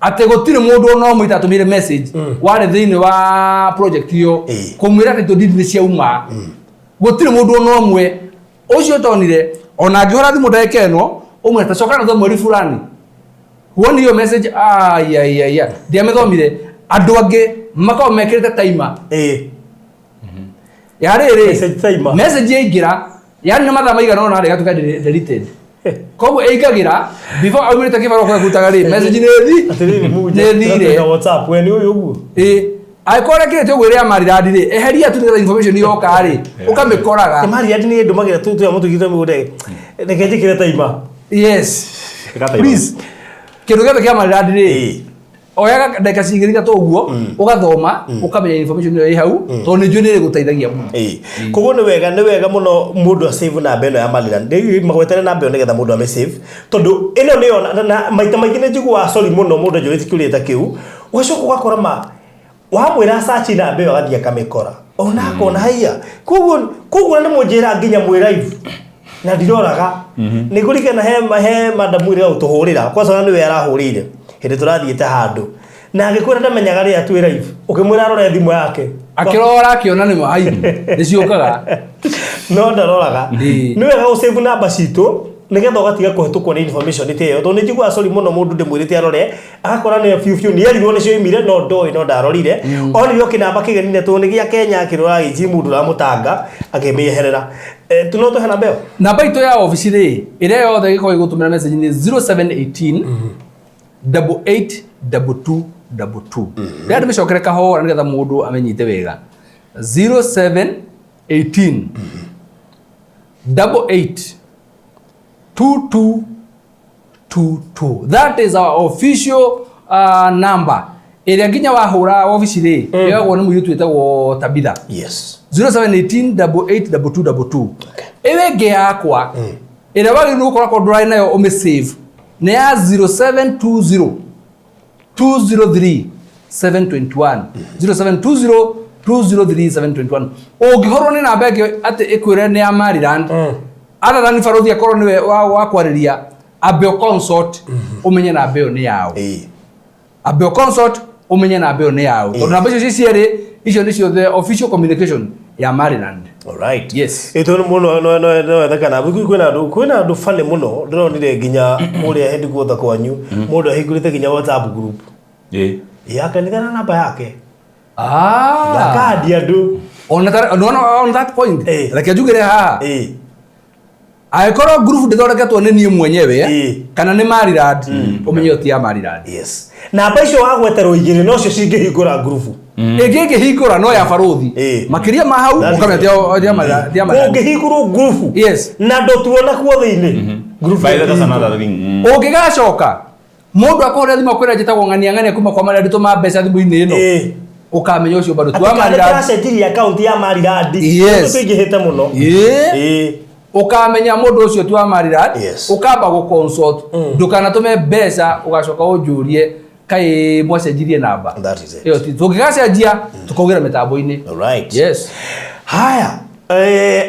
ate gutire mundu no mwita atumire message wari thini wa project yo kumwira ati ndindi cia uma gutire mundu no mwe ucio tonire ona ngihora thimu ndekeno umwe tacokana tho mweri fulani woni yo message ya ndiamethomire andu ange makao mekirite timer yariri message ingira yani no matha maigana ona ari gatuka deleted koguo eigagira before aumire kibaro kwa gutaga ri message ne thire WhatsApp we ni uyu uguo aikora kirete uguo ria Maryland ri eheria tu information yoka ri ukamikoraga Maryland ni ndumagira tu ya mutu githe mude nekeje kireta ima yes please kindu gete kia Maryland ri oyaga ndeka cigirika to uguo ugathoma ukamenya information yo hau to ni njuni ri guteithagia muno koguo ni wega muno mundu a save na beno ya Maryland ndi magwetera na beno nigetha mundu ame save tondu ino ni na maita maingi ni njigua sorry muno mundu njuri tikurieta kiu ugacoka ugakora ma wamwira search na beno agathia kamikora ona kona haiya koguo ni munjira nginya mwi live na ndiroraga ni kurikana he madamu ire utuhurira kwa sababu ni we arahurire hindi turathiite handu na angikwira ndamenyaga ri atu live ukimwira arore thimu yake akirora akiona ni mahaibu niciokaga no ndaroraga ni wega usave namba citu nigetha ugatiga kuhetukwo ni information iteyo to ni njigua sorry muno mundu ndimwirite arore agakora ni fiu ni yarirwo ni cio imire no ndoi no ndarorire onire kinamba kigenine to ni gia Kenya kirora iji mundu ra mutanga akimieherera tunoto hena beo namba itu ya office ri ire yothe giko igutumira message ni 0718 882222 ndia ndimicokere kahora nigetha mundu amenyite wega 0718 882222 that is our official number area nginya wahura office ri yego ni muyu twetagwo Tabitha yes 0718882222 ewe nge yakwa ire wagi nukora ko drive nayo ome save ne ya 0720 203 721 0720 203 721 ogihoro ni namba yake ati ikwire ni ya Maryland other than farothia korwo niwe wa kwariria abeo consult umenye na abeo ni yao abeo consult umenye na abeo ni yao tondu namba icio ciere icio nicio the official communication ya Maryland all right yes ito muno no thakana kwina andu fane muno ndironire nginya uria hendi guotha kwanyu mundu ahingurite nginya WhatsApp group yakanithana namba yake ndakadi andu on that point like ajugire ha aikoro group ndithondeketwo ni nie mwenyewe kana ni Maryland umenye oti ya Maryland yes namba icio wagweterwo igiri no cio cingihingura group Ege hingura no ya baruthi makiria ma hau ukametia ungihingurwo group yes na ndotuona kuo thiini group by that another thing ungigacoka mundu akohora thima kwira njitagwo ng'ania kuma kwa mari ndituma mbeca thimu-ini ino ukamenya ucio bado twa mari ndiracenjirie account ya Mariradi twingihite muno ukamenya mundu ucio twa Mariradi ukamba go consult ndukanatume mbeca ugacoka unjurie kai mwacenjirie namba that is it iyo tukigacenjia tukogira mitambo-ini right yes haya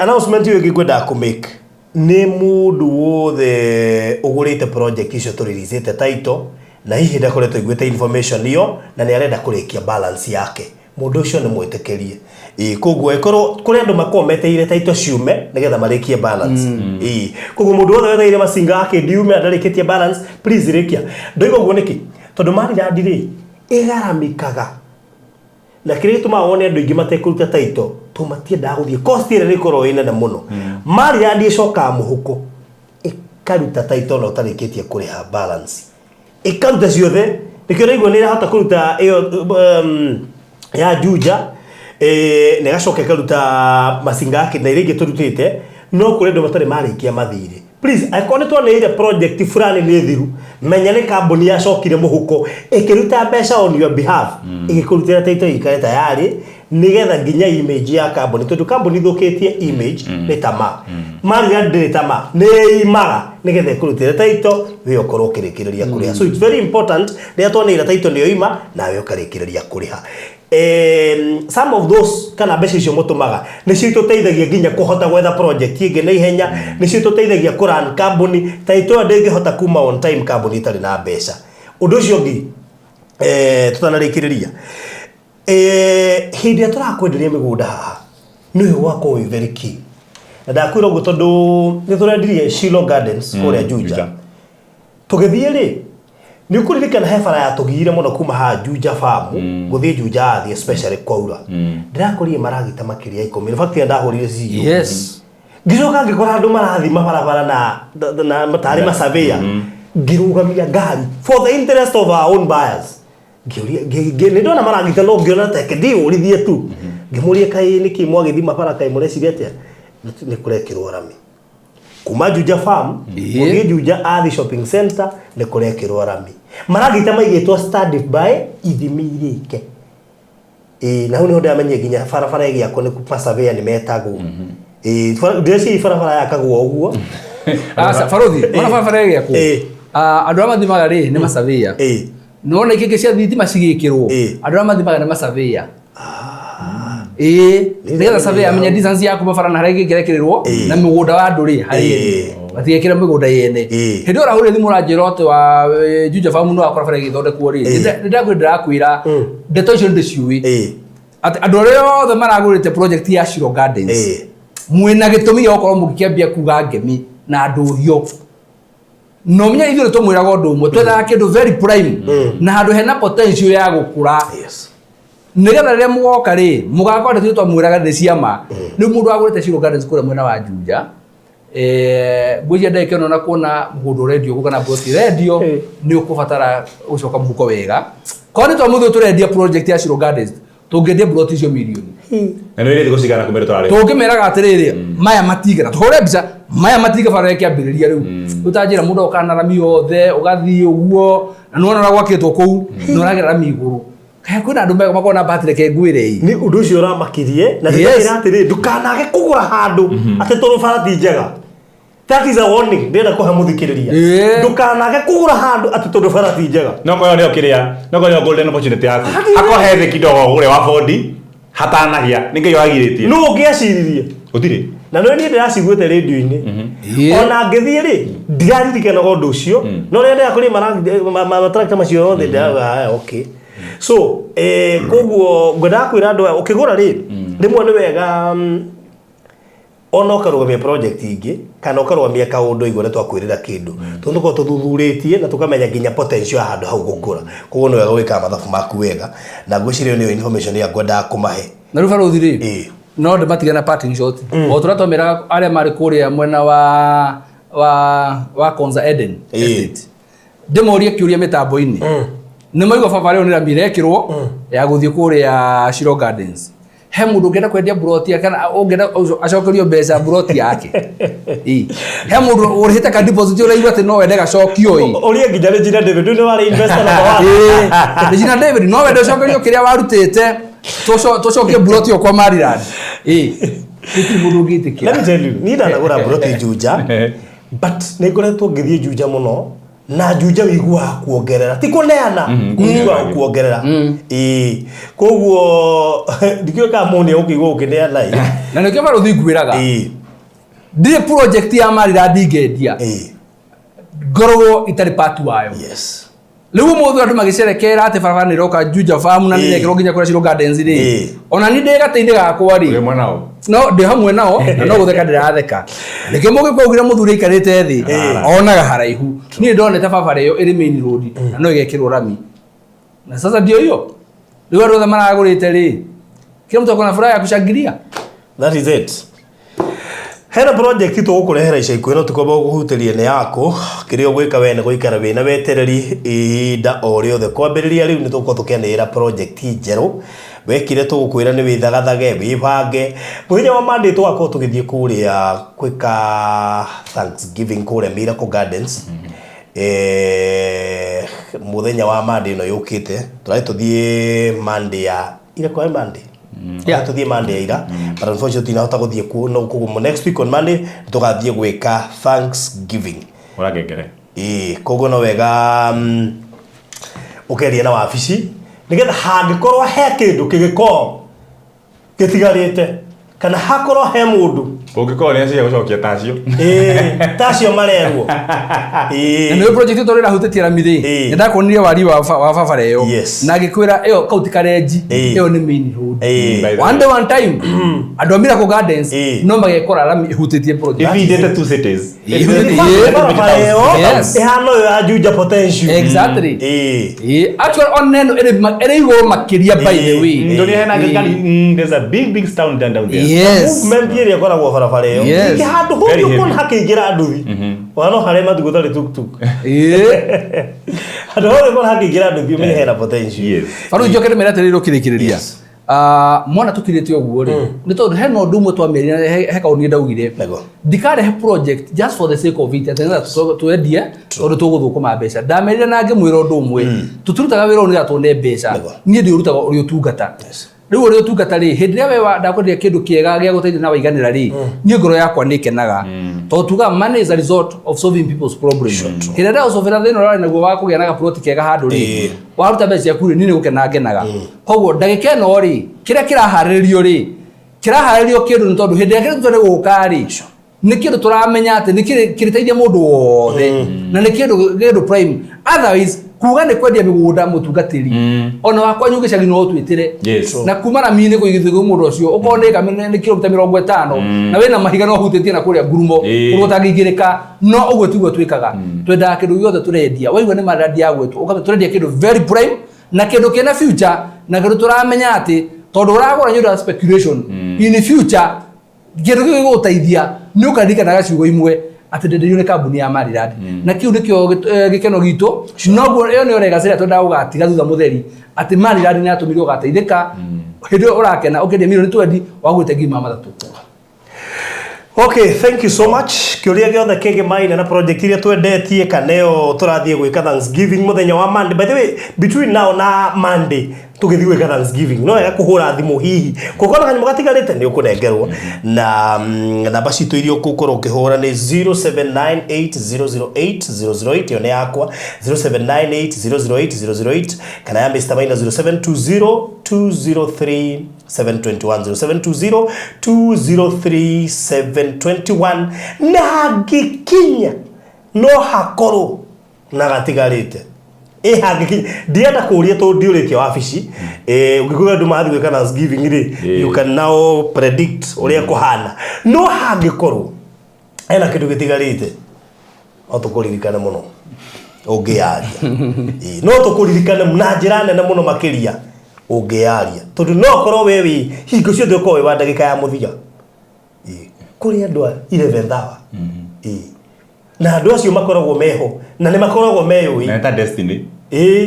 announcement yo gikwenda ku make ni mundu wothe ugurite project icio turiricite title na hihi ndakoretwo igwete information iyo na ni arenda kurikia balance yake mundu ucio ni mwitikirie koguo ikorwo kuri andu makometeire title ciume nigetha marikie balance koguo mundu wothe weteire masinga yake ndiume andarikitie balance please rikia ndoigo guo niki tondu Mariradi ri igaramikaga na kire tuma wone andu ingi matekuruta title tumatienda guthie cost ire rikoro inene muno Mariradi icoka muhuko ikaruta title no tarikitie kuriha balance ikaruta ciothe nikio raigwa ni irahota kuruta iyo ya Juja ne gacoka ikaruta masinga yake na iringi turutite no kure ndo matari marikia mathire please aikone twone ile project fulani ni thiru menya ni kambuni yacokire muhuko ikiruta mbeca on your behalf igikurutira title ikare tayari nigetha nginya image ya kambuni tondu kambuni thukitie image ni tama Mariradi ni tama ni imaga nigetha ikurutira title we okorwo kirikiriria kuriha so it's very important ria twone ile title ni ima na we okarikiriria kuriha some of those kana mbeca icio mutumaga ni cio tuteithagia nginya kuhota gwetha project ingi na ihenya ni cio tuteithagia ku run company title ndingihota kuma on time company itari na mbeca undu ucio ngi tutanarikiriria hindi turakwenderia migunda haha ni wako very key ndakwira uguo tondu ni turendirie Shilo Gardens kuria Juja tugithie ri ni ukuririkana he bara ya tugire muno kuma ha Juja farm guthie Juja athi especially kwaura ndirakorie maragita makiria 10 in fact ndahurire CEO yes ngicoka ngikora andu marathi mabarabara na matari masurveyor ngirugamia ngari for the interest of our own buyers ngiuria ndona maragita no ngiona teke ndiurithie tu ngimuria kai niki mwagithima bara kai mureciria atia ni kurekirwo rami kuma Juja farm guthie Juja athi shopping center ni kurekirwo rami maragita maigitwo studied by ithimirike na hu ni ho ndamenye nginya barabara igi yako ni kupasurveyor ni metagwo ndeci barabara yakagwo uguo asa faruthi ona barabara igi yako andu amathimaga ri ni masurveyor nona ikike cia thitima cigikirwo andu amathimaga ni masurveyor nigetha surveyor amenya distance yaku mabara na harĩa ingĩgerekerirwo na mĩgũnda wa andũ rĩ harĩa matigekĩra mĩgũnda yene hĩndĩ ĩyo ũrahũrire thimũ ũranjĩra ũtĩ wa Juja farm no akora bara ĩgĩthondekwo rĩ ndĩrakwĩra ndeto icio ndĩciũĩ atĩ andũ arĩa othe maragũrĩte project ya Shilo Gardens mwĩna gĩtũmi gĩa gũkorwo mũgĩkĩambia kuga ngemi na andũ hio no menya ithuĩ tũmwĩraga ũndũ ũmwe twethaga kĩndũ very prime na handũ hena potential ya gũkũra nigetha rĩrĩa mũgoka rĩ mũgakorwo nĩ twamwĩraga nĩ ciama nĩ mũndũ agũrĩte Shilo Gardens kũrĩa mwena wa Juja ngwĩcia ndagĩkĩona na kuona mũgũnda ũrendio gũka na plot rendio nĩ ũkũbatara ũcoka mũhuko wega korwo nĩ twamũthĩ tũrendia project ya Shilo Gardens tũngĩendia plot icio mirioni na nĩ rĩthĩ gũcigana kũmĩrĩ twarĩ tũngĩmeraga atĩrĩrĩ maya matigana tũhũre mbica maya matiga bara kĩambĩrĩria rĩu ũtanjĩra mũndũ ũkana rami yothe ũgathiĩ ũguo na nĩwona gwakĩtwo kũu nĩũragera rami igũrũ kaya kwĩna andũ makona batireke ngwĩre ni undu ucio uramakirie na ndĩrera atĩrĩ ndukanage kũgũra handũ atĩ tondũ bara ti njega that is a warning ndĩrenda kũhe mũthikĩrĩria ndukanage kũgũra handũ atĩ tondũ bara ti njega no koyo nĩyo kĩrĩa no koyo golden opportunity yaku akohe thĩ kidogo ũgũre wa bondi hatanahia nĩ ngai wagirĩtie no ũngĩaciririe gũtirĩ na no niĩ ndĩraciguĩte radio-inĩ ona ngĩthiĩ rĩ ndiraririkana ũndũ ũcio no rĩrĩa ndĩrakũrĩ matrakta macio yothe ndĩraga okay so koguo ngwenda kwĩra andũ ũkĩgũra rĩ rĩmwe nĩ wega ona ũkarũgamia project ingĩ kana ũkarũgamia kaũndũ igũrũ twakwĩrĩra kĩndũ tondũ ko tũthuthurĩtie na tũkamenya nginya potential ya handũ hau gũkũra koguo nĩ wega gwĩka mathabu maku wega na ngwĩciria nĩyo information ya ngwendaga kũmahe na rĩu Faruthi rĩ no ndĩmatige na parting shot o tũrĩa twamĩraga arĩa marĩ kũrĩa mwena wa Konza Eden Estate ndĩmorie kĩũria mĩtambo-inĩ nä maigua baba rä o nä rambi rekirwo ya gå thiä kå rä a Shiro Gardens he må ndå å ngä enda kwendia mburoti kana å ngä enda acokerio mbeca mburoti yake he må ndå å rä hä te ka deposit å raigua atä no wende gacokio å rä nginya nä Gina David nä warä investor na nä Gina David no wende acokerio kä rä a warutä te tå cokie mburoti o kwa Maryland må ndå å ngä tä kä ra niä ndanagå ra mburoti Juja but nä ngoretwo ngä thiä Juja må no na Juja wiguaga kuongerera ti kuneana wiguaga kuongerera koguo ndikio ka mone ukigwa ukineana na nä kä marå thi ngwäraga ndirä project ya Maryland ndingendia ngoragwo itarä part wayo rä u må thå andå magä cerekera atä barabara nä roka Juja farm na nä rekerwo nginya kå rä Shiro Gardens rä ona nä ndä gatä-inä gakwa rä no ndä hamwe nao na no gå theka ndä ratheka nä kä må gä kwaugire må thuri aikarä te thä onaga haraihu niä ndonete barabara ä yo ä rä main road na no ä gekä rwo rami na sasa ndio hiyo rä u andå othe maragå rä te rä kä må tå akona furaha ya kushangilia. That is it. Hena project tu gå kå rehera ica ikuä no tå komba gå hutä ria nä yakå kä rä o gwä ka wene gå ikara wä na wetereri ihinda o rä othe kwambä rä ria rä u nä tå gå korwo tå kä anä ra project njerå wekire tå gå kwä ra nä wä thagathage wä bange må thenya wa Monday tå gakorwo tå gä thiä kå rä a gwä ka Thanksgiving kå rä a Miracle Gardens må thenya wa Monday no yå kä te tå rarä tå thiä Monday ya ira kwa Monday to thie Monday ira but unfortunately na hota gå thiä ku no ku next week on Monday tå gathiä gwä ka Thanksgiving ora ngengere koguo no wega ukeria na wabici nigetha hangĩkorwo he kĩndũ kĩgĩkorwo gĩtigarĩte kana hakorwo he mũndũ ũngĩkorwo nĩ aciria gũcokia tacio tacio marerwo na nĩ project tũ rĩra hutĩtie rami rĩ nĩ ndakonirie wari wa babara ĩyo na ngĩkwĩra ĩyo kauti karenji ĩyo nĩ main road one time andũ a Miracle Gardens no magekora rami ĩhutĩtie project ifindĩte two cities barabara ĩyo ĩhana ũyũ ya Juja potential exactly actually on neno ĩrĩ igũrũ makĩria by the way ndio hena there's a big town down there movement ĩrĩa ĩkoragwo barabara ĩyo nĩ handũ hũthũ kũna hakĩingĩra nduthi wana harĩa mathugu tarĩ tuktuk handũ hũthũ kũna hakĩingĩra nduthi ũmenye hena potential rĩu njoke ndĩmere atĩrĩrĩ ũkĩrĩkĩrĩria mwana tukirĩte ũguo rĩ nĩ tondũ hena ũndũ ũmwe twamĩrĩire he kaũni ndaugire ndikarehe project just for the sake of it atĩ twendie tondũ tũgũthũkũma mbeca ndamĩrĩire na ngĩmwĩra ũndũ ũmwe tũtirutaga wĩra ũyũ nĩgetha tuone mbeca niĩ ndĩũrutaga ũrĩ ũtungata rĩu ũrĩ ũtungata rĩ hĩndĩ ĩrĩa we ndakwenderia kĩndũ kĩega gĩa gũteithia na waiganĩra rĩ niĩ ngoro yakwa nĩ ĩkenaga tondũ tugaga money is a result of solving people's problems hĩndĩ ĩrĩa ũcobera thĩna ũrarĩ naguo wa kũgĩa na gaploti kega handũ rĩ waruta mbeca ciaku rĩ niĩ nĩ gũkena ngenaga koguo ndagĩka ĩno rĩ kĩrĩa kĩraharĩrĩrio rĩ kĩraharĩrĩrio kĩndũ nĩ tondũ hĩndĩ ĩrĩa kĩrĩa tũtũ nĩ gũka rĩ nĩ kĩndũ tũramenya atĩ nĩ kĩrĩteithia mũndũ wothe na nĩ kĩndũ prime otherwise kuga nĩ kwendia mĩgũnda mũtungatĩri ona wakwa nyũngĩcagi no twĩtĩre na kuma na mini kũigithia mũndũ ũcio ũkorwo nĩ kilomita 50 na wĩna mahiga no hutĩtie na kũrĩa ngurumo ũrĩa ũtangĩingĩrĩka no ũguo tiguo twĩkaga twendaga kĩndũ gĩothe tũrendia waigua nĩ maradi ya gwĩtwo ũkamenya tũrendia kĩndũ very prime na kĩndũ kĩna future na kĩndũ tũramenya atĩ tondũ ũragũra nyũndũ ya speculation in future kĩndũ gĩgũgũteithia nĩ ũkaririkana gaciugo imwe atĩ ndenderio nĩ kambuni ya Maryland na kĩu nĩkĩo gĩkeno gitũ noguo ĩyo nĩyo regacĩra twendaga gũgatiga thutha mũtheri atĩ Maryland nĩ atũmire ũgateithĩka hĩndĩ ĩyo ũrakena ũkendia milioni 20 wagwĩte ngima mathatũ. Okay, thank you so much. Kĩũria gĩothe kĩgĩmaine na project iria twendetie kana ĩyo tũrathiĩ gwĩka Thanksgiving mũthenya wa Monday. By the way, between now na Monday tũgĩthiĩ gwĩka Thanksgiving no wega kũhũra thimũ hihi kũkorwo kanyamũ gatigarĩte nĩ ũkũnengerwo na namba citũ iria ũgũkorwo ũkĩhũra nĩ 0798008008 ĩyo nĩ yakwa 0798008008 kana ya Mr. Maina 0720203721 0720203721 na ngĩkinya no hakorwo na gatigarĩte hangĩkinya ndienda kũũria tondũ ndiũrĩtie wabici ũngĩkũga andũ mathiĩ gwĩka Thanksgiving rĩ you can now predict ũrĩa kũhana no hangĩkorwo hena kĩndũ gĩtigarĩte no tũkũririkane mũno ũngĩaria no tũkũririkane na njĩra nene mũno makĩria ũngĩaria tondũ no korwo we wĩ hingo ciothe ũkorwo wĩ wa ndagĩka ya mũthia kũrĩ andũ a 11 hour na andũ acio makoragwo meho na nĩ makoragwo meyũĩ na ta destiny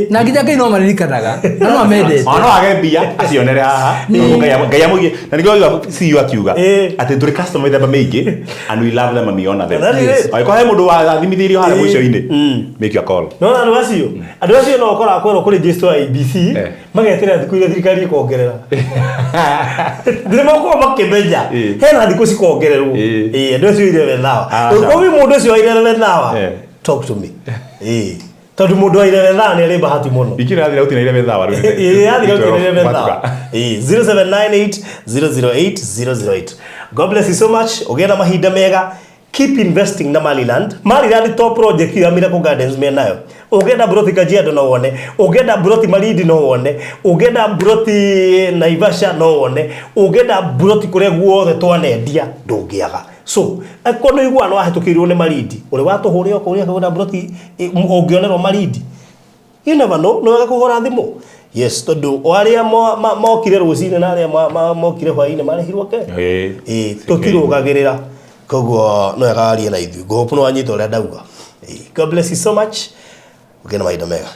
Na nginya Ngai no maririkanaga na no amendete no age mbia acionere haha Ngai amugie na nĩguo CEO akiuga atĩ tũrĩ customer mĩthemba mĩingĩ and we love them and we honor them. Angĩkorwo he mũndũ wathimithirio harĩa mũico-inĩ make your call. No andũ acio no ũkoraga kwĩrwo kũ register IBC magetĩra thikũ iria thirikari ĩkongerera nĩmakorwo makĩmenya hena thikũ cikongererwo andũ acio irebe thawa ũkomi mũndũ ũcio irebe thawa talk to me tondu mundu wa irebe thawa nĩ arĩ bahati mũno ikira thira utina irebe thawa rĩu yathira utina irebe thawa 0798008008. God bless you so much. Ogera mahinda mega. Keep investing na Maliland. Maliland top project ya Miracle Gardens menayo. Ogenda broti Kajiado no wone. Ogenda broti Malindi no wone. Ogenda broti Naivasha no wone. Ogenda broti kuria guothe twanendia ndungiaga. So, akono igwa no ahetukirwo ne Malindi. Uri watu hurio kuria kwenda broti ongionerwo Malindi. You never know. No gakuhora thimu. Yes, tondu aria mokire rucine na aria mokire hwaine marehirwo ke tukirugagirira koguo no yagarie na ithu gopu no anyita uria ndauga. God bless you so much. Ugena mahinda mega.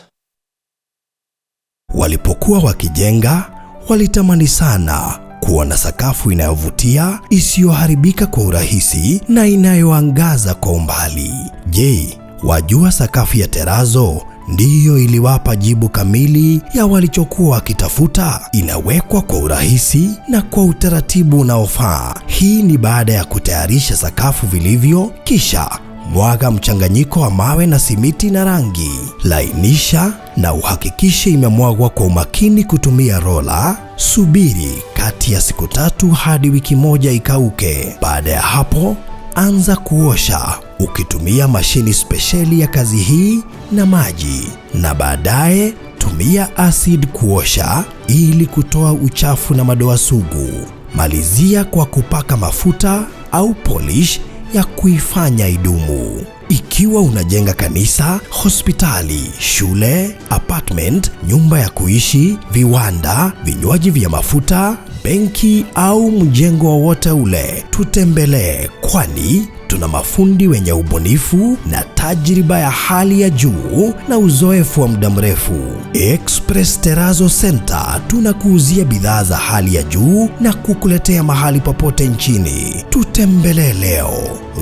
Walipokuwa wakijenga walitamani sana kuona sakafu inayovutia, isiyoharibika kwa urahisi na inayoangaza kwa umbali. Je, wajua sakafu ya terazo ndiyo iliwapa jibu kamili ya walichokuwa wakitafuta? Inawekwa kwa urahisi na kwa utaratibu unaofaa. Hii ni baada ya kutayarisha sakafu vilivyo, kisha mwaga mchanganyiko wa mawe na simiti na rangi. Lainisha na uhakikishe imemwagwa kwa umakini kutumia rola. Subiri kati ya siku 3 hadi wiki 1 ikauke. Baada ya hapo, anza kuosha ukitumia mashini spesheli ya kazi hii na maji, na baadaye tumia acid kuosha ili kutoa uchafu na madoa sugu. Malizia kwa kupaka mafuta au polish ya kuifanya idumu. Ikiwa unajenga kanisa, hospitali, shule, apartment, nyumba ya kuishi, viwanda, vinywaji vya mafuta, benki au mjengo wowote ule, tutembelee, kwani tuna mafundi wenye ubunifu na tajriba ya hali ya juu na uzoefu wa muda mrefu. Express Terazo Center tunakuuzia bidhaa za hali ya juu na kukuletea mahali popote nchini. Tutembelee leo,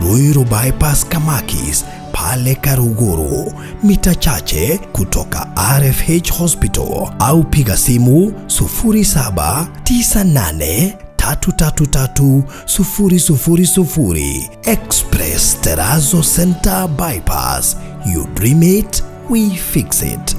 Ruiru Bypass Kamakis, pale Karuguru, mita chache kutoka RFH Hospital, au piga simu 0738333000. Express Terazo Center Bypass. You dream it, we fix it.